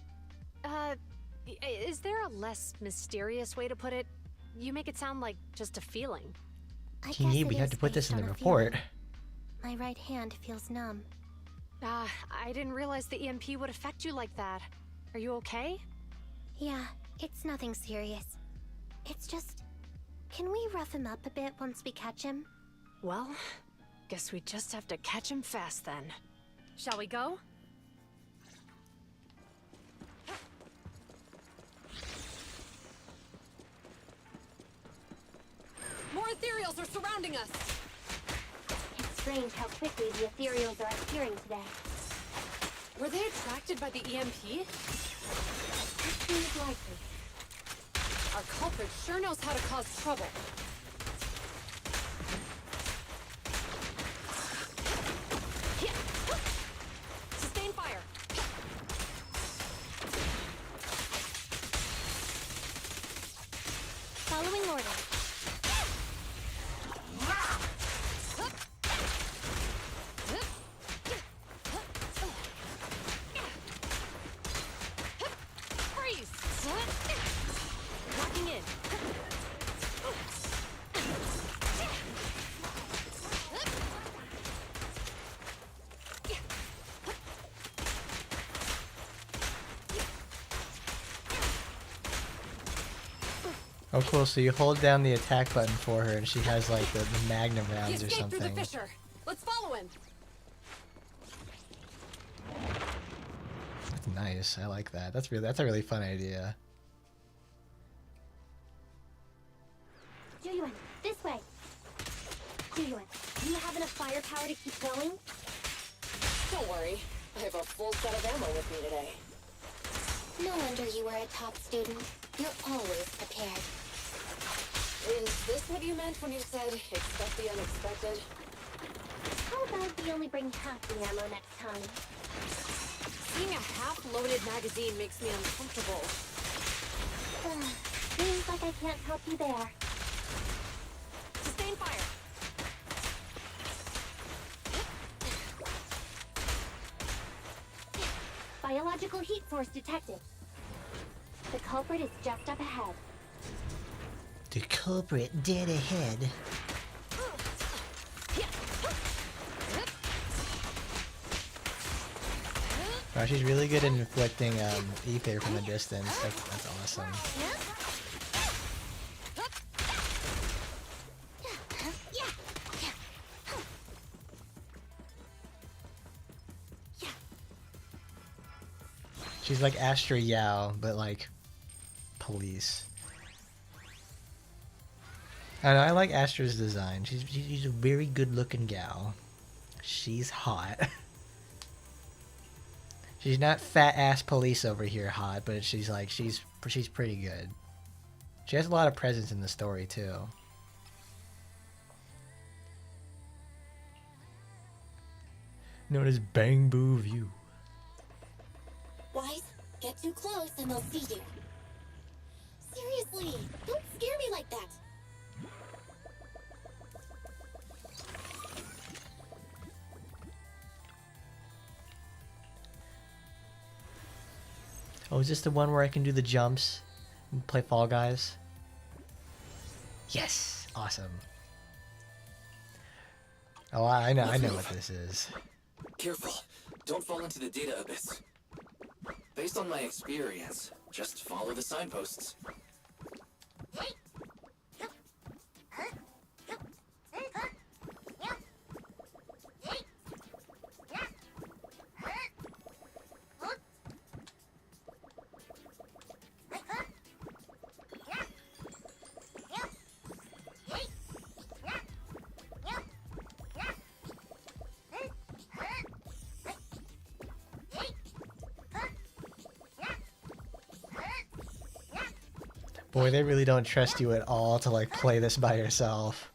Is there a less mysterious way to put it? You make it sound like just a feeling. Kingy, we had to put this in the report. My right hand feels numb. I didn't realize the EMP would affect you like that. Are you okay? Yeah, it's nothing serious. It's just... Can we rough him up a bit once we catch him? Well, guess we just have to catch him fast then. Shall we go? More ethereals are surrounding us! It's strange how quickly the ethereals are appearing today. Were they attracted by the EMP? It seems likely. Our culprit sure knows how to cause trouble. Sustain fire! Following order. Oh cool, so you hold down the attack button for her and she has like the magnum He rounds or escaped through the something. fissure. Let's follow him. That's nice, I like that. That's a really fun idea. Juyuan, this way. Juyuan, do you have enough firepower to keep going? Don't worry. I have a full set of ammo with me today. No wonder you were a top student. You're always prepared. Is this what you meant when you said expect the unexpected? How about we only bring half the ammo next time? Seeing a half-loaded magazine makes me uncomfortable. Seems like I can't help you there. Sustain fire! Biological heat source detected. The culprit is just up ahead. The culprit dead ahead. Wow, she's really good at inflicting ether from a distance. That's awesome. She's like Astra Yao, but like police. I don't know, I like Astra's design. She's a very good looking gal. She's hot. She's not fat ass police over here hot, but she's like she's pretty good. She has a lot of presence in the story too. Known as Bang Boo View. Wise, get too close and they'll see you. Seriously, don't scare me like that. Oh, is this the one where I can do the jumps and play Fall Guys? Yes! Awesome. Oh, I know what this is. Careful. Don't fall into the data abyss. Based on my experience, just follow the signposts. Boy, they really don't trust you at all to like play this by yourself.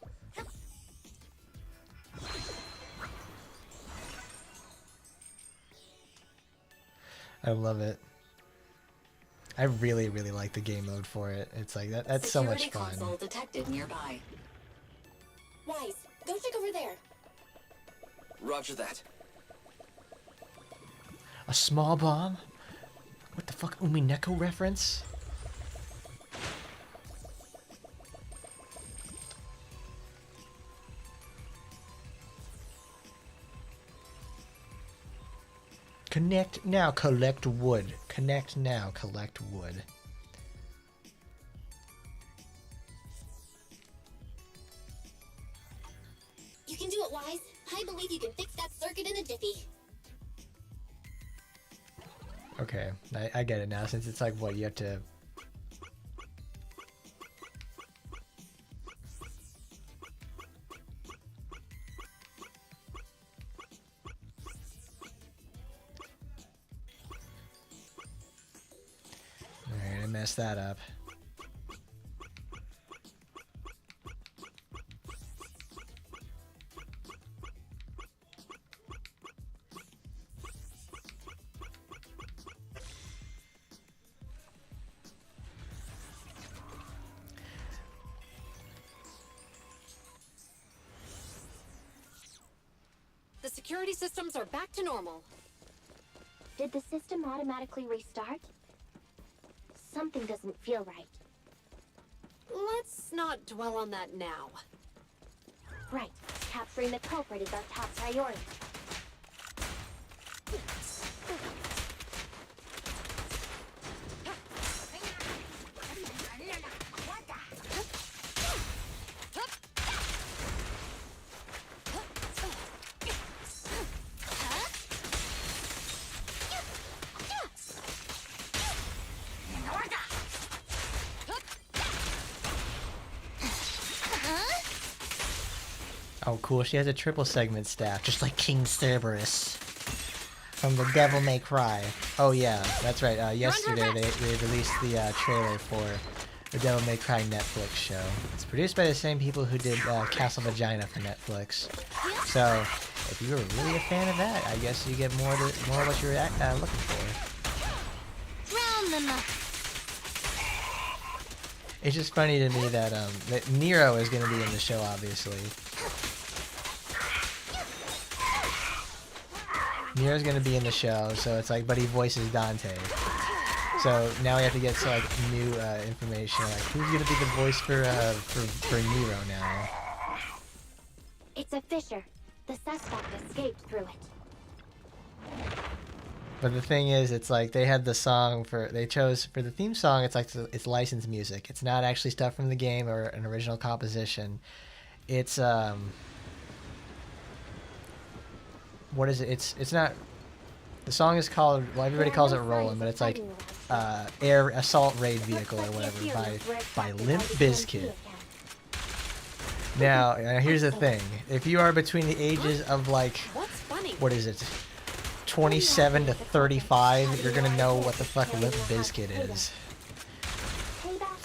I love it. I really like the game mode for it. It's like that's so much fun. Security console detected nearby. Wise, go check over there. Roger that. A small bomb? What the fuck, Umineko reference? Connect now, collect wood. Connect now, collect wood. You can do it, Wise. I believe you can fix that circuit in a jiffy. Okay, I get it now, since it's like, what, you have to... Alright, I messed that up. The security systems are back to normal. Did the system automatically restart? Something doesn't feel right. Let's not dwell on that now. Right. Capturing the culprit is our top priority. Oh, cool. She has a triple segment staff, just like King Cerberus from the Devil May Cry. Oh yeah, that's right. Yesterday they released the trailer for the Devil May Cry Netflix show. It's produced by the same people who did Castle Vagina for Netflix. So if you were really a fan of that, I guess you get more of what you're looking for. Drown them. It's just funny to me that that Nero is going to be in the show, obviously. Nero's gonna be in the show, so it's like, but he voices Dante. So So now we have to get to like new information. Like who's gonna be the voice for Nero now? It's a fissure. The suspect escaped through it. But the thing is, it's like they had the song they chose for the theme song. It's like it's licensed music. It's not actually stuff from the game or an original composition. It's what is it? It's not. The song is called, well, everybody calls it Rollin', but it's like Air Assault Raid Vehicle or whatever by Limp Bizkit. Now, here's the thing. If you are between the ages of like, what is it, 27 to 35, you're going to know what the fuck Limp Bizkit is.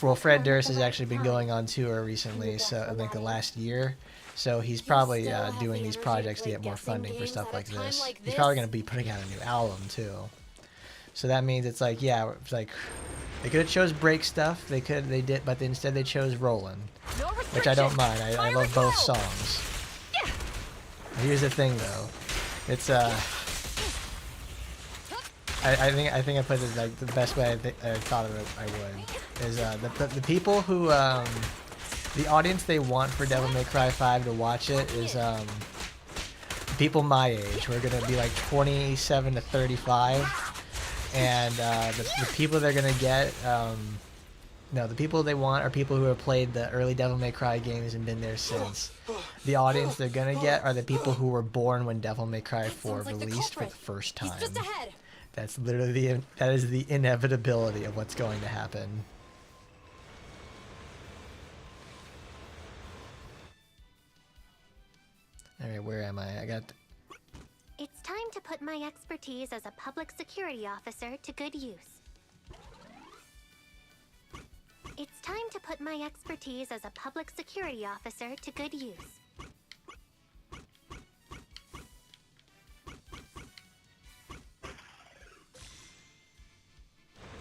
Well, Fred Durst has actually been going on tour recently, so I think the last year. So he's probably doing these projects to get more funding for stuff like this. He's probably going to be putting out a new album too. So that means it's like, yeah, it's like they could have chose break stuff. They did, but instead they chose Rollin', which I don't mind. I love both songs. Here's the thing though, it's I think I put it like the best way I thought of it I would is the people who the audience they want for Devil May Cry 5 to watch it is people my age who are gonna be like 27 to 35, and the people they're gonna get no, the people they want are people who have played the early Devil May Cry games and been there since. The audience they're gonna get are the people who were born when Devil May Cry 4 released for the first time. That's literally that is the inevitability of what's going to happen. Alright, where am I? I got... It's time to put my expertise as a public security officer to good use. It's time to put my expertise as a public security officer to good use.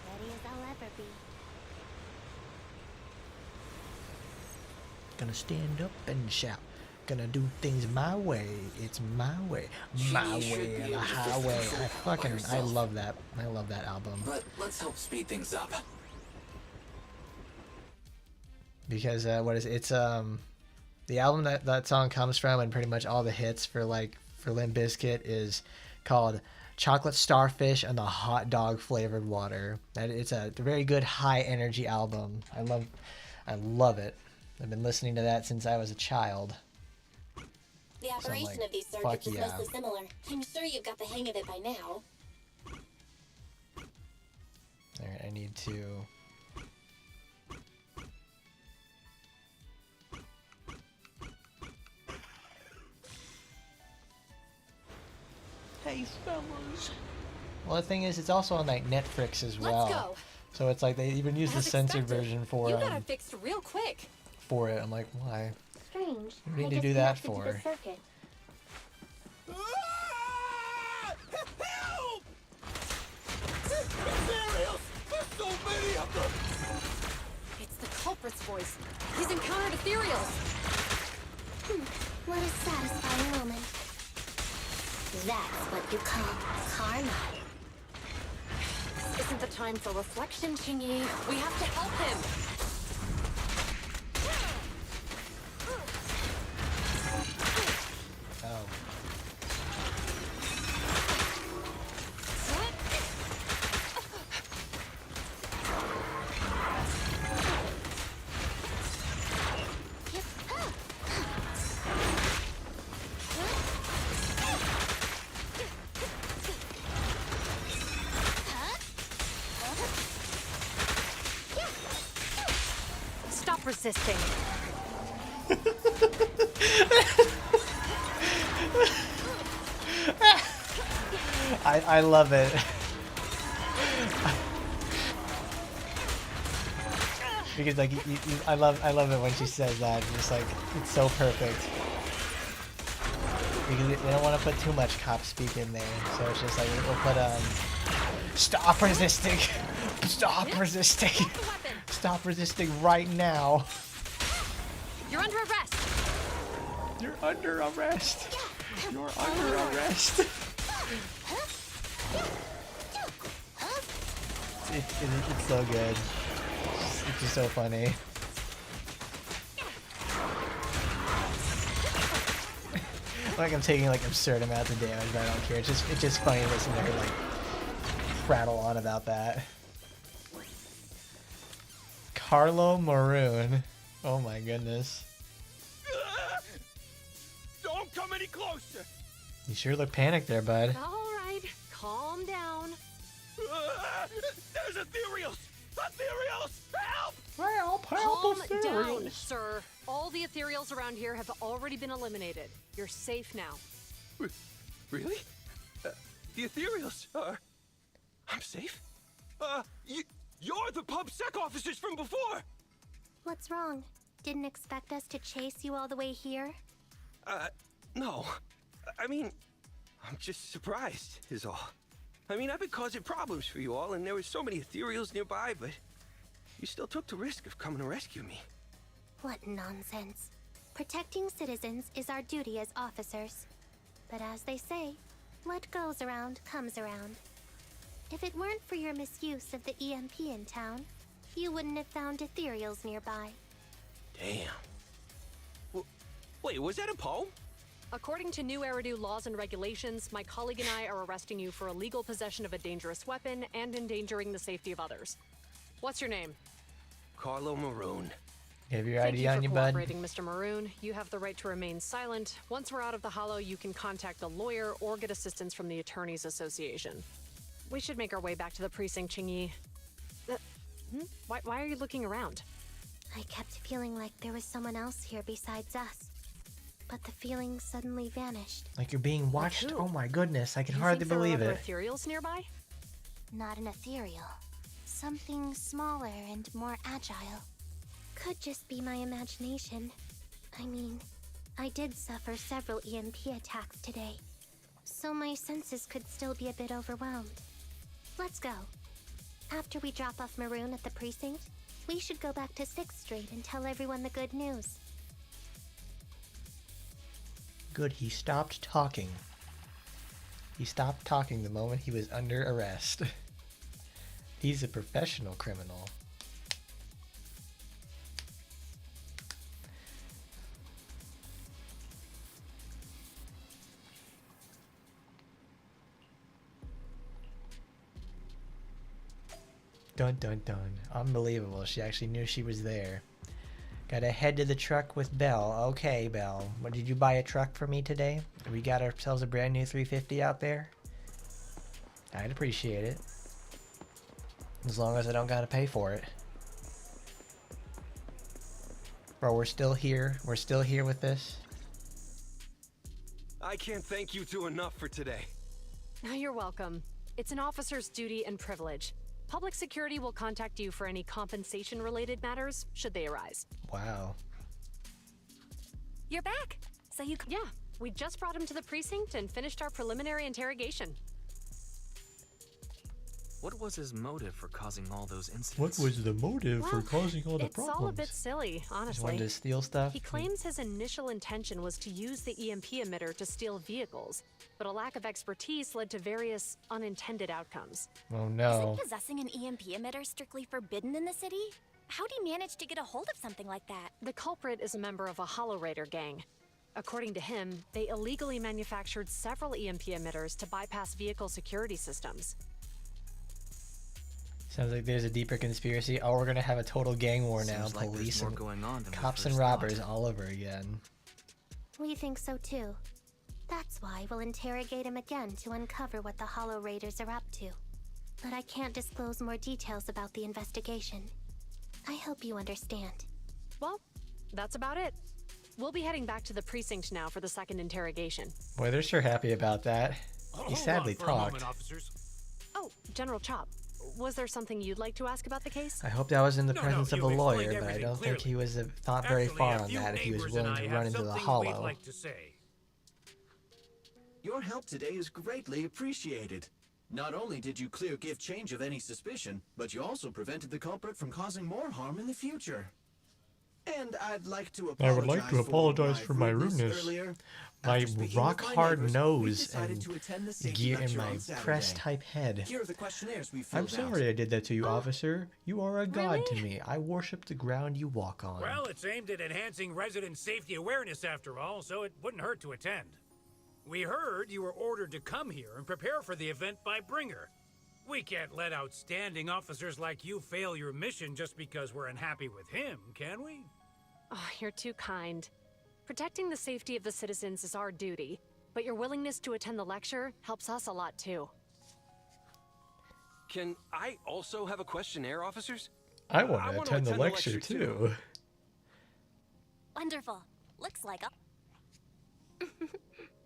Ready as I'll ever be. Gonna stand up and shout. Gonna do things my way. It's my way. My way and the highway. I love that. I love that album. But let's help speed things up. Because what is it? It's the album that song comes from, and pretty much all the hits for Limp Bizkit is called Chocolate Starfish and the Hot Dog Flavored Water. It's a very good high energy album. I love it. I've been listening to that since I was a child. The operation of these circuits is mostly similar. I'm sure you've got the hang of it by now. Alright, I need to... Hey, fellas. Well, the thing is, it's also on like Netflix as well. Let's go. So it's like they even use the censored version for You got it fixed real quick. for it. I'm like, why? Strange. What do you need to do that for? Help! Serious? There's so many of them! It's the culprit's voice. He's encountered ethereals. What a satisfying moment. That's what you call karma. This isn't the time for reflection, Chingy. We have to help him. Oh. Stop resisting. I love it. Because like I love it when she says that. Just like it's so perfect. Because they don't want to put too much cop speak in there, so it's just like we'll put stop resisting, stop resisting, stop resisting right now. You're under arrest. You're under arrest. You're under arrest. It's so good. It's just so funny. Like I'm taking like absurd amounts of damage, but I don't care. It's just funny to listen to her like prattle on about that. Carlo Maroon. Oh my goodness. Don't come any closer! You sure look panicked there, bud. Alright, calm down. There's ethereals! Ethereals! Help! Calm down, sir. All the ethereals around here have already been eliminated. You're safe now. Really? The ethereals are... I'm safe? You're the pub sec officers from before! What's wrong? Didn't expect us to chase you all the way here? No. I mean, I'm just surprised, is all. I mean, I've been causing problems for you all, and there were so many ethereals nearby, but you still took the risk of coming to rescue me. What nonsense. Protecting citizens is our duty as officers. But as they say, what goes around comes around. If it weren't for your misuse of the EMP in town, you wouldn't have found ethereals nearby. Damn. Wait, was that a poem? According to New Eridu laws and regulations, my colleague and I are arresting you for illegal possession of a dangerous weapon and endangering the safety of others. What's your name? Carlo Maroon. You have your Thank ID you on for you, bud? cooperating, Mr. Maroon. You have the right to remain silent. Once we're out of the hollow, you can contact a lawyer or get assistance from the Attorneys Association. We should make our way back to the precinct, Qingyi. Why are you looking around? I kept feeling like there was someone else here besides us. But the feeling suddenly vanished. Like you're being watched? who? Oh my goodness, I can Do you hardly think there are believe other it. ethereals nearby? Not an ethereal. Something smaller and more agile. Could just be my imagination. I mean, I did suffer several EMP attacks today, so my senses could still be a bit overwhelmed. Let's go. After we drop off Maroon at the precinct, we should go back to 6th Street and tell everyone the good news. Good, he stopped talking. He stopped talking the moment he was under arrest. He's a professional criminal. Dun dun dun. Unbelievable. She actually knew she was there. Gotta head to the truck with Belle. Okay, Belle. What, did you buy a truck for me today? We got ourselves a brand new 350 out there. I'd appreciate it. As long as I don't gotta pay for it. Bro, we're still here. We're still here with this. I can't thank you two enough for today. You're welcome. It's an officer's duty and privilege. Public security will contact you for any compensation-related matters, should they arise. Wow. You're back. So you... Yeah, we just brought him to the precinct and finished our preliminary interrogation. What was his motive for causing all those incidents? What was the motive for causing all the It's problems? all a bit silly, honestly. Just wanted to steal stuff? He claims his initial intention was to use the EMP emitter to steal vehicles, but a lack of expertise led to various unintended outcomes. Oh no. Isn't possessing an EMP emitter strictly forbidden in the city? How'd he manage to get a hold of something like that? The culprit is a member of a Hollow Raider gang. According to him, they illegally manufactured several EMP emitters to bypass vehicle security systems. Sounds like there's a deeper conspiracy. Oh, we're gonna have a total gang war now. Seems like there's Police more and going on than we cops and first robbers thought. all over again. We think so too. That's why we'll interrogate him again to uncover what the Hollow Raiders are up to. But I can't disclose more details about the investigation. I hope you understand. Well, that's about it. We'll be heading back to the precinct now for the second interrogation. Boy, they're sure happy about that. He Hold sadly on for a talked. moment, officers. Oh, General Chop, was there something you'd like to ask about the case? I hope that was in the No, presence of a you've lawyer, explained but I everything don't think clearly. he was thought very Actually, far a on few that if he was neighbors willing and to I run have into the something hollow. We'd like to say. Your help today is greatly appreciated. Not only did you clear Give Change of any suspicion, but you also prevented the culprit from causing more harm in the future. And I'd like to I would like to apologize my for my rudeness rudeness. earlier. My After speaking with rock my hard neighbors, we nose decided and to attend the safety gear in lecture my on Saturday. press type head. Here are the questionnaires we I'm filled out. sorry I did that to you, officer. You are a god to me. I worship the ground you walk on. Well, it's aimed at enhancing resident safety awareness after all, so it wouldn't hurt to attend. We heard you were ordered to come here and prepare for the event by Bringer. We can't let outstanding officers like you fail your mission just because we're unhappy with him, can we? Oh, you're too kind. Protecting the safety of the citizens is our duty, but your willingness to attend the lecture helps us a lot too. Can I also have a questionnaire, officers? I want to attend the lecture too. Wonderful. Looks like a...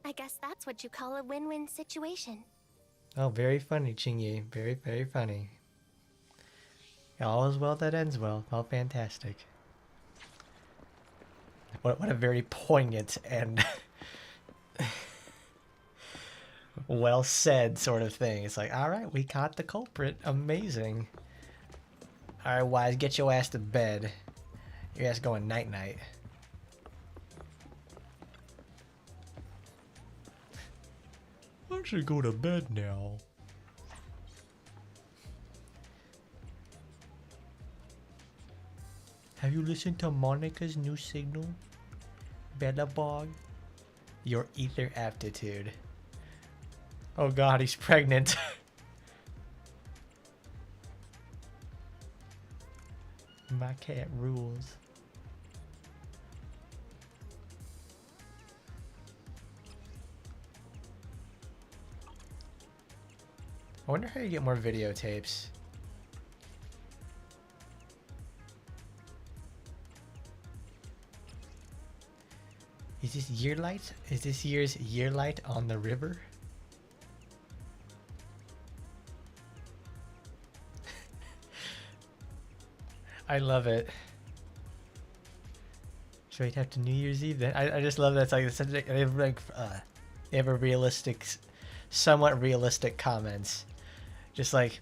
I guess that's what you call a win-win situation. Oh, very funny, Chingyi. Very, very funny. All is well that ends well. All fantastic. What a very poignant and well said sort of thing. It's like, all right, we caught the culprit. Amazing. All right, Wise, get your ass to bed. Your ass going night-night. I should go to bed now. Have you listened to Monica's new signal? Bellabog? Your ether aptitude. Oh god, he's pregnant. My cat rules. I wonder how you get more videotapes. Is this year light? Is this year's year light on the river? I love it. Straight after New Year's Eve. Then I just love that. It's like such they have a realistic, somewhat realistic comments, just like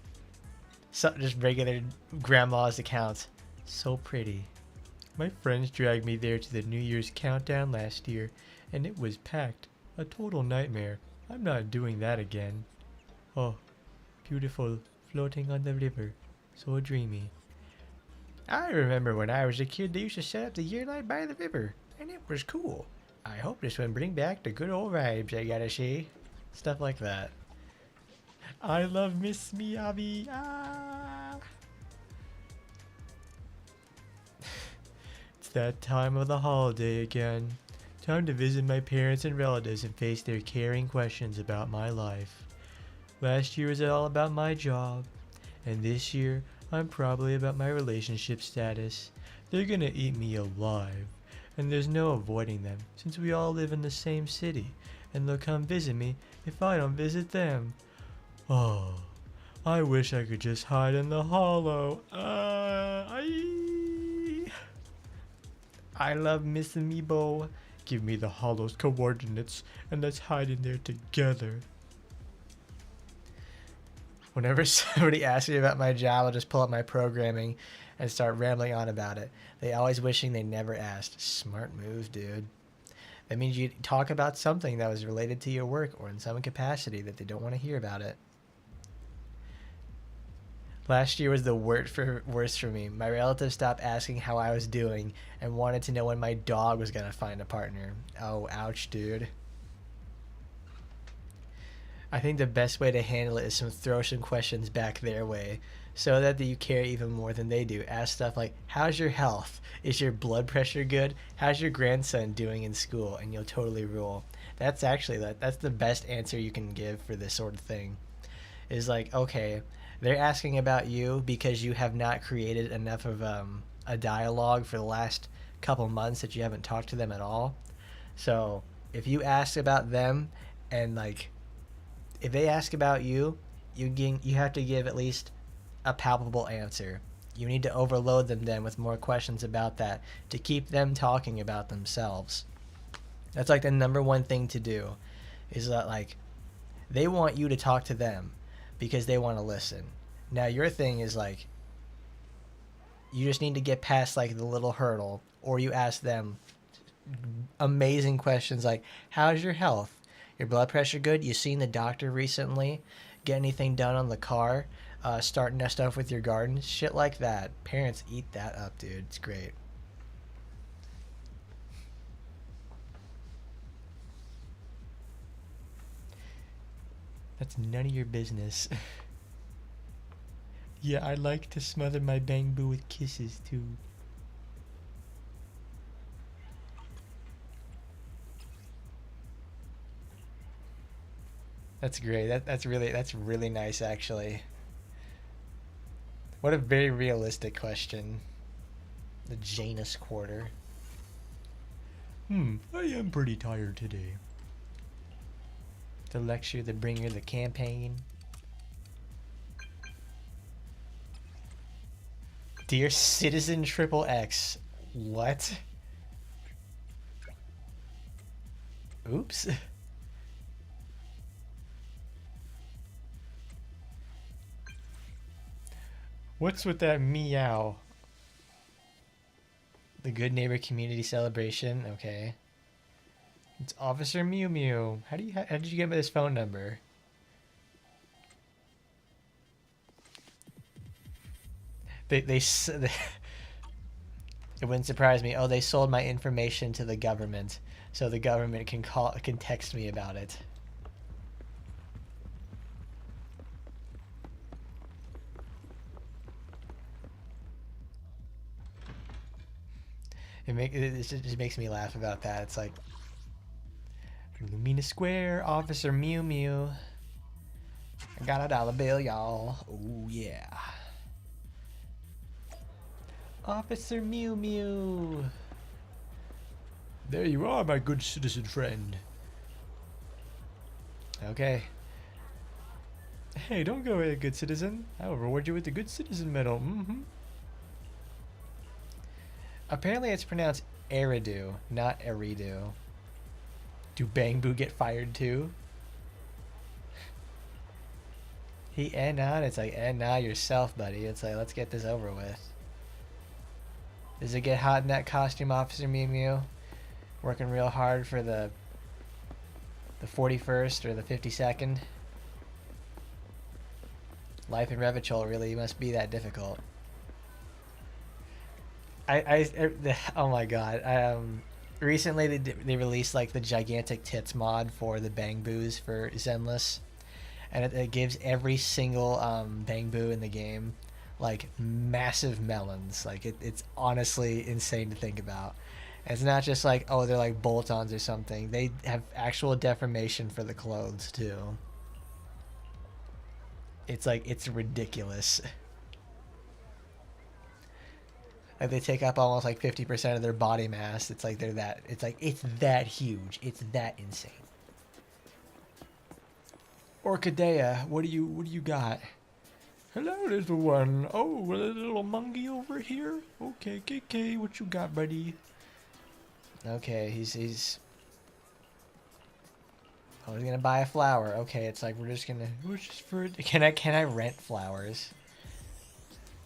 just regular grandma's accounts. So pretty. My friends dragged me there to the New Year's countdown last year, and it was packed. A total nightmare. I'm not doing that again. Oh, beautiful, floating on the river. So dreamy. I remember when I was a kid, they used to set up the year light by the river, and it was cool. I hope this one bring back the good old vibes, I gotta say. Stuff like that. I love Miss Miyabi. Ah! It's that time of the holiday again. Time to visit my parents and relatives and face their caring questions about my life. Last year was all about my job, and this year I'm probably about my relationship status. They're gonna eat me alive, and there's no avoiding them since we all live in the same city, and they'll come visit me if I don't visit them. Oh, I wish I could just hide in the hollow. I love Miss Amiibo. Give me the hollow's coordinates, and let's hide in there together. Whenever somebody asks me about my job, I'll just pull up my programming and start rambling on about it. They always wishing they never asked. Smart move, dude. That means you talk about something that was related to your work or in some capacity that they don't want to hear about it. Last year was the worst for me. My relatives stopped asking how I was doing and wanted to know when my dog was going to find a partner. Oh, ouch, dude. I think the best way to handle it is to throw some questions back their way so that you care even more than they do. Ask stuff like, how's your health? Is your blood pressure good? How's your grandson doing in school? And you'll totally rule. That's actually, that's the best answer you can give for this sort of thing. Is like, okay, they're asking about you because you have not created enough of a dialogue for the last couple months that you haven't talked to them at all. So if you ask about them and like, if they ask about you, you have to give at least a palpable answer. You need to overload them then with more questions about that to keep them talking about themselves. That's like the number one thing to do, is that like they want you to talk to them because they want to listen. Now your thing is like You just need to get past like the little hurdle, or you ask them amazing questions like, how's your health? Your blood pressure good? You seen the doctor recently? Get anything done on the car? Starting that stuff with your garden? Shit like that. Parents eat that up, dude. It's great. That's none of your business. Yeah, I like to smother my bang boo with kisses too. That's great. That's really nice actually. What a very realistic question. The Janus Quarter. I am pretty tired today. The lecture, the bringer, the campaign. Dear Citizen Triple X. What? Oops. What's with that meow? The Good Neighbor Community Celebration. Okay. It's Officer Mew Mew. How did you get me this phone number? It wouldn't surprise me. Oh, they sold my information to the government, so the government can text me about it. It just makes me laugh about that. It's like Lumina Square, Officer Mew Mew. I got a dollar bill, y'all. Oh yeah. Officer Mew Mew. There you are, my good citizen friend. Okay. Hey, don't go away, good citizen. I will reward you with the Good Citizen Medal. Apparently it's pronounced Eridu, not Eridu. Do Bang Boo get fired too? He end on, it's like, end now yourself, buddy. It's like, let's get this over with. Does it get hot in that costume, Officer Mew Mew? Working real hard for the 41st or the 52nd? Life in Revachol really must be that difficult. Oh my god. Recently they released like the gigantic tits mod for the Bang Boos for Zenless. And it gives every single Bang Boo in the game like massive melons. Like it's honestly insane to think about. And it's not just like, oh, they're like bolt-ons or something. They have actual deformation for the clothes too. It's like, it's ridiculous. Like they take up almost like 50% of their body mass. It's like it's that huge. It's that insane. Orchidea, what do you got? Hello, little one. Oh, a little monkey over here. Okay, KK, what you got, buddy? Okay, he's gonna buy a flower. Okay, it's like we're just for. Can I rent flowers?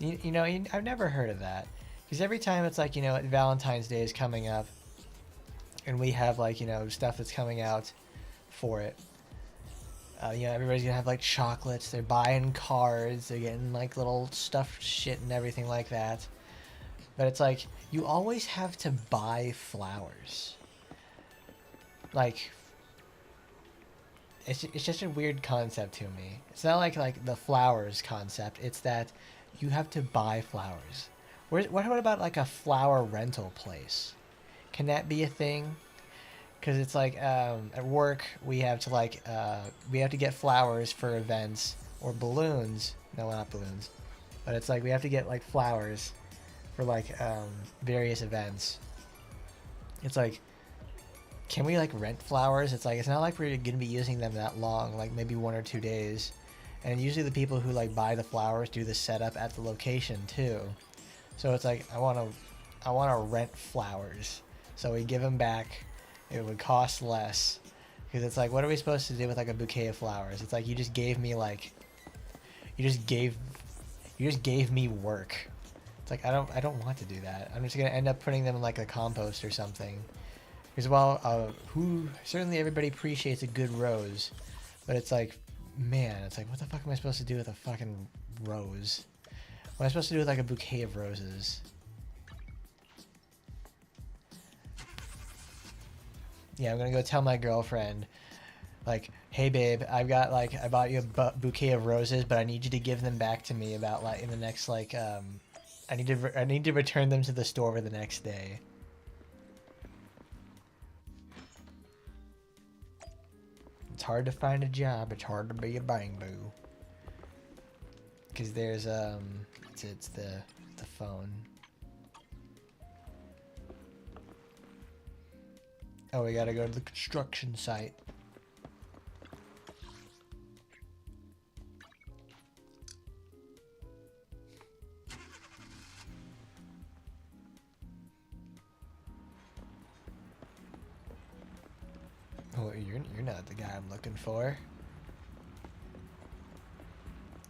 You know, I've never heard of that. Because every time it's like, Valentine's Day is coming up, and we have like, stuff that's coming out for it. Everybody's gonna have like chocolates. They're buying cards. They're getting like little stuffed shit and everything like that. But it's like you always have to buy flowers. Like, it's just a weird concept to me. It's not like the flowers concept. It's that you have to buy flowers. What about like a flower rental place? Can that be a thing? Because it's like at work we have to get flowers for events or balloons. No, not balloons. But it's like we have to get like flowers for like various events. It's like, can we like rent flowers? It's like, it's not like we're gonna be using them that long, like maybe 1 or 2 days. And usually the people who like buy the flowers do the setup at the location too. So it's like, I want to rent flowers. So we give them back. It would cost less. Because it's like, what are we supposed to do with like a bouquet of flowers? It's like, you just gave me work It's like, I don't want to do that. I'm just gonna end up putting them in like a compost or something. Because while certainly everybody appreciates a good rose, but it's like, man, it's like, what the fuck am I supposed to do with a fucking rose? What am I supposed to do with like a bouquet of roses? Yeah, I'm gonna go tell my girlfriend, like, hey babe, I bought you a bouquet of roses, but I need you to give them back to me about like in the next like I need to return them to the store the next day. It's hard to find a job. It's hard to be a bang boo. Cause there's it's the phone. Oh, we gotta go to the construction site. Oh, you're not the guy I'm looking for.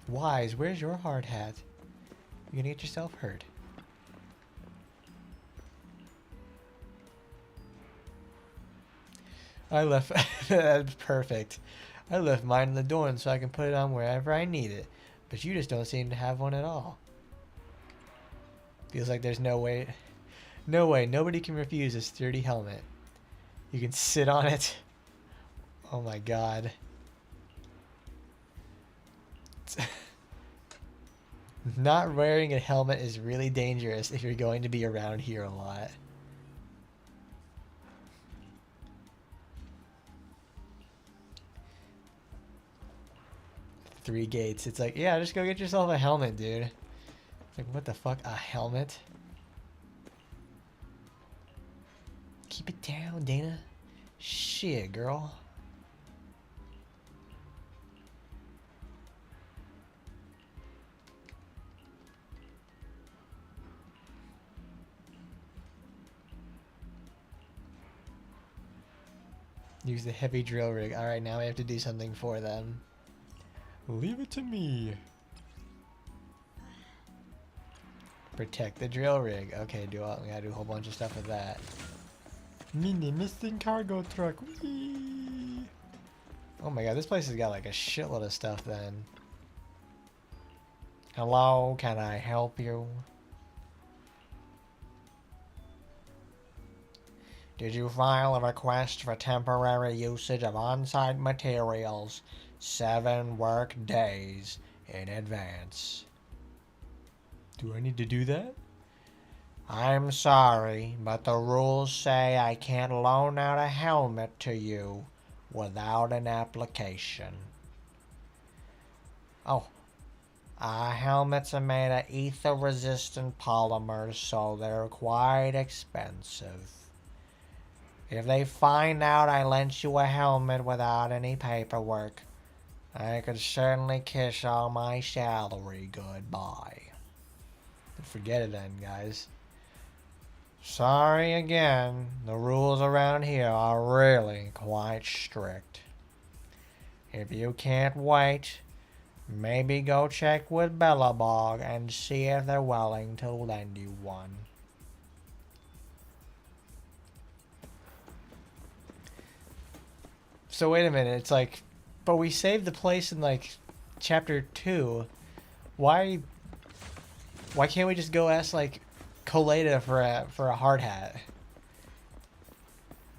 Wise, where's your hard hat? You're gonna get yourself hurt. I left. That's perfect. I left mine in the dorm so I can put it on wherever I need it. But you just don't seem to have one at all. Feels like there's no way. No way. Nobody can refuse a sturdy helmet. You can sit on it. Oh my god. Not wearing a helmet is really dangerous if you're going to be around here a lot. Three gates. It's like, yeah, just go get yourself a helmet, dude. It's like, what the fuck? A helmet? Keep it down, Dana. Shit, girl. Use the heavy drill rig. Alright, now we have to do something for them. Leave it to me. Protect the drill rig. Okay, we gotta do a whole bunch of stuff with that. Mini missing cargo truck. Whee! Oh my god, this place has got like a shitload of stuff then. Hello, can I help you? Did you file a request for temporary usage of on-site materials 7 work days in advance? Do I need to do that? I'm sorry, but the rules say I can't loan out a helmet to you without an application. Oh, helmets are made of ether-resistant polymers, so they're quite expensive. If they find out I lent you a helmet without any paperwork, I could certainly kiss all my salary goodbye. Forget it then, guys. Sorry again, the rules around here are really quite strict. If you can't wait, maybe go check with Belle and see if they're willing to lend you one. So wait a minute, it's like, but we saved the place in like chapter 2. Why can't we just go ask like Coleta for a hard hat?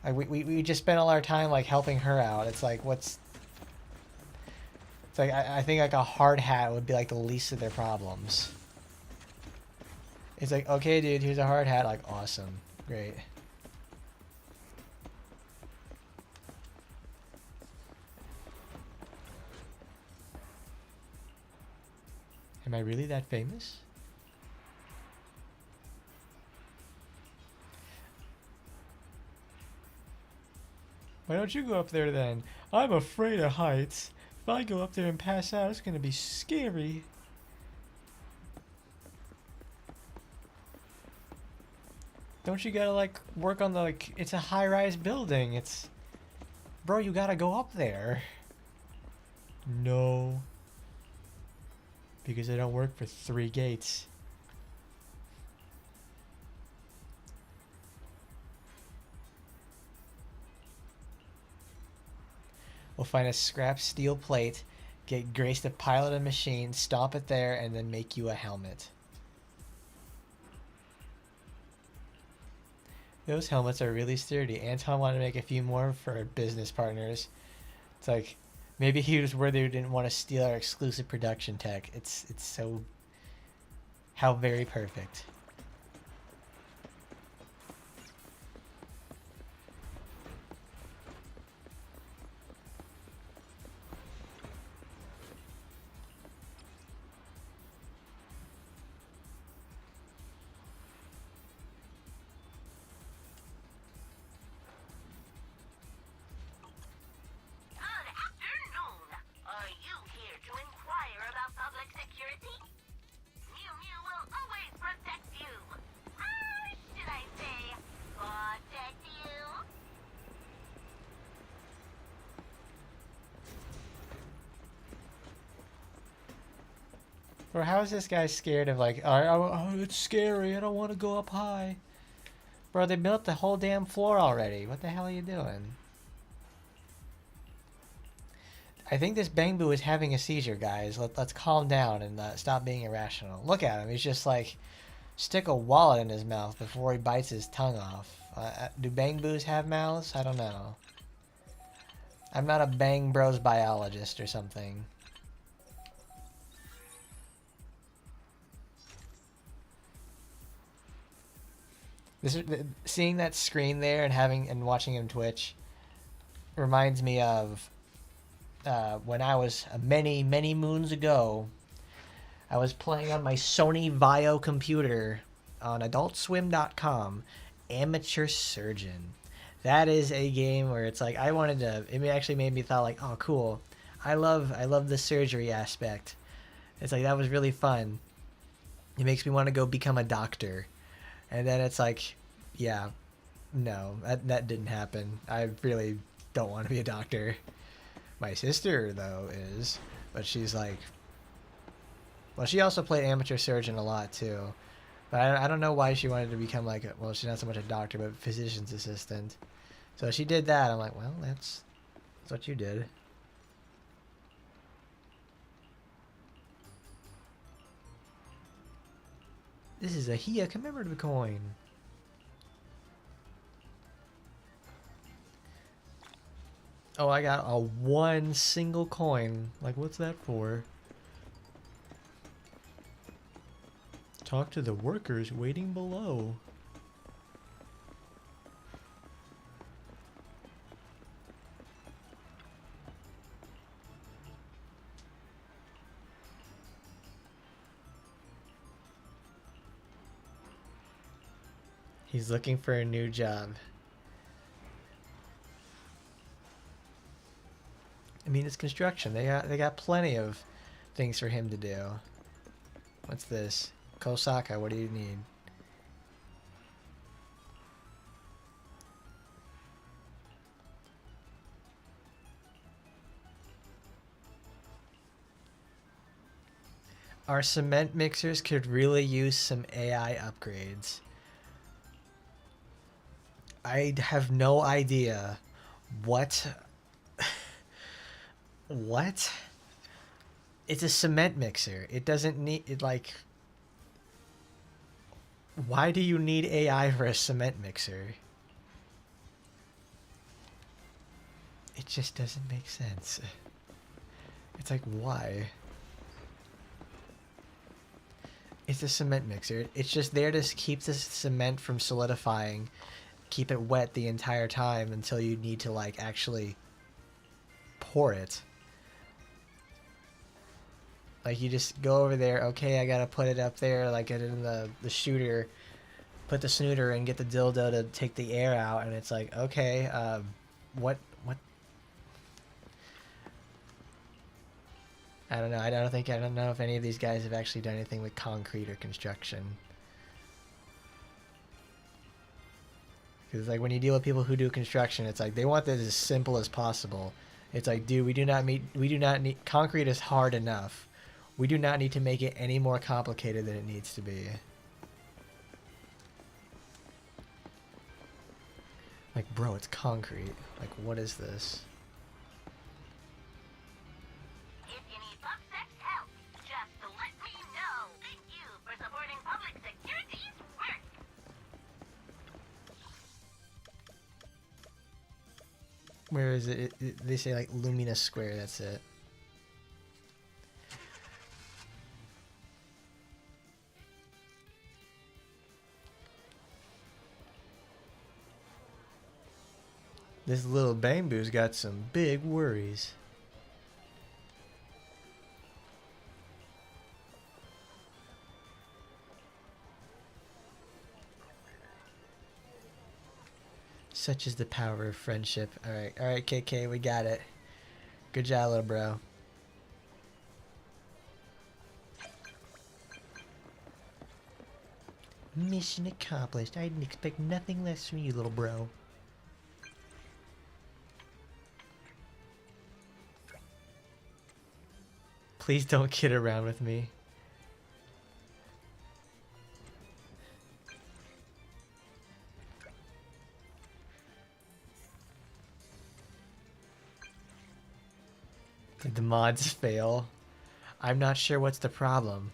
Like we just spent all our time like helping her out. It's like it's like I think like a hard hat would be like the least of their problems. It's like, okay dude, here's a hard hat, like awesome. Great. Am I really that famous? Why don't you go up there then? I'm afraid of heights. If I go up there and pass out, it's gonna be scary. Don't you gotta like work on the like, it's a high-rise building. It's, bro, you gotta go up there. No. Because I don't work for 3 gates. We'll find a scrap steel plate, get Grace to pilot a machine, stomp it there, and then make you a helmet. Those helmets are really sturdy. Anton wanted to make a few more for business partners. It's like, maybe he was worried they didn't want to steal our exclusive production tech. It's so... How very perfect. Or how is this guy scared of like, oh, it's scary, I don't want to go up high. Bro, they built the whole damn floor already. What the hell are you doing? I think this Bangbu is having a seizure, guys. Let's calm down and stop being irrational. Look at him. He's just like, stick a wallet in his mouth before he bites his tongue off. Do Bangbus have mouths? I don't know. I'm not a Bang Bros biologist or something. Seeing that screen there and watching him twitch reminds me of when I was many moons ago. I was playing on my Sony Vaio computer on AdultSwim.com. Amateur Surgeon. That is a game where it's like I wanted to. It actually made me thought like, oh cool, I love the surgery aspect. It's like that was really fun. It makes me want to go become a doctor. And then it's like, yeah, no, that didn't happen. I really don't want to be a doctor. My sister, though, is. But she's like... Well, she also played amateur surgeon a lot, too. But I don't know why she wanted to become like... Well, she's not so much a doctor, but physician's assistant. So she did that. I'm like, well, that's what you did. This is a Hia commemorative coin. Oh, I got a one single coin. Like, what's that for? Talk to the workers waiting below. He's looking for a new job. I mean, it's construction. They got plenty of things for him to do. What's this? Kosaka, what do you need? Our cement mixers could really use some AI upgrades. I have no idea what... What? It's a cement mixer. It doesn't need... It like... Why do you need AI for a cement mixer? It just doesn't make sense. It's like, why? It's a cement mixer. It's just there to keep the cement from solidifying, keep it wet the entire time until you need to like actually pour it. Like you just go over there, okay, I gotta put it up there, like get it in the shooter, put the snooter and get the dildo to take the air out, and it's like, okay, what? I don't know. I don't know if any of these guys have actually done anything with concrete or construction. Because like when you deal with people who do construction, it's like they want this as simple as possible. It's like, dude, we do not need concrete is hard enough. We do not need to make it any more complicated than it needs to be. Like, bro, it's concrete. Like, what is this? Where is it? They say like Lumina Square, that's it. This little bamboo's got some big worries. Such is the power of friendship. Alright, KK, we got it. Good job, little bro. Mission accomplished. I didn't expect nothing less from you, little bro. Please don't kid around with me. Did the mods fail? I'm not sure what's the problem.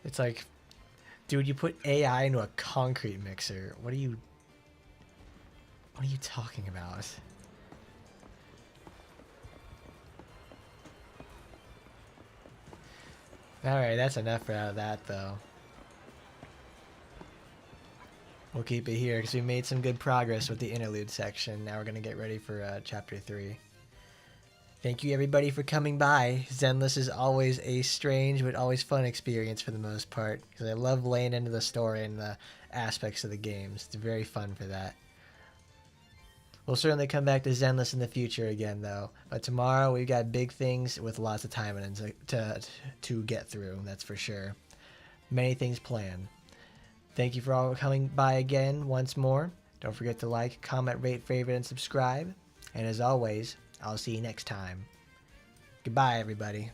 It's like, dude, you put AI into a concrete mixer. What are you talking about? Alright, that's enough out of that, though. We'll keep it here, because we made some good progress with the interlude section. Now we're going to get ready for Chapter 3. Thank you, everybody, for coming by. Zenless is always a strange, but always fun experience for the most part, because I love laying into the story and the aspects of the games. It's very fun for that. We'll certainly come back to Zenless in the future again, though. But tomorrow we've got big things with lots of time to get through, that's for sure. Many things planned. Thank you for all coming by again once more. Don't forget to like, comment, rate, favorite, and subscribe. And as always, I'll see you next time. Goodbye, everybody.